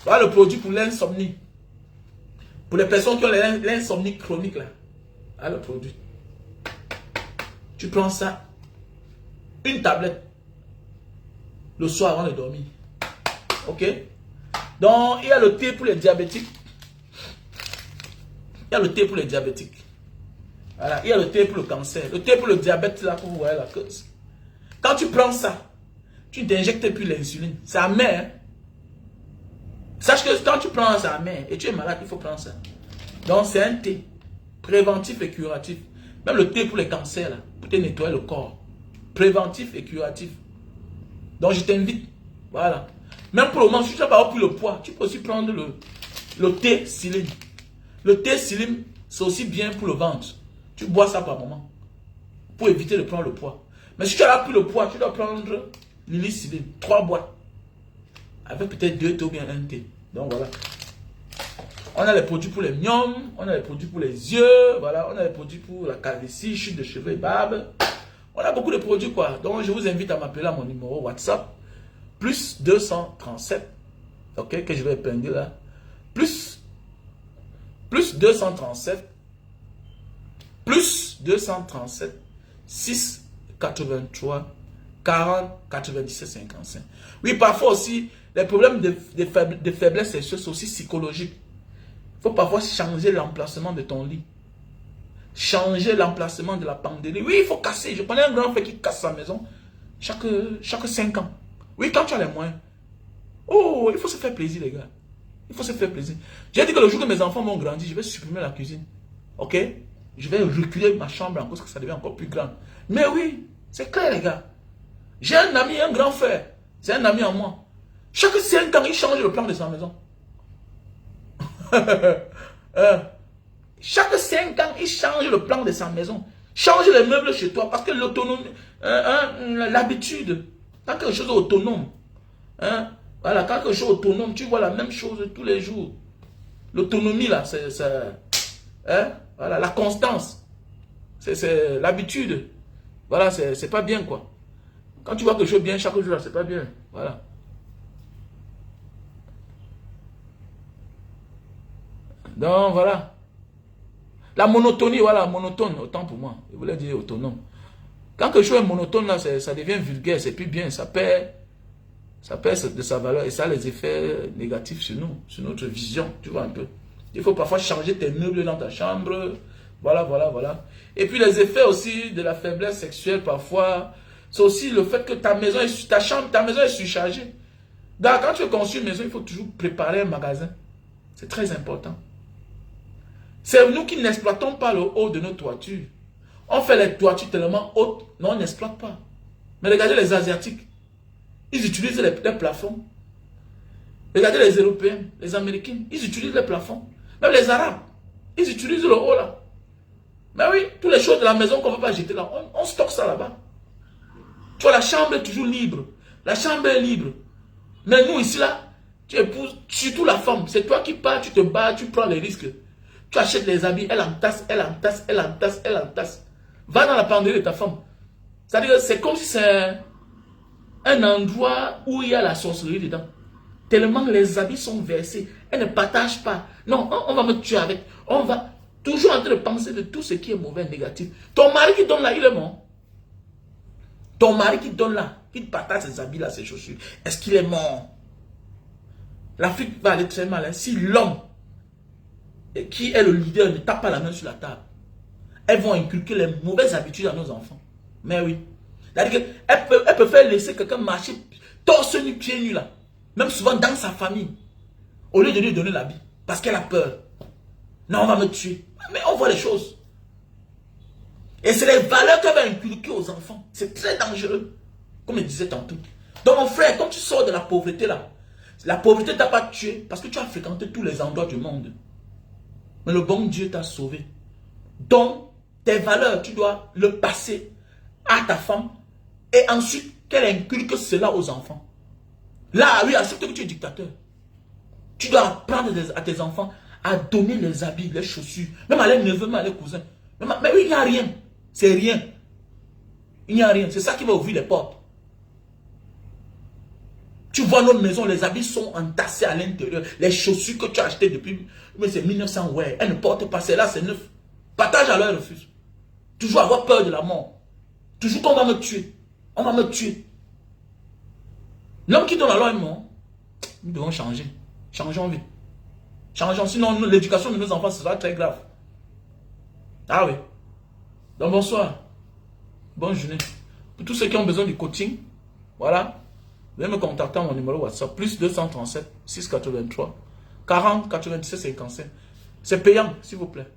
Speaker 1: voilà le produit pour l'insomnie. Pour les personnes qui ont l'insomnie chronique là. Voilà le produit. Tu prends ça. Une tablette le soir avant de dormir. Ok? Donc, il y a le thé pour les diabétiques. Il y a le thé pour les diabétiques. Voilà. Il y a le thé pour le cancer. Le thé pour le diabète, là, pour vous voyez là. Quand tu prends ça, tu ne t'injectes plus l'insuline. C'est amer. Hein? Sache que quand tu prends ça amer et tu es malade, il faut prendre ça. Donc, c'est un thé préventif et curatif. Même le thé pour les cancers, là, pour te nettoyer le corps. Préventif et curatif. Donc je t'invite. Voilà. Même pour le moment, si tu n'as pas pris le poids, tu peux aussi prendre le thé Silim. Le thé Silim, c'est aussi bien pour le ventre. Tu bois ça par moment. Pour éviter de prendre le poids. Mais si tu as pris le poids, tu dois prendre Lili Silim. 3 boîtes. Avec peut-être 2 thés ou bien un thé. Donc voilà. On a les produits pour les myomes. On a les produits pour les yeux. Voilà. On a les produits pour la calvitie, chute de cheveux et barbe. On a beaucoup de produits quoi. Donc je vous invite à m'appeler à mon numéro WhatsApp. Plus 237. Ok, que je vais épingler là. plus 237, plus 237, 6, 83, 40, 97, 55. Oui, parfois aussi, les problèmes de faiblesse sexuelle sont aussi psychologiques. Il faut parfois changer l'emplacement de ton lit. Changer l'emplacement de la penderie. Oui, il faut casser. Je connais un grand frère qui casse sa maison chaque 5 ans. Oui, quand tu as les moyens. Oh, il faut se faire plaisir, les gars. Il faut se faire plaisir. J'ai dit que le jour que mes enfants vont grandir, je vais supprimer la cuisine. Ok? Je vais reculer ma chambre en cause que ça devient encore plus grand. Mais oui, c'est clair, les gars. J'ai un ami, un grand frère. C'est un ami en moi. Chaque 5 ans, il change le plan de sa maison. Chaque 5 ans, il change le plan de sa maison. Change les meubles chez toi. Parce que l'autonomie, l'habitude, quand quelque chose est autonome, voilà, quand quelque chose est autonome, tu vois la même chose tous les jours. L'autonomie, là, c'est voilà, la constance. C'est l'habitude. Voilà, c'est pas bien, quoi. Quand tu vois quelque chose bien chaque jour, c'est pas bien. Voilà. Donc, voilà. La monotonie, voilà, monotone, autant pour moi. Je voulais dire autonome. Quand quelque chose est monotone, là, ça devient vulgaire, c'est plus bien. Ça perd de sa valeur et ça a les effets négatifs sur nous, sur notre vision, tu vois un peu. Il faut parfois changer tes meubles dans ta chambre. Voilà, voilà, voilà. Et puis les effets aussi de la faiblesse sexuelle, parfois, c'est aussi le fait que ta maison est, ta maison est surchargée. Donc, quand tu construis une maison, il faut toujours préparer un magasin. C'est très important. C'est nous qui n'exploitons pas le haut de nos toitures. On fait les toitures tellement hautes, mais on n'exploite pas. Mais regardez les Asiatiques. Ils utilisent les plafonds. Regardez les Européens, les Américains, ils utilisent les plafonds. Même les Arabes, ils utilisent le haut là. Mais oui, toutes les choses de la maison qu'on ne peut pas jeter là, on stocke ça là-bas. Tu vois, la chambre est toujours libre. La chambre est libre. Mais nous ici là, tu épouses, surtout la femme, c'est toi qui pars, tu te bats, tu prends les risques. Tu achètes les habits, elle entasse, elle entasse, elle entasse, elle entasse. Va dans la penderie de ta femme. C'est-à-dire que c'est comme si c'est un endroit où il y a la sorcellerie dedans. Tellement les habits sont versés. Elle ne partage pas. Non, on va me tuer avec. On va toujours en train de penser de tout ce qui est mauvais, négatif. Ton mari qui donne là, il est mort. Ton mari qui donne là, qui partage ses habits là, ses chaussures, est-ce qu'il est mort? L'Afrique va aller très mal. Hein. Si l'homme qui est le leader ne tape pas la main sur la table, elles vont inculquer les mauvaises habitudes à nos enfants. Mais oui. C'est-à-dire qu'elle peut faire laisser quelqu'un marcher torse nu, pieds nus là. Même souvent dans sa famille. Au lieu de lui donner l'habit. Parce qu'elle a peur. Non, on va me tuer. Mais on voit les choses. Et c'est les valeurs qu'elle va inculquer aux enfants. C'est très dangereux. Comme je disais tantôt. Donc mon frère, quand tu sors de la pauvreté là, la pauvreté ne t'a pas tué parce que tu as fréquenté tous les endroits du monde. Mais le bon Dieu t'a sauvé. Donc, tes valeurs, tu dois le passer à ta femme et ensuite qu'elle inculque cela aux enfants. Là, oui, accepte que tu es dictateur. Tu dois apprendre à tes enfants à donner les habits, les chaussures, même à leurs neveux, même à leurs cousins. Mais oui, il n'y a rien. C'est rien. Il n'y a rien. C'est ça qui va ouvrir les portes. Tu vois notre maison, les habits sont entassés à l'intérieur. Les chaussures que tu as achetées depuis, mais c'est 1900, ouais. Elles ne portent pas, c'est là, c'est neuf. Partage à leur refus. Toujours avoir peur de la mort. Toujours qu'on va me tuer. On va me tuer. L'homme qui donne la loi est mort. Nous devons changer. Changeons vite. Changeons, sinon l'éducation de nos enfants sera très grave. Ah oui. Donc bonsoir. Bonne journée. Pour tous ceux qui ont besoin du coaching, voilà. Veuillez me contacter à mon numéro WhatsApp, plus 237 683 40 97 55. C'est payant, s'il vous plaît.